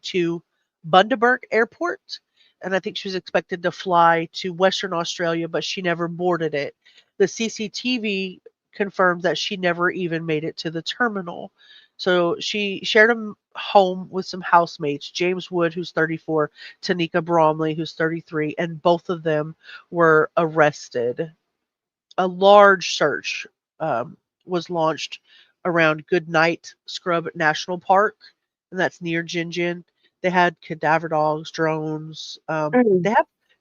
[SPEAKER 2] to Bundaberg Airport, and I think she was expected to fly to Western Australia, but she never boarded it. The CCTV confirmed that she never even made it to the terminal. So she shared a home with some housemates, James Wood, who's 34, Tanika Bromley, who's 33, and both of them were arrested. A large search was launched around Goodnight Scrub National Park, and that's near Gin. They had cadaver dogs, drones. They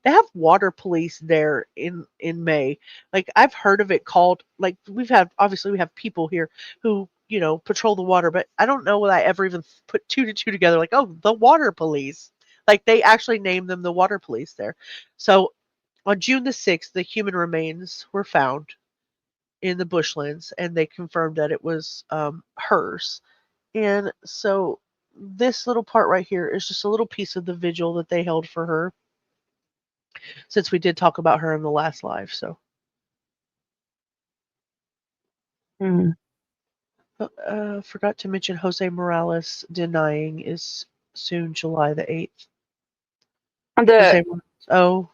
[SPEAKER 2] have water police there in May. Like, I've heard of it called, like, we have people here who patrol the water, but I don't know that I ever even put 2 to 2 together. Like, oh, the water police. Like, they actually named them the water police there. So on June the 6th, the human remains were found in the bushlands, and they confirmed that it was hers. And so this little part right here is just a little piece of the vigil that they held for her, since we did talk about her in the last live. So forgot to mention Jose Morales denying is soon July the 8th. Jose Morales,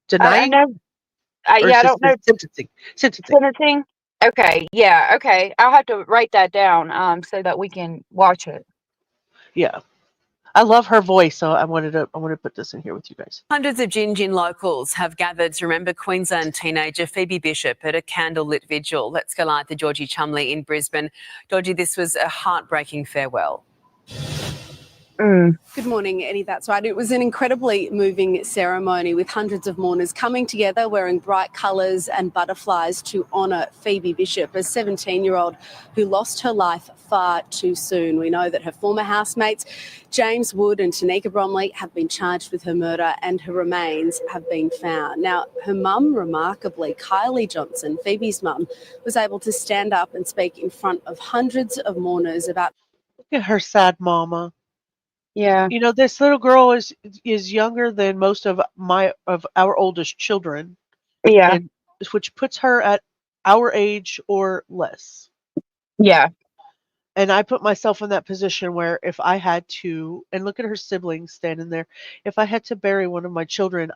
[SPEAKER 2] denying?
[SPEAKER 3] I know. Yeah, I don't know. Sentencing. Okay. Yeah. Okay. I'll have to write that down so that we can watch it.
[SPEAKER 2] Yeah. I love her voice, so I wanted to put this in here with you guys.
[SPEAKER 12] Hundreds of Gin locals have gathered to remember Queensland teenager Phoebe Bishop at a candlelit vigil. Let's go live to Georgie Chumley in Brisbane. Georgie, this was a heartbreaking farewell.
[SPEAKER 14] Good morning, Eddie. That's right. It was an incredibly moving ceremony with hundreds of mourners coming together wearing bright colours and butterflies to honour Pheobe Bishop, a 17-year-old who lost her life far too soon. We know that her former housemates, James Wood and Tanika Bromley, have been charged with her murder and her remains have been found. Now, her mum, remarkably, Kylie Johnson, Phoebe's mum, was able to stand up and speak in front of hundreds of mourners about...
[SPEAKER 2] Look at her sad mama.
[SPEAKER 3] Yeah.
[SPEAKER 2] You know, this little girl is younger than most of our oldest children.
[SPEAKER 3] Yeah.
[SPEAKER 2] And which puts her at our age or less.
[SPEAKER 3] Yeah.
[SPEAKER 2] And I put myself in that position where if I had to, and look at her siblings standing there, if I had to bury one of my children,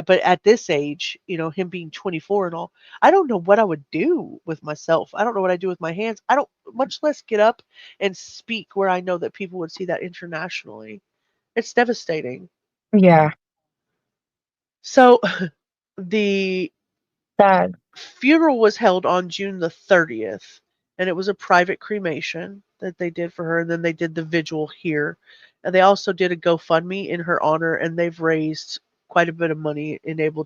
[SPEAKER 2] but at this age, him being 24 and all, I don't know what I would do with myself. I don't know what I do with my hands. I don't, much less get up and speak where I know that people would see that internationally. It's devastating.
[SPEAKER 3] Yeah.
[SPEAKER 2] So the
[SPEAKER 3] Sad.
[SPEAKER 2] funeral was held on June the 30th, and it was a private cremation that they did for her, and then they did the vigil here. And they also did a GoFundMe in her honor, and they've raised quite a bit of money in order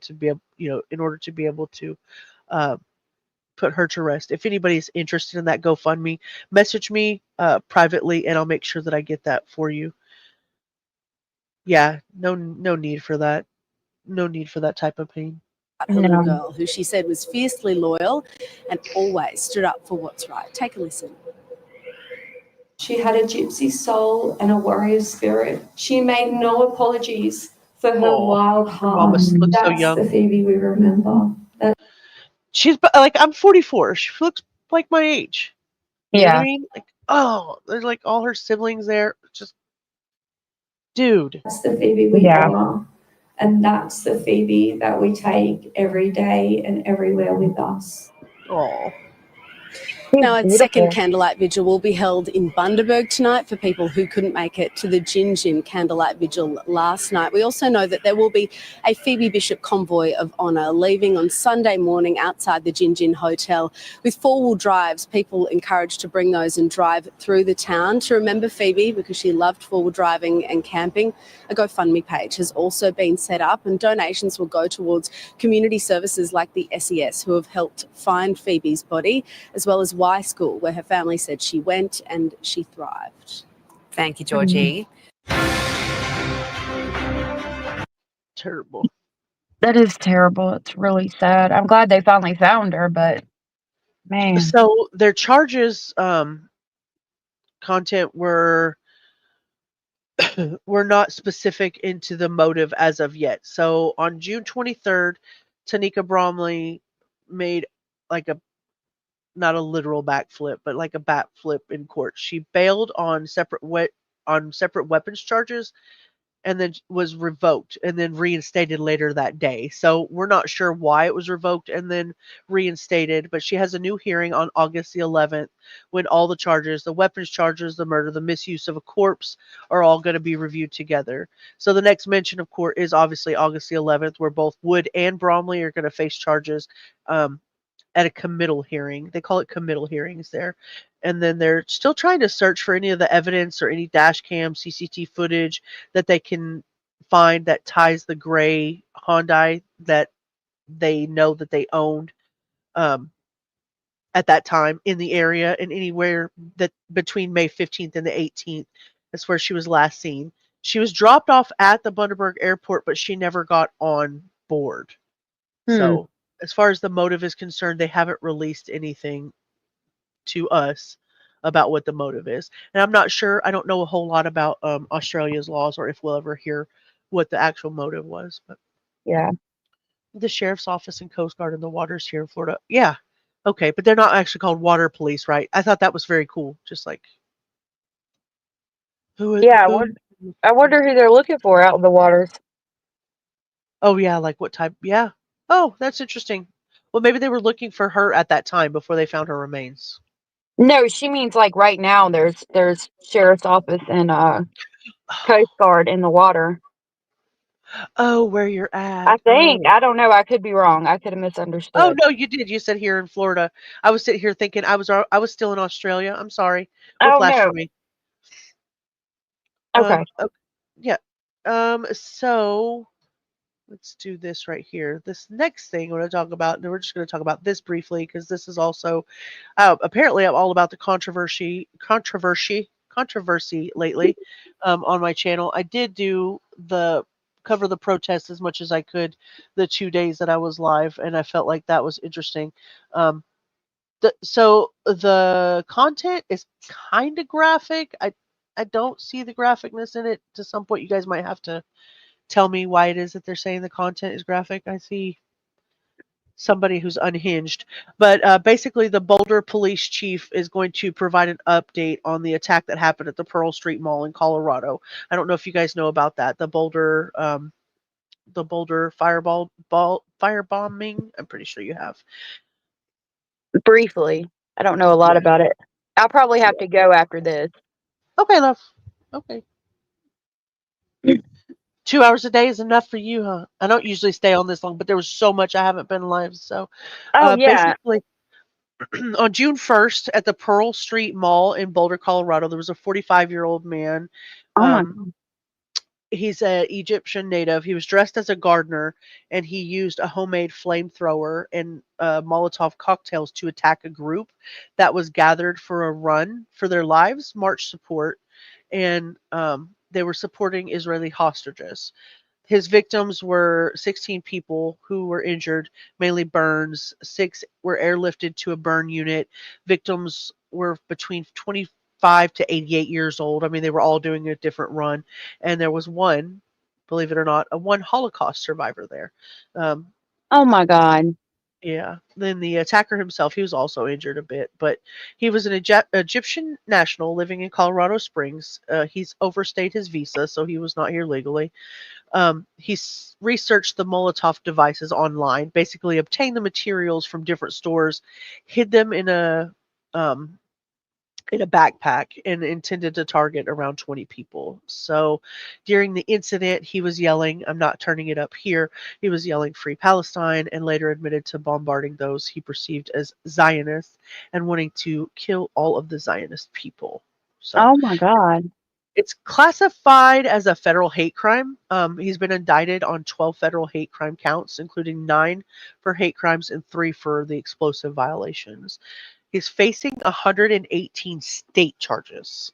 [SPEAKER 2] to be able to put her to rest. If anybody's interested in that GoFundMe, message me privately, and I'll make sure that I get that for you. Yeah, no need for that. No need for that type of pain.
[SPEAKER 14] her little girl, who she said was fiercely loyal and always stood up for what's right. Take a listen.
[SPEAKER 16] She had a gypsy soul and a warrior spirit. She made no apologies for her wild heart.
[SPEAKER 2] Mama looks so
[SPEAKER 16] That's
[SPEAKER 2] young.
[SPEAKER 16] the Phoebe we remember.
[SPEAKER 2] She's like, I'm 44. She looks like my age. You know what I
[SPEAKER 3] Yeah.
[SPEAKER 2] mean? Like, oh, there's like all her siblings there. Just, dude.
[SPEAKER 16] That's the Phoebe we honor. And that's the Phoebe that we take every day and everywhere with us.
[SPEAKER 2] Oh.
[SPEAKER 14] Now, a second candlelight vigil will be held in Bundaberg tonight for people who couldn't make it to the Gin Gin candlelight vigil last night. We also know that there will be a Phoebe Bishop convoy of honour leaving on Sunday morning outside the Gin Gin Hotel with four-wheel drives. People encouraged to bring those and drive through the town to remember Phoebe because she loved four-wheel driving and camping. A GoFundMe page has also been set up and donations will go towards community services like the SES who have helped find Phoebe's body, as well as Y School, where her family said she went and she thrived.
[SPEAKER 12] Thank you, Georgie.
[SPEAKER 2] Terrible.
[SPEAKER 3] That is terrible. It's really sad. I'm glad they finally found her, but man.
[SPEAKER 2] So their charges content were not specific into the motive as of yet. So on June 23rd, Tanika Bromley made like not a literal backflip, but like a backflip in court. She bailed on separate weapons charges and then was revoked and then reinstated later that day. So we're not sure why it was revoked and then reinstated, but she has a new hearing on August the 11th when all the charges, the weapons charges, the murder, the misuse of a corpse are all going to be reviewed together. So the next mention of court is obviously August the 11th where both Wood and Bromley are going to face charges at a committal hearing. They call it committal hearings there. And then they're still trying to search for any of the evidence or any dash cam, CCTV footage that they can find that ties the gray Hyundai that they know that they owned at that time in the area and anywhere that between May 15th and the 18th. That's where she was last seen. She was dropped off at the Bundaberg airport, but she never got on board. So as far as the motive is concerned, they haven't released anything to us about what the motive is. And I'm not sure. I don't know a whole lot about Australia's laws or if we'll ever hear what the actual motive was. But
[SPEAKER 3] yeah,
[SPEAKER 2] the sheriff's office and Coast Guard in the waters here in Florida. Yeah. Okay. But they're not actually called water police, right? I thought that was very cool. Just like.
[SPEAKER 3] I wonder who they're looking for out in the waters.
[SPEAKER 2] Oh, yeah. Like what type? Yeah. Oh, that's interesting. Well, maybe they were looking for her at that time before they found her remains.
[SPEAKER 3] No, she means like right now there's sheriff's office and Coast Guard in the water.
[SPEAKER 2] Oh, where you're at.
[SPEAKER 3] I think. I don't know. I could be wrong. I could have misunderstood.
[SPEAKER 2] Oh, no, you did. You said here in Florida. I was sitting here thinking I was still in Australia. I'm sorry. What flashed for me?
[SPEAKER 3] Okay.
[SPEAKER 2] Yeah. So let's do this right here. This next thing I'm going to talk about, and we're just going to talk about this briefly because this is also apparently I'm all about the controversy lately on my channel. I did cover the protest as much as I could the 2 days that I was live, and I felt like that was interesting. So the content is kind of graphic. I don't see the graphicness in it. To some point, you guys might have to tell me why it is that they're saying the content is graphic. I see somebody who's unhinged. But basically, the Boulder police chief is going to provide an update on the attack that happened at the Pearl Street Mall in Colorado. I don't know if you guys know about that. The Boulder firebombing. I'm pretty sure you have.
[SPEAKER 3] Briefly. I don't know a lot about it. I'll probably have to go after this.
[SPEAKER 2] Okay, love. Okay. 2 hours a day is enough for you, huh? I don't usually stay on this long, but there was so much I haven't been live. So
[SPEAKER 3] Oh, yeah.
[SPEAKER 2] basically, on June 1st at the Pearl Street Mall in Boulder, Colorado, there was a 45-year-old man.
[SPEAKER 3] Oh, my God.
[SPEAKER 2] He's an Egyptian native. He was dressed as a gardener, and he used a homemade flamethrower and Molotov cocktails to attack a group that was gathered for a run for their lives, march support, and they were supporting Israeli hostages. His victims were 16 people who were injured, mainly burns. 6 were airlifted to a burn unit. Victims were between 25 to 88 years old. I mean, they were all doing a different run. And there was one, believe it or not, one Holocaust survivor there.
[SPEAKER 3] Oh, my God.
[SPEAKER 2] Yeah. Then the attacker himself, he was also injured a bit, but he was an Egyptian national living in Colorado Springs. He's overstayed his visa, so he was not here legally. He's researched the Molotov devices online, basically obtained the materials from different stores, hid them in a backpack, and intended to target around 20 people. So during the incident, he was yelling, I'm not turning it up here, he was yelling Free Palestine, and later admitted to bombarding those he perceived as Zionists and wanting to kill all of the Zionist people. So
[SPEAKER 3] Oh, my God.
[SPEAKER 2] it's classified as a federal hate crime. He's been indicted on 12 federal hate crime counts, including 9 for hate crimes and 3 for the explosive violations. He's facing 118 state charges.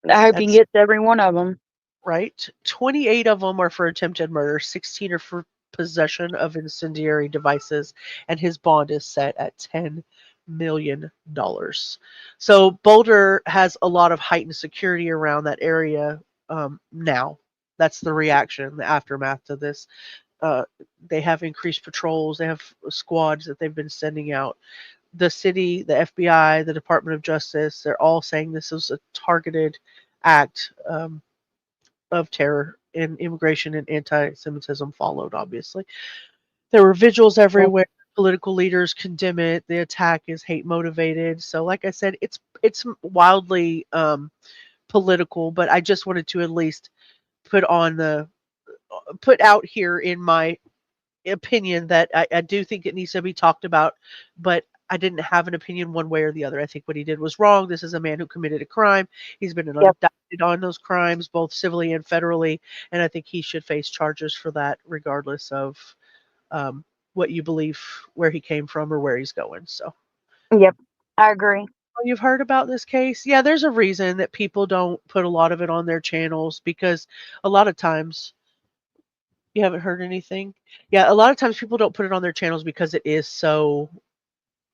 [SPEAKER 3] I hope he
[SPEAKER 2] That's
[SPEAKER 3] gets every one of them.
[SPEAKER 2] right. 28 of them are for attempted murder, 16 are for possession of incendiary devices, and his bond is set at $10 million. So Boulder has a lot of heightened security around that area now. That's the reaction, the aftermath to this. They have increased patrols. They have squads that they've been sending out. The city, the FBI, the Department of Justice, they're all saying this was a targeted act of terror, and immigration and anti-Semitism followed, obviously. There were vigils everywhere. Political leaders condemn it. The attack is hate motivated. So like I said, it's wildly political, but I just wanted to at least put out here in my opinion that I do think it needs to be talked about, but I didn't have an opinion one way or the other. I think what he did was wrong. This is a man who committed a crime. He's been indicted on those crimes, both civilly and federally, and I think he should face charges for that, regardless of what you believe, where he came from, or where he's going. So,
[SPEAKER 3] Yep, I agree.
[SPEAKER 2] you've heard about this case? Yeah, there's a reason that people don't put a lot of it on their channels, because a lot of times you haven't heard anything. Yeah, a lot of times people don't put it on their channels because it is so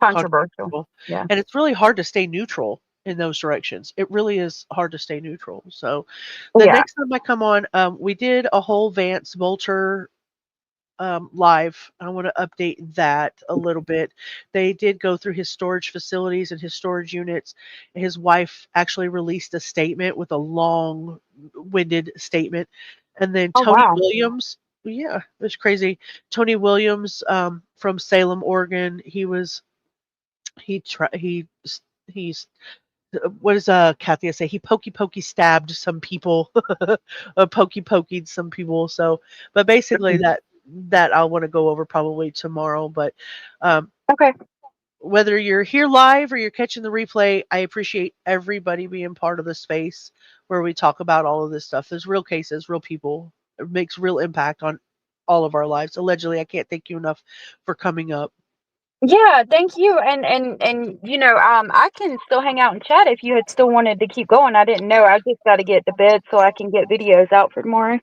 [SPEAKER 3] Controversial. Yeah.
[SPEAKER 2] and it's really hard to stay neutral in those directions. It really is hard to stay neutral. So the
[SPEAKER 3] Yeah.
[SPEAKER 2] next time I come on, we did a whole Vance Bolter live. I want to update that a little bit. They did go through his storage facilities and his storage units. His wife actually released a statement with a long-winded statement. And then
[SPEAKER 3] Oh,
[SPEAKER 2] Tony
[SPEAKER 3] wow.
[SPEAKER 2] Williams, yeah, it was crazy. Tony Williams from Salem, Oregon, he's what does Kathy say? He pokey stabbed some people, pokeyed some people. So, but basically that I want to go over probably tomorrow. But
[SPEAKER 3] okay,
[SPEAKER 2] whether you're here live or you're catching the replay, I appreciate everybody being part of the space where we talk about all of this stuff. There's real cases, real people. It makes real impact on all of our lives. Allegedly, I can't thank you enough for coming up.
[SPEAKER 3] Yeah, thank you. And I can still hang out and chat if you had still wanted to keep going. I didn't know. I just got to get to bed so I can get videos out for tomorrow.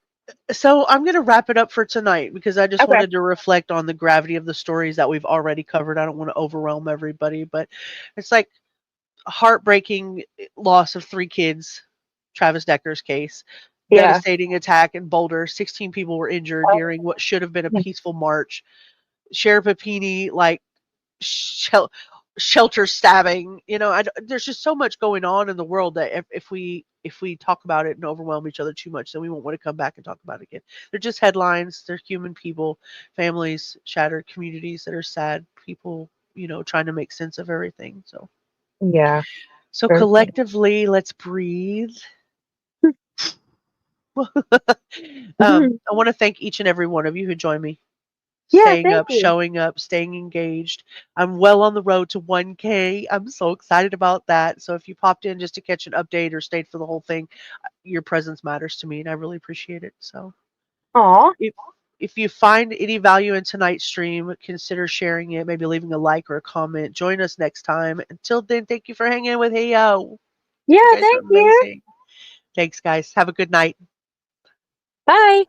[SPEAKER 2] So I'm going to wrap it up for tonight because I just
[SPEAKER 3] Okay.
[SPEAKER 2] wanted to reflect on the gravity of the stories that we've already covered. I don't want to overwhelm everybody, but it's like a heartbreaking loss of 3 kids, Travis Decker's case.
[SPEAKER 3] Yeah.
[SPEAKER 2] Devastating attack in Boulder. 16 people were injured during what should have been a peaceful march. Sherri Papini, like, shelter stabbing. There's just so much going on in the world that if we talk about it and overwhelm each other too much, then we won't want to come back and talk about it again. They're just headlines. They're human people, families, shattered communities that are sad, people, trying to make sense of everything.
[SPEAKER 3] Yeah.
[SPEAKER 2] So
[SPEAKER 3] Very good.
[SPEAKER 2] collectively, let's breathe. I want to thank each and every one of you who joined me.
[SPEAKER 3] Yeah,
[SPEAKER 2] Staying
[SPEAKER 3] thank
[SPEAKER 2] up,
[SPEAKER 3] you.
[SPEAKER 2] showing up, staying engaged. I'm well on the road to 1K. I'm so excited about that. So if you popped in just to catch an update or stayed for the whole thing, your presence matters to me, and I really appreciate it. So
[SPEAKER 3] Aw.
[SPEAKER 2] if you find any value in tonight's stream, consider sharing it, maybe leaving a like or a comment. Join us next time. Until then, thank you for hanging with Hey Yo.
[SPEAKER 3] Yeah,
[SPEAKER 2] You guys are
[SPEAKER 3] thank you.
[SPEAKER 2] amazing. Thanks, guys. Have a good night.
[SPEAKER 3] Bye.